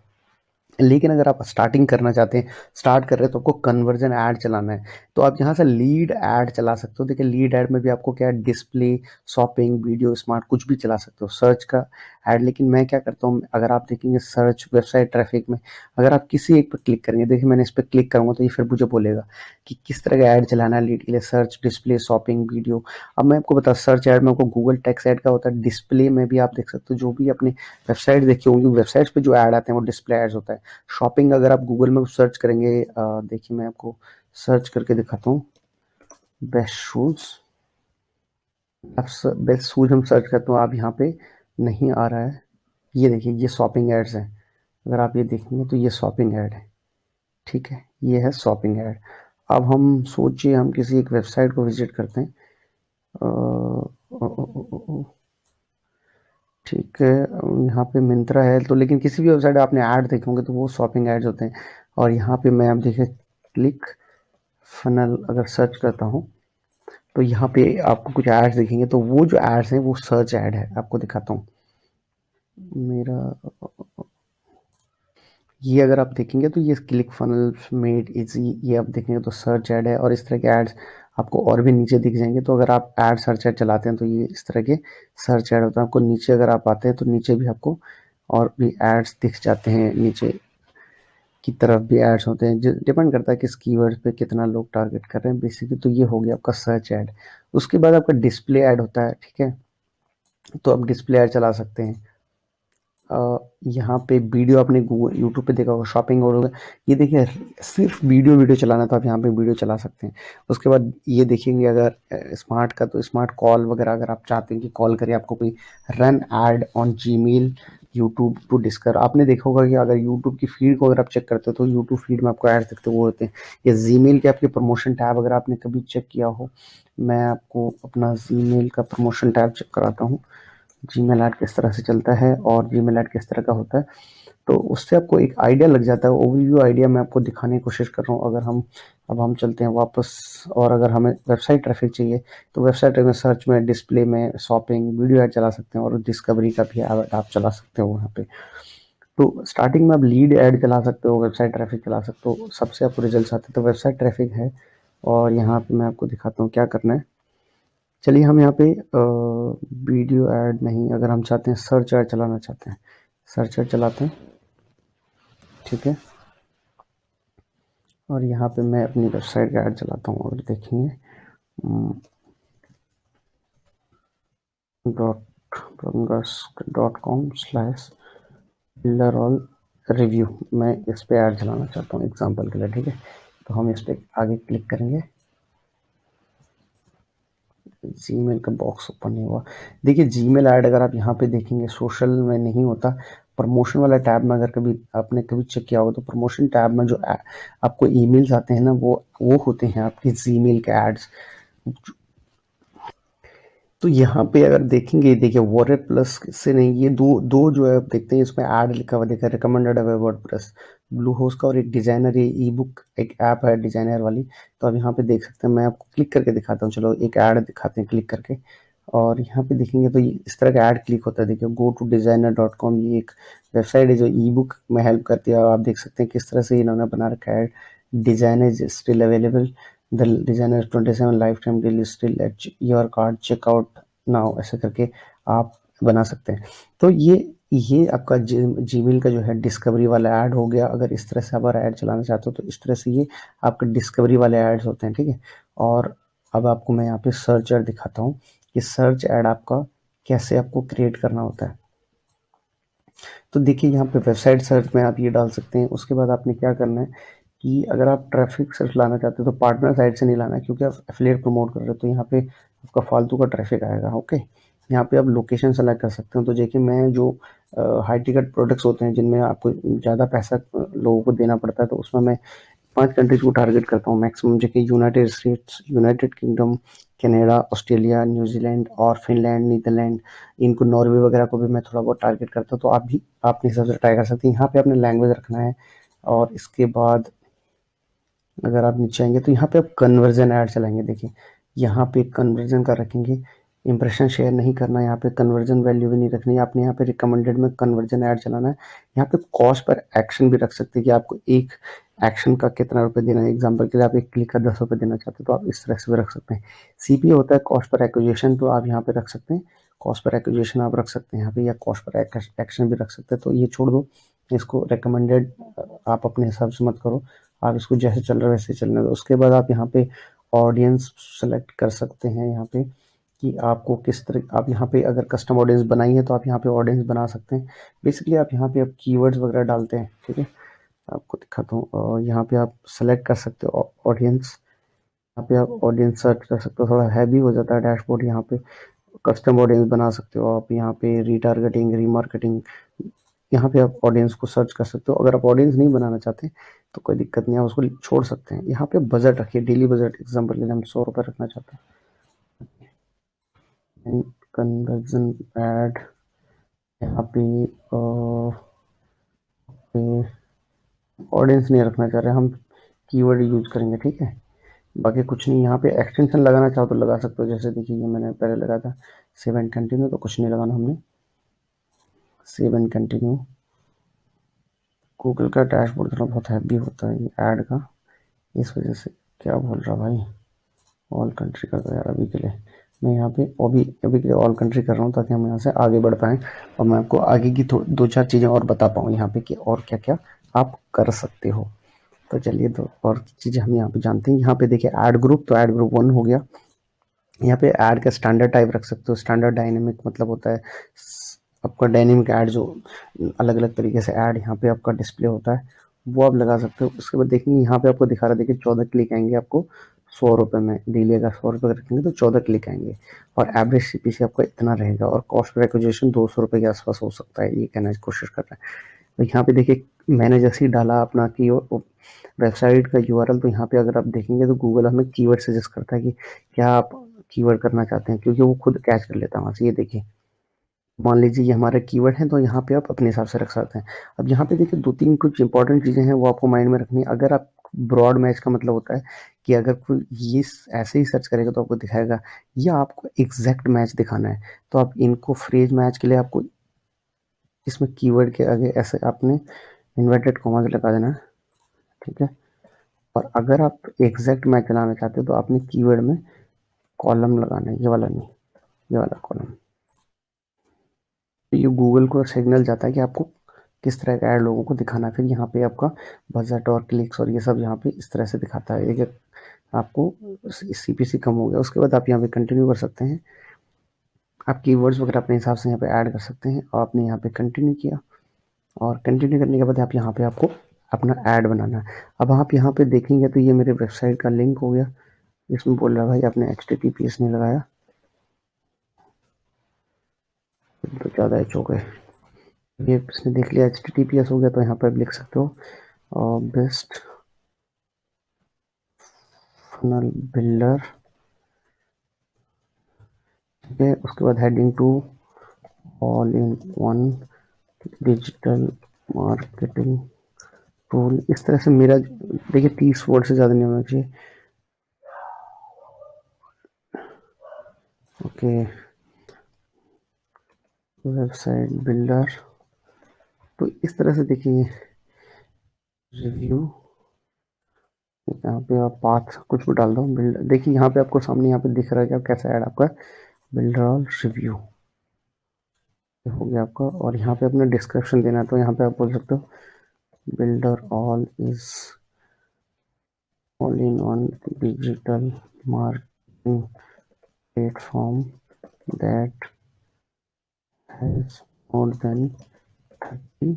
लेकिन अगर आप स्टार्टिंग करना चाहते हैं, स्टार्ट कर रहे हैं, तो आपको कन्वर्जन ऐड चलाना है, तो आप यहाँ से लीड ऐड चला सकते हो। देखिए लीड ऐड में भी आपको क्या है, डिस्प्ले, शॉपिंग, वीडियो, स्मार्ट कुछ भी चला सकते हो, सर्च का ऐड। लेकिन मैं क्या करता हूँ, अगर आप देखेंगे सर्च, वेबसाइट ट्रैफिक में अगर आप किसी एक पर क्लिक करेंगे, देखिए मैंने इस पर क्लिक करूँगा तो ये फिर मुझे बोलेगा कि किस तरह का ऐड चलाना है लीड के लिए, सर्च, डिस्प्ले, शॉपिंग, वीडियो। अब मैं आपको बता, सर्च ऐड में आपको गूगल टेक्स्ट ऐड का होता है, डिस्प्ले में भी आप देख सकते हो, जो भी अपनी वेबसाइट देखी होंगी, वेबसाइट्स पे जो ऐड आते हैं वो डिस्प्ले एड्स होता है। शॉपिंग अगर आप गूगल में सर्च करेंगे, देखिए मैं आपको सर्च करके दिखाता हूँ, बेस्ट शूज। आप बेस्ट शूज हम सर्च करते हो, आप यहाँ पे नहीं आ रहा है। ये देखिए ये शॉपिंग एड्स हैं, अगर आप ये देखेंगे तो ये शॉपिंग ऐड है। ठीक है, ये है शॉपिंग ऐड। अब हम सोचिए हम किसी एक वेबसाइट को विजिट करते हैं। ठीक है, यहाँ पे मिंत्रा है तो, लेकिन किसी भी वेबसाइट आपने ऐड देखे होंगे तो वो शॉपिंग एड्स होते हैं। और यहाँ पे मैं अब देखिए क्लिक फनल अगर सर्च करता हूँ तो यहाँ पे आपको कुछ एड्स दिखेंगे, तो वो जो एड्स हैं वो सर्च ऐड है। आपको दिखाता हूँ मेरा, ये अगर आप देखेंगे तो ये क्लिक फनल मेड इजी, ये आप देखेंगे तो सर्च ऐड है। और इस तरह के एड्स आपको और भी नीचे दिख जाएंगे। तो अगर आप ऐड सर्च ऐड चलाते हैं तो ये इस तरह के सर्च ऐड होता है। आपको नीचे अगर आप आते हैं तो नीचे भी आपको और भी एड्स दिख जाते हैं, नीचे की तरफ भी एड्स होते हैं। डिपेंड करता है किस कीवर्ड पे कितना लोग टारगेट कर रहे हैं बेसिकली। तो ये हो गया आपका सर्च ऐड। उसके बाद आपका डिस्प्ले ऐड होता है। ठीक है, तो आप डिस्प्ले ऐड चला सकते हैं। यहाँ पे वीडियो आपने गूगल यूट्यूब पे देखा होगा, शॉपिंग और होगा, ये देखिए सिर्फ वीडियो वीडियो चलाना तो आप यहाँ पे वीडियो चला सकते हैं। उसके बाद ये देखेंगे अगर स्मार्ट का, तो स्मार्ट कॉल वगैरह अगर आप चाहते हैं कि कॉल करिए आपको कोई, run ad on Gmail, YouTube to discover. आपने देखा होगा कि अगर यूट्यूब की फीड को अगर आप चेक करते हो तो यूट्यूब फीड में आपको ऐड दिखते वो होते हैं। या जीमेल के आपके प्रमोशन टैब अगर आपने कभी चेक किया हो, मैं आपको अपना जीमेल का प्रमोशन टैब चेक कराता हूँ, जीमेल ऐड किस तरह से चलता है और जीमेल ऐड किस तरह का होता है। तो उससे आपको एक आइडिया लग जाता है, ओवरव्यू आइडिया मैं आपको दिखाने की कोशिश कर रहा हूँ। अगर हम अब हम चलते हैं वापस, और अगर हमें वेबसाइट ट्रैफिक चाहिए तो वेबसाइट में सर्च में, डिस्प्ले में, शॉपिंग, वीडियो ऐड चला सकते हैं और डिस्कवरी का भी आप चला सकते हो वहाँ पे। तो स्टार्टिंग में आप लीड ऐड चला सकते हो, वेबसाइट ट्रैफिक चला सकते हो, सबसे आपको रिजल्ट आते हैं। तो वेबसाइट ट्रैफिक है, और यहाँ पे मैं आपको दिखाता हूँ क्या करना है। चलिए हम यहाँ पे वीडियो ऐड नहीं, अगर हम चाहते हैं सर्च ऐड चलाना चाहते हैं, सर्च ऐड चलाते हैं, ठीक है। और यहाँ पे मैं अपनी वेबसाइट का ऐड चलाता हूँ, अगर देखेंगे .com/builderall रिव्यू, मैं इस पे ऐड चलाना चाहता हूँ एग्जांपल के लिए, ठीक है। तो हम इस पे आगे क्लिक करेंगे। जीमेल का बॉक्स ओपन नहीं हुआ। देखिए जीमेल ऐड अगर आप यहाँ पे देखेंगे सोशल में नहीं होता, प्रमोशन वाला टैब में अगर कभी आपने कभी चेक किया होगा तो प्रमोशन टैब में जो आपको ईमेल्स आते हैं ना, वो होते हैं आपके जीमेल के एड्स। तो यहाँ पे अगर देखेंगे, देखिए वर्ड प्लस से नहीं, ये दो दो जो है आप देखते हैं इसमें ऐड लिखा हुआ देखा, रिकमेंडेड है वर्ड प्लस, ब्लू होस्ट का, और एक डिजाइनर, ये ई बुक एक ऐप है डिजाइनर वाली। तो आप यहाँ पे देख सकते हैं, मैं आपको क्लिक करके दिखाता हूँ, चलो एक ऐड दिखाते हैं क्लिक करके। और यहाँ पे देखेंगे तो इस तरह का ऐड क्लिक होता है, देखिए go to designer.com, ये एक वेबसाइट है जो ई बुक में हेल्प करती है। और आप देख सकते हैं किस तरह से इन्होंने बना रखा है, design is still available, the designer 27 life time deal still at your card, checkout now, ऐसे करके आप बना सकते हैं। तो ये आपका जीमेल का जो है डिस्कवरी वाला ऐड हो गया। अगर इस तरह से आप ऐड चलाना चाहते हो तो इस तरह से ये आपके डिस्कवरी वाले ऐड्स होते हैं, ठीक है। और अब आपको मैं यहाँ पे सर्च ऐड दिखाता हूँ कि सर्च ऐड आपका कैसे आपको क्रिएट करना होता है। तो देखिए यहाँ पे वेबसाइट सर्च में आप ये डाल सकते हैं। उसके बाद आपने क्या करना है कि अगर आप ट्रैफिक सर्च लाना चाहते हो तो पार्टनर साइट से नहीं लाना है, क्योंकि आप एफिलिएट प्रमोट कर रहे हो तो यहाँ पे आपका फालतू का ट्रैफिक आएगा। ओके, यहाँ पे आप लोकेशन सेलेक्ट कर सकते हो। तो देखिए मैं जो हाई टिकट प्रोडक्ट्स होते हैं जिनमें आपको ज़्यादा पैसा लोगों को देना पड़ता है, तो उसमें मैं 5 कंट्रीज को टारगेट करता हूँ मैक्सिमम, जैसे United states, United kingdom, Canada, Australia, New Zealand और फिनलैंड, नीदरलैंड, इनको नॉर्वे वगैरह को भी मैं थोड़ा बहुत टारगेट करता हूँ। तो आप भी अपने हिसाब से ट्राई कर सकते हैं। यहाँ पे अपने लैंग्वेज रखना है, और इसके बाद अगर आप नीचे आएंगे तो यहाँ पे आप कन्वर्जन ऐड चलाएंगे। देखिए यहाँ पे कन्वर्जन का रखेंगे, इंप्रेशन शेयर नहीं करना, यहाँ पे कन्वर्जन वैल्यू भी नहीं रखनी है आपने, यहाँ पे रिकमेंडेड में कन्वर्जन ऐड चलाना है। यहाँ पे कॉस्ट पर एक्शन भी रख सकते हैं कि आपको एक एक्शन का कितना रुपये देना है। एग्जाम्पल के लिए आप एक क्लिक का 10 रुपये देना चाहते हो तो आप इस तरह से भी रख सकते हैं। सीपी होता है कॉस्ट पर एक्विजिशन, तो आप यहाँ पे रख सकते हैं कॉस्ट पर एक्विजिशन आप रख सकते हैं यहाँ पे, या कॉस्ट पर एक्शन भी रख सकते हैं। तो ये छोड़ दो, इसको रिकमेंडेड आप अपने हिसाब से मत करो, आप इसको जैसे चल रहा है वैसे चलने दो। उसके बाद आप यहाँ पे ऑडियंस सेलेक्ट कर सकते हैं यहाँ पे कि आपको किस तरह, आप यहाँ पे अगर कस्टम ऑडियंस बनाई है तो आप यहाँ पे ऑडियंस बना सकते हैं। बेसिकली आप यहाँ पे आप कीवर्ड्स वगैरह डालते हैं, ठीक है। आपको दिखाता हूँ, और यहाँ पे आप सेलेक्ट कर सकते हो ऑडियंस, यहाँ पे आप ऑडियंस सर्च कर सकते हो। थोड़ा हैवी हो जाता है डैशबोर्ड, यहाँ पे कस्टम ऑडियंस बना सकते हो आप, यहाँ पे रीटारगेटिंग, रीमार्केटिंग, यहाँ पे आप ऑडियंस को सर्च कर सकते हो। अगर आप ऑडियंस नहीं बनाना चाहते तो कोई दिक्कत नहीं है, उसको छोड़ सकते हैं। यहाँ पे बजट रखिए, डेली बजट, एग्जाम्पल के लिए हम 100 रुपये रखना चाहते हैं। कन्वर्जन ऐड यहाँ पे ऑडियंस नहीं रखना चाह रहे हम, कीवर्ड यूज करेंगे, ठीक है। बाकी कुछ नहीं। यहाँ पे एक्सटेंशन लगाना चाहो तो लगा सकते हो, जैसे देखिए मैंने पहले लगाया था सेव एंड कंटिन्यू, तो कुछ नहीं लगाना हमने, सेव एंड कंटिन्यू। गूगल का डैशबोर्ड थोड़ा बहुत हैवी होता है ये ऐड का, इस वजह से। क्या बोल रहा भाई, ऑल कंट्री कर दो यार अभी के लिए। मैं यहाँ पे अभी अभी के लिए ऑल कंट्री कर रहा हूँ ताकि हम यहाँ से आगे बढ़ पाएँ, और मैं आपको आगे की दो चार चीज़ें और बता पाऊँ यहाँ पे कि और क्या क्या आप कर सकते हो। तो चलिए दो और चीज़ें हम यहाँ पे जानते हैं। यहाँ पे देखिए ऐड ग्रुप, तो ऐड ग्रुप 1 हो गया। यहाँ पे ऐड का स्टैंडर्ड टाइप रख सकते हो। स्टैंडर्ड डायनेमिक मतलब होता है आपका डायनेमिक ऐड, जो अलग अलग तरीके से ऐड यहाँ पे आपका डिस्प्ले होता है, वो आप लगा सकते हो। उसके बाद देखेंगे यहाँ पे आपको दिखा रहा है, देखिए 14 क्लिक आएंगे आपको 100 रुपये में। डेली अगर 100 रुपये रखेंगे तो 14 क्लिक आएंगे, और एवरेज सीपीसी आपका इतना रहेगा, और कॉस्ट पर एक्विजिशन 200 रुपये के आसपास हो सकता है, ये कहना की कोशिश कर रहा है। तो यहाँ पे देखिए मैंने जैसे ही डाला अपना की वेबसाइट का यूआरएल, तो यहाँ पे अगर आप देखेंगे तो गूगल हमें कीवर्ड सजेस्ट करता है कि क्या आप कीवर्ड करना चाहते हैं, क्योंकि वो खुद कैच कर लेता है वहाँ से। ये देखिए मान लीजिए ये हमारा कीवर्ड है, तो यहाँ पे आप अपने हिसाब से रख सकते हैं। अब यहाँ पे देखिए 2-3 कुछ इंपॉर्टेंट चीज़ें हैं, वो आपको माइंड में रखनी है। अगर आप ब्रॉड मैच का मतलब होता है कि अगर कोई ये ऐसे ही सर्च करेगा तो आपको दिखाएगा, या आपको एग्जैक्ट मैच दिखाना है, तो आप इनको फ्रेज मैच के लिए आपको इसमें कीवर्ड के आगे ऐसे आपने इन्वर्टेड कॉमास लगा देना है, ठीक है। और अगर आप एग्जैक्ट मैच चलाना चाहते हो तो आपने कीवर्ड में कॉलम लगाना है, ये वाला नहीं, ये वाला कॉलम। तो ये गूगल को सिग्नल जाता है कि आपको किस तरह का ऐड लोगों को दिखाना है। फिर यहाँ पे आपका बजट और क्लिक्स और ये सब यहाँ पे इस तरह से दिखाता है। एक आपको सीपीसी कम हो गया, उसके बाद आप यहाँ पे कंटिन्यू कर सकते हैं। आप कीवर्ड्स वगैरह अपने हिसाब से यहाँ पे ऐड कर सकते हैं, और आपने यहाँ पे कंटिन्यू किया, और कंटिन्यू करने के बाद आप यहाँ पे आपको अपना ऐड बनाना है। अब आप यहाँ पे देखेंगे तो ये मेरे वेबसाइट का लिंक हो गया, इसमें बोल रहा है भाई आपने HTTPS नहीं लगाया, तो ज़्यादा एच हो गए। ये इसने देख लिया HTTPS हो गया, तो यहाँ पर लिख सकते हो बेस्ट फनल बिल्डर, ठीक है। उसके बाद heading to all in one digital marketing tool. इस तरह से मेरा देखिए 30 वर्ड से ज़्यादा नहीं होना चाहिए, ओके। वेबसाइट बिल्डर, तो इस तरह से देखिए रिव्यू, यहाँ पे आप पाथ कुछ भी डाल दो बिल्डर। देखिए यहाँ पे आपको सामने यहाँ पे दिख रहा है कि आप कैसा ऐड आपका बिल्डर ऑल रिव्यू हो गया आपका। और यहाँ पे अपना डिस्क्रिप्शन देना है, तो यहाँ पे आप बोल सकते हो builder all is all in one digital marketing platform that has more than 30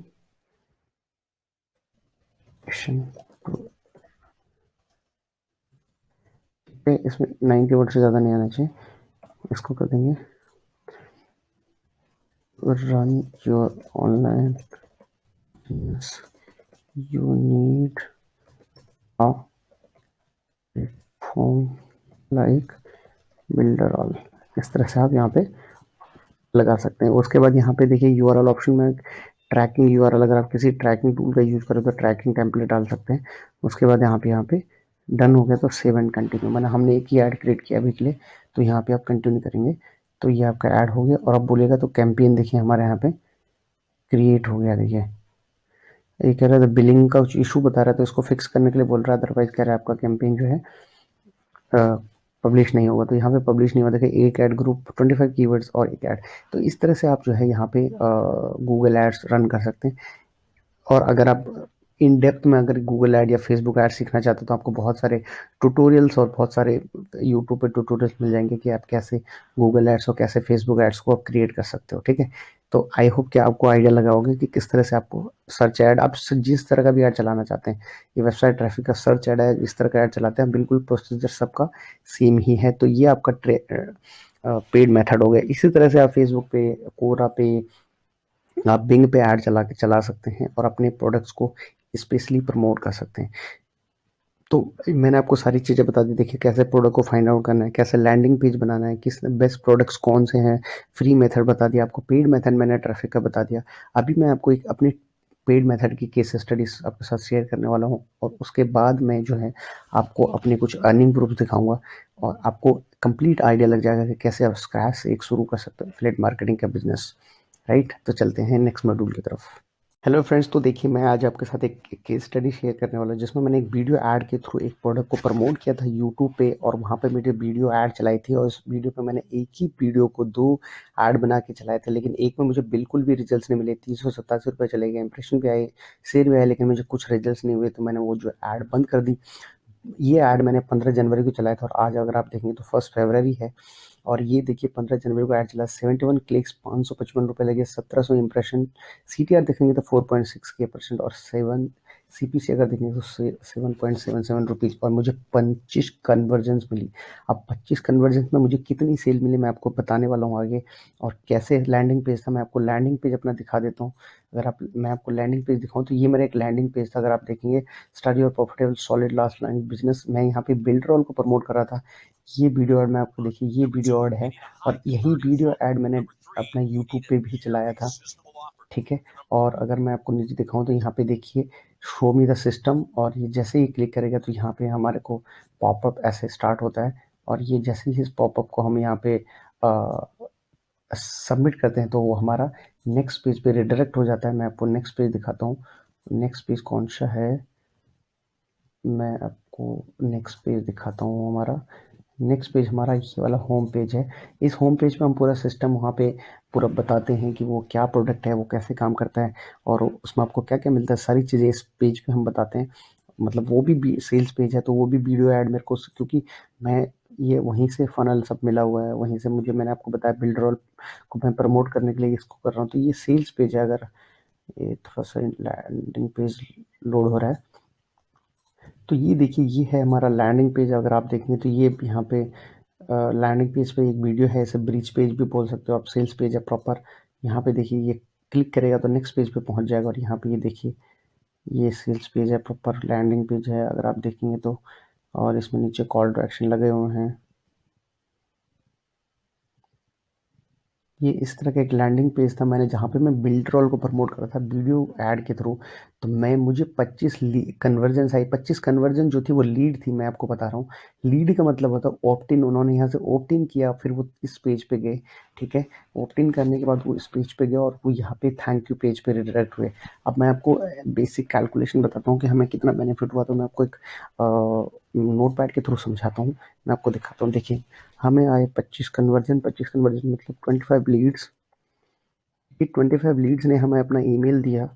पे। इसमें 90 वर्ड से ज़्यादा नहीं आना चाहिए, इसको कर देंगे run your online business, you need a platform like builderall। इस तरह से आप यहाँ पे लगा सकते हैं। उसके बाद यहाँ पे देखिए यूआरएल ऑप्शन में ट्रैकिंग यूआरएल, अगर आप किसी ट्रैकिंग टूल का यूज़ करें तो ट्रैकिंग टेम्पलेट डाल सकते हैं। उसके बाद यहाँ पे डन हो गया, तो सेव एंड कंटिन्यू, मैंने हमने एक ही ऐड क्रिएट किया अभी के लिए, तो यहाँ पे आप कंटिन्यू करेंगे तो ये आपका ऐड हो गया। और आप बोलेगा तो कैंपेन देखिए हमारे यहाँ पे क्रिएट हो गया। देखिए ये कह रहा था बिलिंग का कुछ इशू बता रहा था, इसको फिक्स करने के लिए बोल रहा है, अदरवाइज कह रहा है आपका कैंपेन जो है पब्लिश नहीं होगा। तो यहाँ पे पब्लिश नहीं हुआ, देखिए एक ऐड ग्रुप 25 कीवर्ड्स और एक ऐड। तो इस तरह से आप जो है यहाँ पे गूगल एड्स रन कर सकते हैं। और अगर आप इन डेप्थ में अगर गूगल ऐड या फेसबुक ऐड सीखना चाहते हो तो आपको बहुत सारे ट्यूटोरियल्स और बहुत सारे यूट्यूब पे ट्यूटोरियल्स मिल जाएंगे कि आप कैसे गूगल एड्स और कैसे फेसबुक एड्स को आप क्रिएट कर सकते हो, ठीक है। तो आई होप कि आपको आइडिया लगा होगा कि किस तरह से आपको सर्च ऐड, आप जिस तरह का भी ऐड चलाना चाहते हैं, ये वेबसाइट ट्रैफिक का सर्च ऐड है, इस तरह का ऐड चलाते हैं बिल्कुल प्रोसीजर सबका सेम ही है। तो ये आपका पेड मेथड हो गया। इसी तरह से आप फेसबुक पे, कोरा पे, आप बिंग पे ऐड चला सकते हैं और अपने प्रोडक्ट्स को स्पेशली प्रमोट कर सकते हैं। तो मैंने आपको सारी चीज़ें बता दी। देखिए कैसे प्रोडक्ट को फाइंड आउट करना है, कैसे लैंडिंग पेज बनाना है, किस बेस्ट प्रोडक्ट्स कौन से हैं, फ्री मेथड बता दिया आपको, पेड मेथड मैंने ट्रैफिक का बता दिया। अभी मैं आपको एक अपनी पेड मेथड की केस स्टडीज आपके साथ शेयर करने वाला हूँ, और उसके बाद मैं जो है आपको अपने कुछ अर्निंग प्रूफ दिखाऊंगा, और आपको कंप्लीट आइडिया लग जाएगा कि कैसे आप स्क्रैच से एक शुरू कर सकते हो एफिलिएट मार्केटिंग का बिजनेस। राइट, तो चलते हैं नेक्स्ट मॉड्यूल की तरफ। हेलो फ्रेंड्स, तो देखिए मैं आज आपके साथ एक केस स्टडी शेयर करने वाला हूँ, जिसमें मैंने एक वीडियो ऐड के थ्रू एक प्रोडक्ट को प्रमोट किया था यूट्यूब पे, और वहाँ पे मेरी वीडियो ऐड चलाई थी। और इस वीडियो पे मैंने एक ही वीडियो को 2 ऐड बना के चलाए थे, लेकिन एक में मुझे बिल्कुल भी रिजल्ट्स नहीं मिले। 387 रुपये चले गए, इंप्रेशन भी आए, शेयर भी आए, लेकिन मुझे कुछ रिजल्ट्स नहीं हुए, तो मैंने वो जो ऐड बंद कर दी। ये ऐड मैंने 15 जनवरी को चलाया था, और आज अगर आप देखेंगे तो 1 फरवरी है। और ये देखिए 15 जनवरी को ऐड चला, 71 क्लिक्स, 555 रुपये लगे, 1700 इंप्रेशन। CTR देखेंगे तो 4.6 के परसेंट, और CPC अगर देखेंगे तो 7.77 रुपीज़ और मुझे 25 कन्वर्जन्स मिली। अब 25 कन्वर्जन्स में मुझे कितनी सेल मिली मैं आपको बताने वाला हूँ आगे, और कैसे लैंडिंग पेज था मैं आपको लैंडिंग पेज अपना दिखा देता हूँ। अगर आप मैं आपको लैंडिंग पेज दिखाऊँ तो ये मेरा एक लैंडिंग पेज था। अगर आप देखेंगे start your profitable solid last line business, मैं यहाँ पे बिल्डरॉल को प्रमोट कर रहा था। ये वीडियो ऐड मैं आपको देखिए, ये वीडियो ऐड है और यही वीडियो ऐड मैंने अपना यूट्यूब पे भी चलाया था, ठीक है। और अगर मैं आपको नीचे दिखाऊं तो यहाँ पे देखिए शो मी द सिस्टम, और ये जैसे ही क्लिक करेगा तो यहाँ पे हमारे को पॉपअप ऐसे स्टार्ट होता है, और ये जैसे ही इस पॉपअप को हम यहाँ पे सबमिट करते हैं तो वो हमारा नेक्स्ट पेज पे रिडायरेक्ट हो जाता है। मैं आपको नेक्स्ट पेज दिखाता हूँ। नेक्स्ट पेज कौन सा है, मैं आपको नेक्स्ट पेज दिखाता हूँ। हमारा नेक्स्ट पेज हमारा ये वाला होम पेज है। इस होम पेज पे हम पूरा सिस्टम वहाँ पे पूरा बताते हैं कि वो क्या प्रोडक्ट है, वो कैसे काम करता है, और उसमें आपको क्या क्या मिलता है, सारी चीज़ें इस पेज पे हम बताते हैं। मतलब वो भी सेल्स पेज है तो वो भी वीडियो ऐड मेरे को, क्योंकि मैं ये वहीं से फनल सब मिला हुआ है, वहीं से मुझे मैंने आपको बताया बिल्डरॉल को मैं प्रमोट करने के लिए इसको कर रहा हूँ। तो ये सेल्स पेज है। अगर ये थोड़ा सा लैंडिंग पेज लोड हो रहा है तो ये देखिए ये है हमारा लैंडिंग पेज। अगर आप देखेंगे तो ये यहाँ पे लैंडिंग पेज पे एक वीडियो है, इसे ब्रिज पेज भी बोल सकते हो आप। सेल्स पेज है प्रॉपर। यहाँ पे देखिए ये क्लिक करेगा तो नेक्स्ट पेज पे पहुंच जाएगा, और यहाँ पे ये देखिए ये सेल्स पेज है, प्रॉपर लैंडिंग पेज है अगर आप देखेंगे तो। और इसमें नीचे कॉल टू एक्शन लगे हुए हैं। ये इस तरह का एक लैंडिंग पेज था मैंने, जहाँ पे मैं बिल्डरॉल को प्रमोट कर रहा था वीडियो ऐड के थ्रू। तो मुझे 25 कन्वर्जन आई। 25 कन्वर्जन जो थी वो लीड थी, मैं आपको बता रहा हूँ। लीड का मतलब होता है ऑप्ट इन। उन्होंने यहाँ से ऑप्ट इन किया, फिर वो इस पेज पे गए, ठीक है। ऑप्ट इन करने के बाद वो इस पेज पे गए और वो यहाँ पे थैंक यू पेज पे रिडायरेक्ट हुए। अब मैं आपको बेसिक कैलकुलेशन बताता हूँ कि हमें कितना बेनिफिट हुआ। तो मैं आपको एक नोट पैड के थ्रू समझाता हूँ, मैं आपको दिखाता हूँ। देखिए हमें आए 25 कन्वर्जन। 25 कन्वर्जन मतलब 25 लीड्स। ये 25 लीड्स ने हमें अपना ईमेल दिया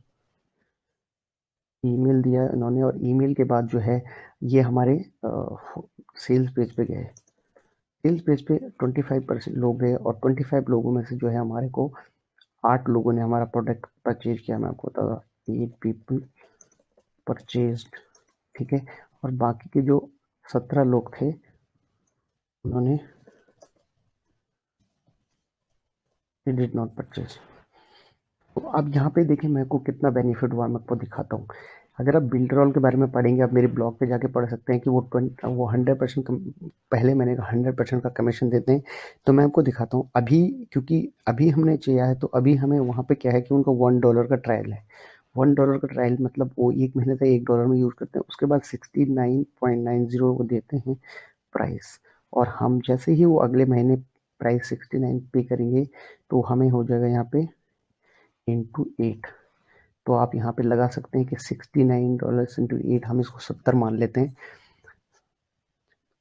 इन्होंने, और ईमेल के बाद जो है ये हमारे सेल्स पेज पे गए। सेल्स पेज पे 25% लोग गए, और 25 लोगों में से जो है हमारे को 8 लोगों ने हमारा प्रोडक्ट परचेज किया। मैं आपको बता, 8 पीपल परचेज्ड, ठीक है। और बाकी के जो 17 लोग थे उन्होंने डिड नॉट परचेज। तो अब यहाँ पे देखें मेरे को कितना बेनिफिट हुआ, मैं आपको दिखाता हूँ। अगर आप बिल्डरॉल के बारे में पढ़ेंगे, आप मेरे ब्लॉग पे जाके पढ़ सकते हैं कि वो 100% पहले मैंने कहा 100% का कमीशन देते हैं। तो मैं आपको दिखाता हूँ अभी, क्योंकि अभी हमने किया है तो अभी हमें वहाँ पे क्या है कि उनका $1 का ट्रायल है। $1 का ट्रायल मतलब वो 1 महीने तक $1 में यूज़ करते हैं, उसके बाद 69.90 वो देते हैं प्राइस। और हम जैसे ही वो अगले महीने प्राइस 69 पे करेंगे तो हमें हो जाएगा यहाँ पे × 8। तो आप यहाँ पे लगा सकते हैं कि $69 × 8, हम इसको 70 मान लेते हैं।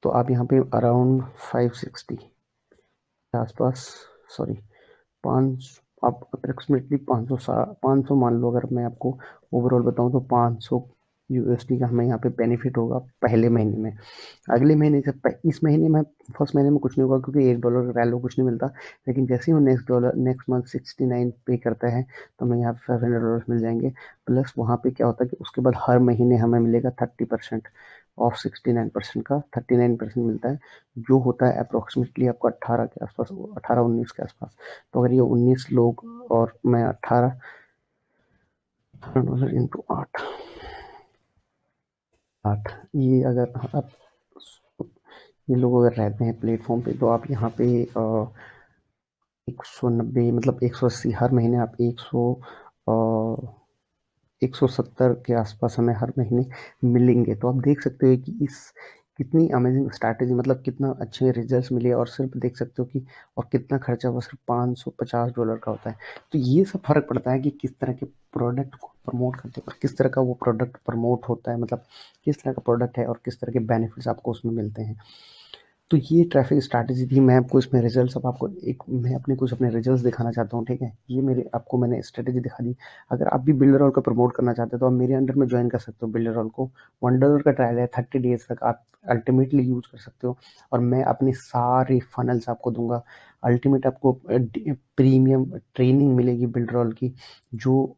तो आप यहाँ पे अराउंड 560 के आसपास, सॉरी 5, आप अप्रोक्सीमेटली 500 मान लो। अगर मैं आपको ओवरऑल बताऊँ तो 500 USD का हमें यहाँ पे बेनिफिट होगा पहले महीने में। अगले महीने से इस महीने में फर्स्ट महीने में कुछ नहीं होगा, क्योंकि $1 का वैल्यू कुछ नहीं मिलता। लेकिन जैसे ही वो नेक्स्ट मंथ 69 पे करता है तो हमें यहाँ पे $500 मिल जाएंगे। प्लस वहाँ पे क्या होता है कि उसके बाद हर महीने हमें मिलेगा 30% ऑफ 69% का 39% मिलता है, जो होता है अप्रोक्सीमेटली आपको 18 के आसपास, 18-19 के आसपास। तो अगर ये 19 लोग और मैं 18 इंटू 8, ये अगर आप ये लोग अगर रहते हैं प्लेटफॉर्म पे तो आप यहाँ पे 190 मतलब 180 हर महीने आप 170 के आसपास हमें हर महीने मिलेंगे। तो आप देख सकते हो कि इस कितनी अमेजिंग स्ट्रैटेजी, मतलब कितना अच्छे रिजल्ट्स मिले। और सिर्फ देख सकते हो कि और कितना खर्चा हुआ, सिर्फ $550 का होता है। तो ये सब फर्क पड़ता है कि किस तरह के प्रोडक्ट को प्रमोट करते हैं और किस तरह का वो प्रोडक्ट प्रमोट होता है, मतलब किस तरह का प्रोडक्ट है और किस तरह के बेनिफिट्स आपको उसमें मिलते हैं। तो ये ट्रैफिक स्ट्रैटेजी थी। मैं आपको इसमें रिजल्ट्स, अब आपको एक मैं अपने कुछ अपने रिजल्ट्स दिखाना चाहता हूँ, ठीक है। ये मेरे आपको मैंने स्ट्रैटेजी दिखा दी। अगर आप भी बिल्डरॉल को प्रमोट करना चाहते हो तो आप मेरे अंडर में ज्वाइन कर सकते हो बिल्डरॉल को। $1 का ट्रायल है, 30 डेज तक आप अल्टीमेटली यूज कर सकते हो, और मैं अपने सारे फनल्स आपको दूंगा। अल्टीमेट आपको प्रीमियम ट्रेनिंग मिलेगी बिल्डरॉल की, जो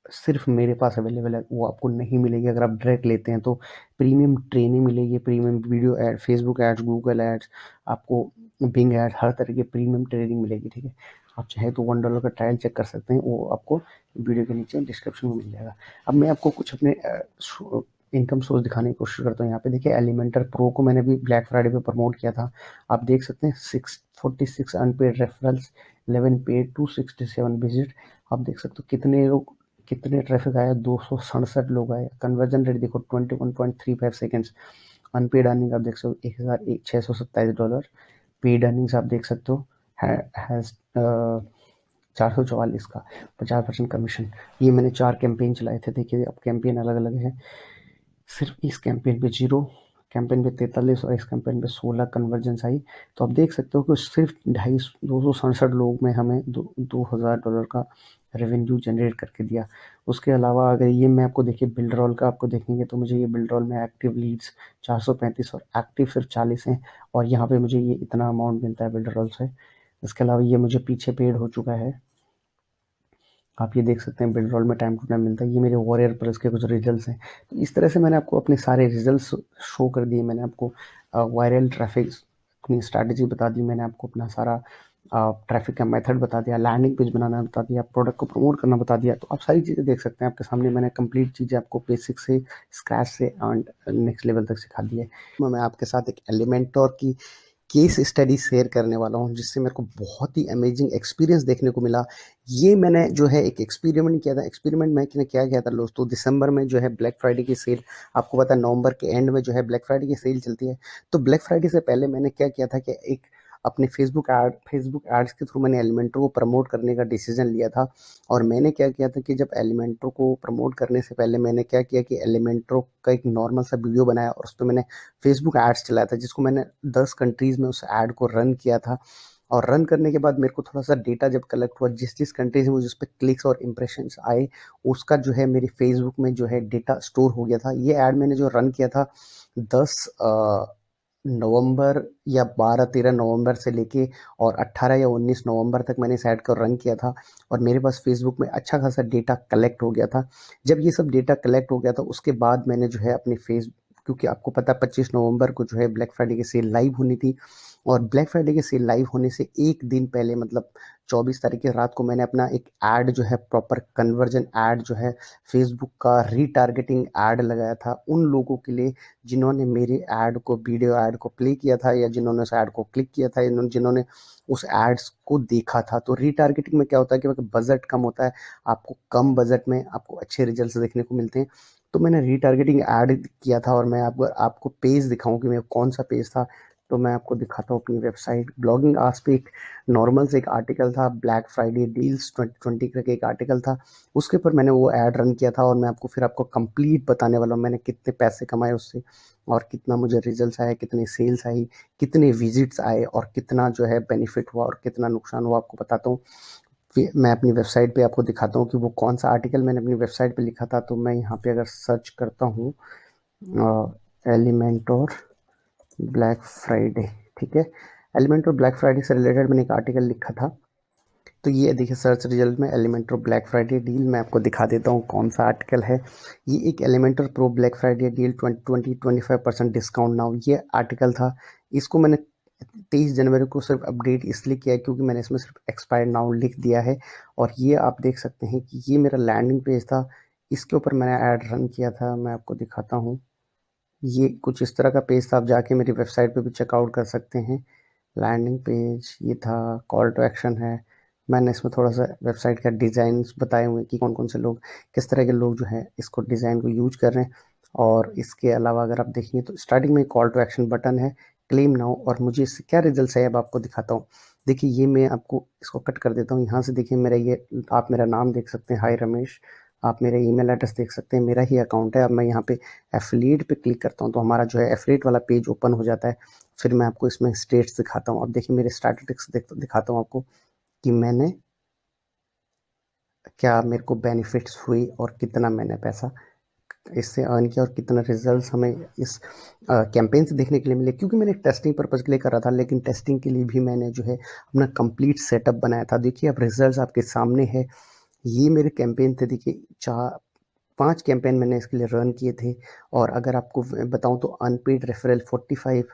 सिर्फ मेरे पास अवेलेबल है, वो आपको नहीं मिलेगी अगर आप डायरेक्ट लेते हैं। तो प्रीमियम ट्रेनिंग मिलेगी, premium video ad, Facebook ads, Google ads, आपको बिंग एड, हर तरह की प्रीमियम ट्रेनिंग मिलेगी, ठीक है। आप चाहे तो $1 का ट्रायल चेक कर सकते हैं, वो आपको वीडियो के नीचे डिस्क्रिप्शन में मिल जाएगा। अब मैं आपको कुछ अपने इनकम सोर्स दिखाने की कोशिश करता हूँ। यहाँ पे देखिए एलिमेंटर प्रो को मैंने भी ब्लैक फ्राइडे पे प्रमोट किया था। आप देख सकते हैं 646 अनपेड रेफरल्स, 11 पेड, 267 विजिट। आप देख सकते हो कितने लोग, कितने ट्रैफिक आया, 267 लोग आए। कन्वर्जन रेट देखो 21.35 सेकेंड्स। अनपेड अर्निंग आप देख सकते हो $1627। पेड अर्निंग्स आप देख सकते हो हैज 444 का 50% कमीशन। ये मैंने 4 कैंपेन चलाए थे, देखिए अब कैंपेन अलग अलग है। सिर्फ इस कैंपेन पे 0, कैंपेन पे 43 और इस कैंपेन पे 16 कन्वर्जेंस आई। तो आप देख सकते हो कि सिर्फ 267 लोग में हमें $2000 का रेवेन्यू जनरेट करके दिया। उसके अलावा अगर ये मैं आपको देखिए बिल्डरॉल का आपको देखेंगे तो मुझे ये बिल्डरॉल में एक्टिव लीड्स 435 और एक्टिव सिर्फ 40 हैं, और यहाँ पे मुझे ये इतना अमाउंट मिलता है बिल्डरॉल से। इसके अलावा ये मुझे पीछे पेड हो चुका है। आप ये देख सकते हैं बिल्ड रोल में टाइम टू टाइम मिलता है। ये मेरे वॉरियर प्लस के कुछ रिजल्ट्स हैं। तो इस तरह से मैंने आपको अपने सारे रिजल्ट्स शो कर दिए। मैंने आपको वायरल ट्रैफिक अपनी स्ट्रैटेजी बता दी, मैंने आपको अपना सारा ट्रैफिक का मेथड बता दिया, लैंडिंग पेज बनाना बता दिया, प्रोडक्ट को प्रमोट करना बता दिया। तो आप सारी चीज़ें देख सकते हैं आपके सामने। मैंने कंप्लीट चीज़ें आपको बेसिक से स्क्रैच से एंड नेक्स्ट लेवल तक सिखा दी है। मैं आपके साथ एक एलिमेंटोर की केस स्टडी शेयर करने वाला हूँ, जिससे मेरे को बहुत ही अमेजिंग एक्सपीरियंस देखने को मिला। ये मैंने जो है एक एक्सपेरिमेंट किया था। एक्सपेरिमेंट मैंने क्या किया था दोस्तों, दिसंबर में जो है ब्लैक फ्राइडे की सेल, आपको पता है नवंबर के एंड में जो है ब्लैक फ्राइडे की सेल चलती है। तो ब्लैक फ्राइडे से पहले मैंने क्या किया था कि एक अपने फेसबुक एड्स के थ्रू मैंने एलिमेंटर को प्रमोट करने का डिसीजन लिया था। और मैंने क्या किया था कि जब एलिमेंटर को प्रमोट करने से पहले मैंने क्या किया कि एलिमेंटर का एक नॉर्मल सा वीडियो बनाया और उस पर मैंने फेसबुक एड्स चलाया था, जिसको मैंने 10 कंट्रीज़ में उस ऐड को रन किया था। और रन करने के बाद मेरे को थोड़ा-सा डेटा जब कलेक्ट हुआ, जिस-जिस कंट्रीज़ में जिस पे क्लिक्स और इम्प्रेशंस आए, उसका जो है मेरे फेसबुक में जो है डेटा स्टोर हो गया था। ये ऐड मैंने जो रन किया था 10 नवंबर या 12-13 नवंबर से लेके और 18 या 19 नवंबर तक मैंने इस ऐड को रन किया था, और मेरे पास फेसबुक में अच्छा खासा डेटा कलेक्ट हो गया था। जब ये सब डेटा कलेक्ट हो गया था उसके बाद मैंने जो है अपनी फेस, क्योंकि आपको पता है 25 नवंबर को जो है ब्लैक फ्राइडे की सेल लाइव होनी थी, और ब्लैक फ्राइडे की सेल लाइव होने से एक दिन पहले मतलब 24 तारीख की रात को मैंने अपना एक ऐड जो है प्रॉपर कन्वर्जन ऐड जो है फेसबुक का रीटारगेटिंग ऐड लगाया था उन लोगों के लिए जिन्होंने मेरे ऐड को, वीडियो ऐड को प्ले किया था, या जिन्होंने उस ऐड को क्लिक किया था, जिन्होंने उस एड्स को देखा था। तो रीटारगेटिंग में क्या होता है कि बजट कम होता है, आपको कम बजट में आपको अच्छे रिजल्ट्स देखने को मिलते हैं। तो मैंने रीटारगेटिंग ऐड किया था, और मैं आपको पेज दिखाऊं कि मैं कौन सा पेज था, तो मैं आपको दिखाता हूँ अपनी वेबसाइट ब्लॉगिंग आज पे। एक नॉर्मल से एक आर्टिकल था, ब्लैक फ्राइडे डील्स 2020 करके एक आर्टिकल था, उसके ऊपर मैंने वो ऐड रन किया था। और मैं आपको कंप्लीट बताने वाला हूँ मैंने कितने पैसे कमाए उससे, और कितना मुझे रिजल्ट्स आए, कितनी सेल्स आई, कितने विजिट्स आए, और कितना जो है बेनिफिट हुआ और कितना नुकसान हुआ, आपको बताता हूँ। फिर मैं अपनी वेबसाइट पे आपको दिखाता हूँ कि वो कौन सा आर्टिकल मैंने अपनी वेबसाइट पे लिखा था। तो मैं यहाँ पे अगर सर्च करता हूँ एलिमेंटोर ब्लैक फ्राइडे, ठीक है, एलिमेंटोर ब्लैक फ्राइडे से रिलेटेड मैंने एक आर्टिकल लिखा था। तो ये देखिए सर्च रिजल्ट में एलिमेंटर ब्लैक फ्राइडे डील, मैं आपको दिखा देता हूँ कौन सा आर्टिकल है। ये एक Elementor pro black Friday deal 25% discount now, ये आर्टिकल था। इसको मैंने 23 जनवरी को सिर्फ अपडेट इसलिए किया है क्योंकि मैंने इसमें सिर्फ एक्सपायर नाउ लिख दिया है। और ये आप देख सकते हैं कि ये मेरा लैंडिंग पेज था, इसके ऊपर मैंने ऐड रन किया था। मैं आपको दिखाता हूँ, ये कुछ इस तरह का पेज था, आप जाके मेरी वेबसाइट पे भी चेकआउट कर सकते हैं। लैंडिंग पेज ये था, कॉल टू एक्शन है। मैंने इसमें थोड़ा सा वेबसाइट का डिज़ाइन बताए हुए हैं कि कौन कौन से लोग, किस तरह के लोग जो है इसको डिज़ाइन को यूज कर रहे हैं। और इसके अलावा अगर आप देखेंगे तो स्टार्टिंग में कॉल टू एक्शन बटन है, क्लेम नाउ, और मुझे इससे क्या रिजल्ट है अब आपको दिखाता हूँ। देखिए ये मैं आपको इसको कट कर देता हूँ, यहाँ से देखिए मेरा ये, आप मेरा नाम देख सकते हैं, हाय रमेश। आप मेरा ईमेल एड्रेस देख सकते हैं, मेरा ही अकाउंट है। अब मैं यहाँ पे एफिलिएट पे क्लिक करता हूँ तो हमारा जो है एफिलिएट वाला पेज ओपन हो जाता है। फिर मैं आपको इसमें स्टेट्स दिखाता हूँ। अब देखिए मेरे स्टैटिस्टिक्स दिखाता हूँ आपको कि मैंने क्या, मेरे को बेनिफिट्स हुई और कितना मैंने पैसा इससे अर्न किया, और कितना रिजल्ट्स हमें इस कैंपेन से देखने के लिए मिले। क्योंकि मैंने टेस्टिंग पर्पज़ के लिए करा था, लेकिन टेस्टिंग के लिए भी मैंने जो है अपना कंप्लीट सेटअप बनाया था। देखिए अब रिजल्ट्स आपके सामने है। ये मेरे कैंपेन थे, देखिए 5 कैंपेन मैंने इसके लिए रन किए थे। और अगर आपको बताऊं तो अनपेड रेफरल 45,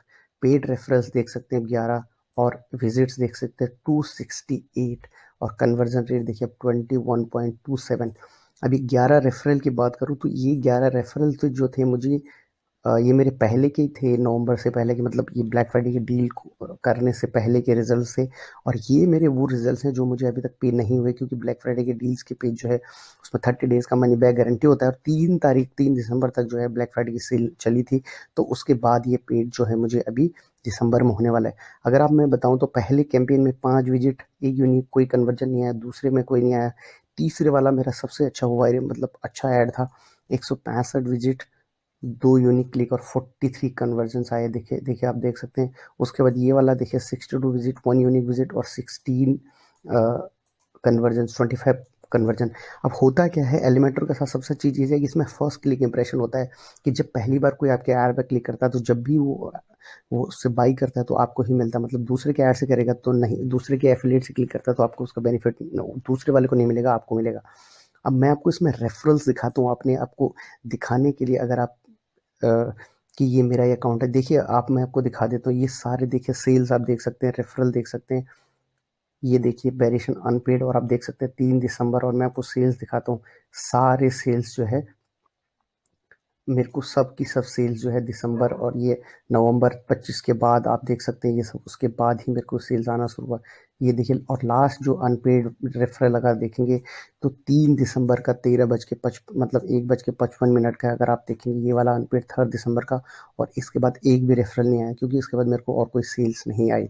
पेड रेफरल्स देख सकते हैं 11, और विजिट्स देख सकते हैं 268, और कन्वर्जन रेट देखिए अब 21.27। अभी 11 रेफरल की बात करूं तो ये 11 रेफरल तो जो थे मुझे, ये मेरे पहले के ही थे, नवंबर से पहले के, मतलब ये ब्लैक फ्राइडे की डील करने से पहले के रिजल्ट से। और ये मेरे वो रिजल्ट्स हैं जो मुझे अभी तक पे नहीं हुए, क्योंकि ब्लैक फ्राइडे के डील्स के पेज जो है उसमें 30 डेज का मनी बैक गारंटी होता है, और 3 दिसंबर तक जो है ब्लैक फ्राइडे की सेल चली थी। तो उसके बाद ये पेज जो है मुझे अभी दिसंबर में होने वाला है। अगर आप मैं बताऊं तो पहले कैंपेन में 5 विजिट, एक यूनिक, कोई कन्वर्जन नहीं आया, दूसरे में कोई नहीं आया, तीसरे वाला मेरा सबसे अच्छा हुआ, मतलब अच्छा ऐड था, 165 विजिट, 2 यूनिक क्लिक और 43 कन्वर्जन आए, देखिए देखिए आप देख सकते हैं। उसके बाद ये वाला देखिए 62 विजिट, 1 यूनिक विजिट और 16 कन्वर्जन, 25 कन्वर्जन। अब होता क्या है एलिमेंटर के साथ, सबसे अच्छी चीज़ है कि इसमें फर्स्ट क्लिक इंप्रेशन होता है, कि जब पहली बार कोई आपके ऐड पर क्लिक करता है तो जब भी वो उससे बाई करता है तो आपको ही मिलता है, मतलब दूसरे के ऐड से करेगा तो नहीं, दूसरे के एफिलिएट से क्लिक करता है तो आपको उसका बेनिफिट दूसरे वाले को नहीं मिलेगा, आपको मिलेगा। अब मैं आपको इसमें रेफरल्स दिखाता हूँ अपने आपको दिखाने के लिए। अगर आप अ, कि ये मेरा ये अकाउंट है, देखिए आप, मैं आपको दिखा देता हूँ, ये सारे देखिए सेल्स आप देख सकते हैं, रेफरल देख सकते हैं, ये देखिए वेरिएशन अनपेड, और आप देख सकते हैं 3 दिसंबर, और मैं आपको सेल्स दिखाता हूँ, सारे सेल्स जो है मेरे को, सब की सब सेल्स जो है दिसंबर और ये नवंबर 25 के बाद आप देख सकते हैं, ये सब उसके बाद ही मेरे को सेल्स आना शुरू हुआ। ये देखिए, और लास्ट जो अनपेड रेफरल अगर देखेंगे तो 3 दिसंबर का 13 बज के 55, मतलब 1 बज के 55 मिनट का है। अगर आप देखेंगे ये वाला अनपेड 3 दिसंबर का, और इसके बाद एक भी रेफरल नहीं आया, क्योंकि इसके बाद मेरे को और कोई सेल्स नहीं आई।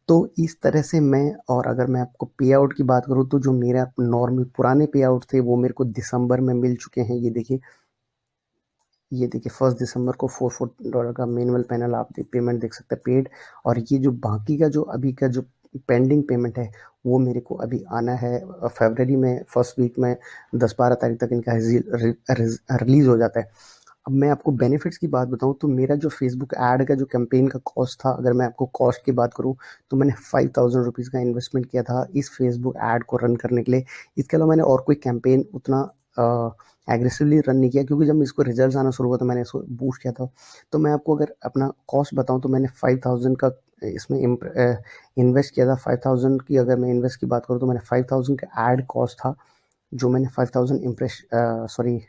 तो इस तरह से मैं, और अगर मैं आपको पे आउट की बात करूँ तो जो मेरा नॉर्मल पुराने पे आउट थे वो मेरे को दिसंबर में मिल चुके हैं। ये देखिए, ये देखिए 1 दिसंबर को $440 का मिनिमल पैनल आप पेमेंट देख सकते हैं पेड। और ये जो बाकी का जो अभी का जो पेंडिंग पेमेंट है वो मेरे को अभी आना है फरवरी में, फर्स्ट वीक में, 10-12 तारीख तक इनका रिलीज हो जाता है। अब मैं आपको बेनिफिट्स की बात बताऊं तो मेरा जो फेसबुक ऐड का जो कैंपेन का कॉस्ट था, अगर मैं आपको कॉस्ट की बात करूं तो मैंने ₹5000 का इन्वेस्टमेंट किया था इस फेसबुक ऐड को रन करने के लिए। इसके अलावा मैंने और कोई कैंपेन उतना एग्रेसिवली रन नहीं किया, क्योंकि जब इसको रिजल्ट आना शुरू हुआ तो मैंने इसको बूस्ट किया था। तो मैं आपको अगर अपना कॉस्ट बताऊं तो मैंने 5000 का इसमें इन्वेस्ट किया था। 5000 की अगर मैं इन्वेस्ट की बात करूँ तो मैंने 5000 का एड कॉस्ट था, जो मैंने 5000 सॉरी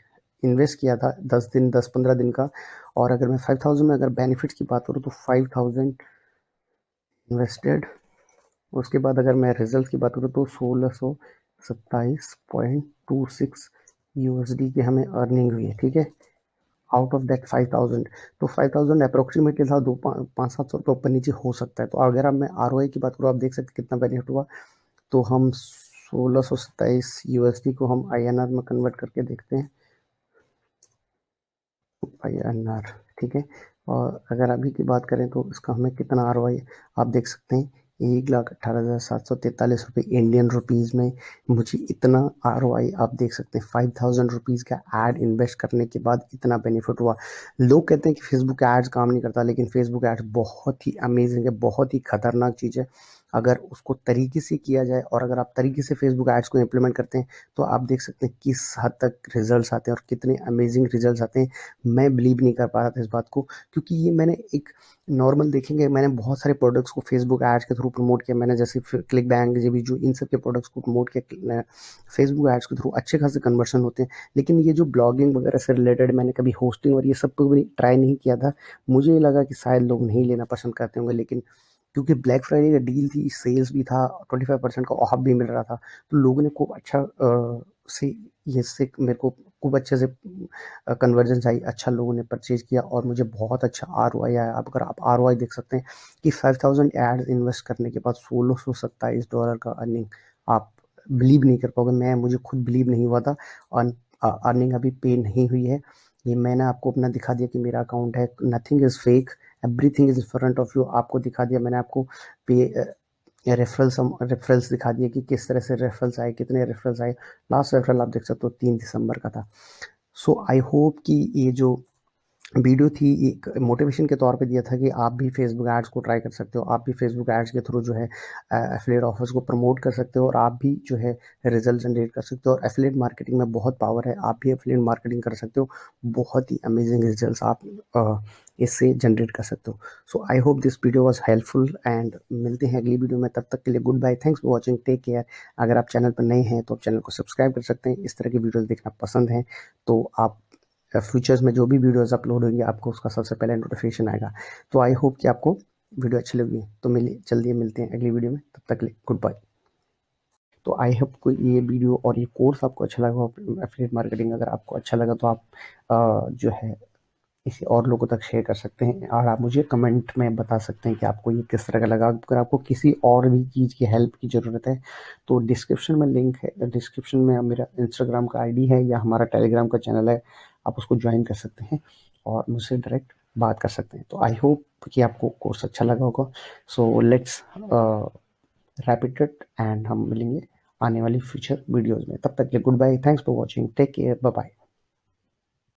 इन्वेस्ट किया था 10 दिन, 10-15 दिन का। और अगर मैं 5000 में अगर बेनिफिट्स की बात करूँ तो 5000 इन्वेस्टेड, उसके बाद अगर मैं रिजल्ट की बात करूँ तो 1627.26 यूएसडी की हमें अर्निंग हुई है, ठीक है, आउट ऑफ दैट 5000। तो 5000 अप्रोक्सीमेटली था, 500-700 रुपये ऊपर नीचे हो सकता है। तो अगर अब मैं आरओआई की बात करूँ, आप देख सकते हैं कितना बेनिफिट हुआ। तो हम 1627 यूएसडी को हम आईएनआर में कन्वर्ट करके देखते हैं, आईएनआर, ठीक है। और अगर अभी की बात करें तो इसका हमें कितना आरओआई आप देख सकते हैं, 1,18,743 रुपये इंडियन रुपीज़ में मुझे इतना आरओआई आप देख सकते हैं। 5000 रुपीज़ का एड इन्वेस्ट करने के बाद इतना बेनिफिट हुआ। लोग कहते हैं कि फेसबुक एड्स काम नहीं करता, लेकिन फेसबुक एड्स बहुत ही अमेजिंग है, बहुत ही खतरनाक चीज़ है। अगर उसको तरीके से किया जाए और अगर आप तरीके से फेसबुक एड्स को इम्प्लीमेंट करते हैं तो आप देख सकते हैं किस हद तक रिजल्ट्स आते हैं और कितने अमेजिंग रिजल्ट्स आते हैं। मैं बिलीव नहीं कर पा रहा था इस बात को, क्योंकि ये मैंने एक नॉर्मल देखेंगे, मैंने बहुत सारे प्रोडक्ट्स को फेसबुक एड्स के थ्रू प्रमोट किया। मैंने जैसे क्लिक बैंक, जो भी जो इन सब के प्रोडक्ट्स को प्रमोट किया फेसबुक एड्स के थ्रू, अच्छे खासे कन्वर्शन होते हैं। लेकिन ये जो ब्लॉगिंग वगैरह से रिलेटेड मैंने कभी होस्टिंग और ये सब को भी ट्राई नहीं किया था। मुझे लगा कि शायद लोग नहीं लेना पसंद करते होंगे, लेकिन क्योंकि ब्लैक फ्राइडे का डील थी, सेल्स भी था, 25% का ऑफ भी मिल रहा था, तो लोगों ने खूब अच्छा से ये से मेरे को खूब अच्छे से कन्वर्जन आई, अच्छा लोगों ने परचेज किया और मुझे बहुत अच्छा आरओआई आया। अब अगर आप आरओआई देख सकते हैं कि 5000 एड्स इन्वेस्ट करने के बाद $1627 का अर्निंग, आप बिलीव नहीं कर पाओगे। मुझे खुद बिलीव नहीं हुआ था। और अर्निंग अभी पे नहीं हुई है। ये मैंने आपको अपना दिखा दिया कि मेरा अकाउंट है, nothing is fake, everything is in front of you. आपको दिखा दिया मैंने आपको पे रेफरल्स दिखा दिए कि किस तरह से रेफरल्स आए, कितने रेफरल्स आए। लास्ट रेफरल आप देख सकते हो 3 दिसंबर का था। सो आई होप कि ये जो वीडियो थी एक मोटिवेशन के तौर पे दिया था कि आप भी फेसबुक एड्स को ट्राई कर सकते हो, आप भी फेसबुक एड्स के थ्रू जो है एफिलिएट ऑफर्स को प्रमोट कर सकते हो और आप भी जो है रिजल्ट जनरेट कर सकते हो। और एफिलिएट मार्केटिंग में बहुत पावर है, आप भी एफिलिएट मार्केटिंग कर सकते हो, बहुत ही अमेजिंग रिजल्ट्स आप इससे जनरेट कर सकते हो। So I hope this video was helpful and मिलते हैं अगली वीडियो में, तब तक के लिए good bye, thanks for watching, take care. अगर आप चैनल पर नए हैं तो आप चैनल को सब्सक्राइब कर सकते हैं, इस तरह की वीडियोज़ देखना पसंद है तो आप फ्यूचर्स में जो भी वीडियोस अपलोड होंगे आपको उसका सबसे पहले नोटिफिकेशन आएगा। तो आई होप कि आपको वीडियो अच्छी लगी, तो मिलिए जल्दी मिलते हैं अगली वीडियो में, तब तक के लिए गुड बाय। तो आई होप को ये वीडियो और ये कोर्स आपको अच्छा लगा हो, एफिलिएट मार्केटिंग अगर आपको अच्छा लगा तो आप जो है इसे और लोगों तक शेयर कर सकते हैं और आप मुझे कमेंट में बता सकते हैं कि आपको ये किस तरह का लगा। अगर आपको किसी और भी चीज़ की हेल्प की ज़रूरत है तो डिस्क्रिप्शन में लिंक है, डिस्क्रिप्शन में मेरा इंस्टाग्राम का आईडी है या हमारा टेलीग्राम का चैनल है, आप उसको ज्वाइन कर सकते हैं और मुझसे डायरेक्ट बात कर सकते हैं। तो आई होप कि आपको कोर्स अच्छा लगा होगा। So let's wrap it and हम मिलेंगे आने वाली फ्यूचर वीडियोज़ में, तब तक के लिए good bye, thanks for watching, take care, bye bye.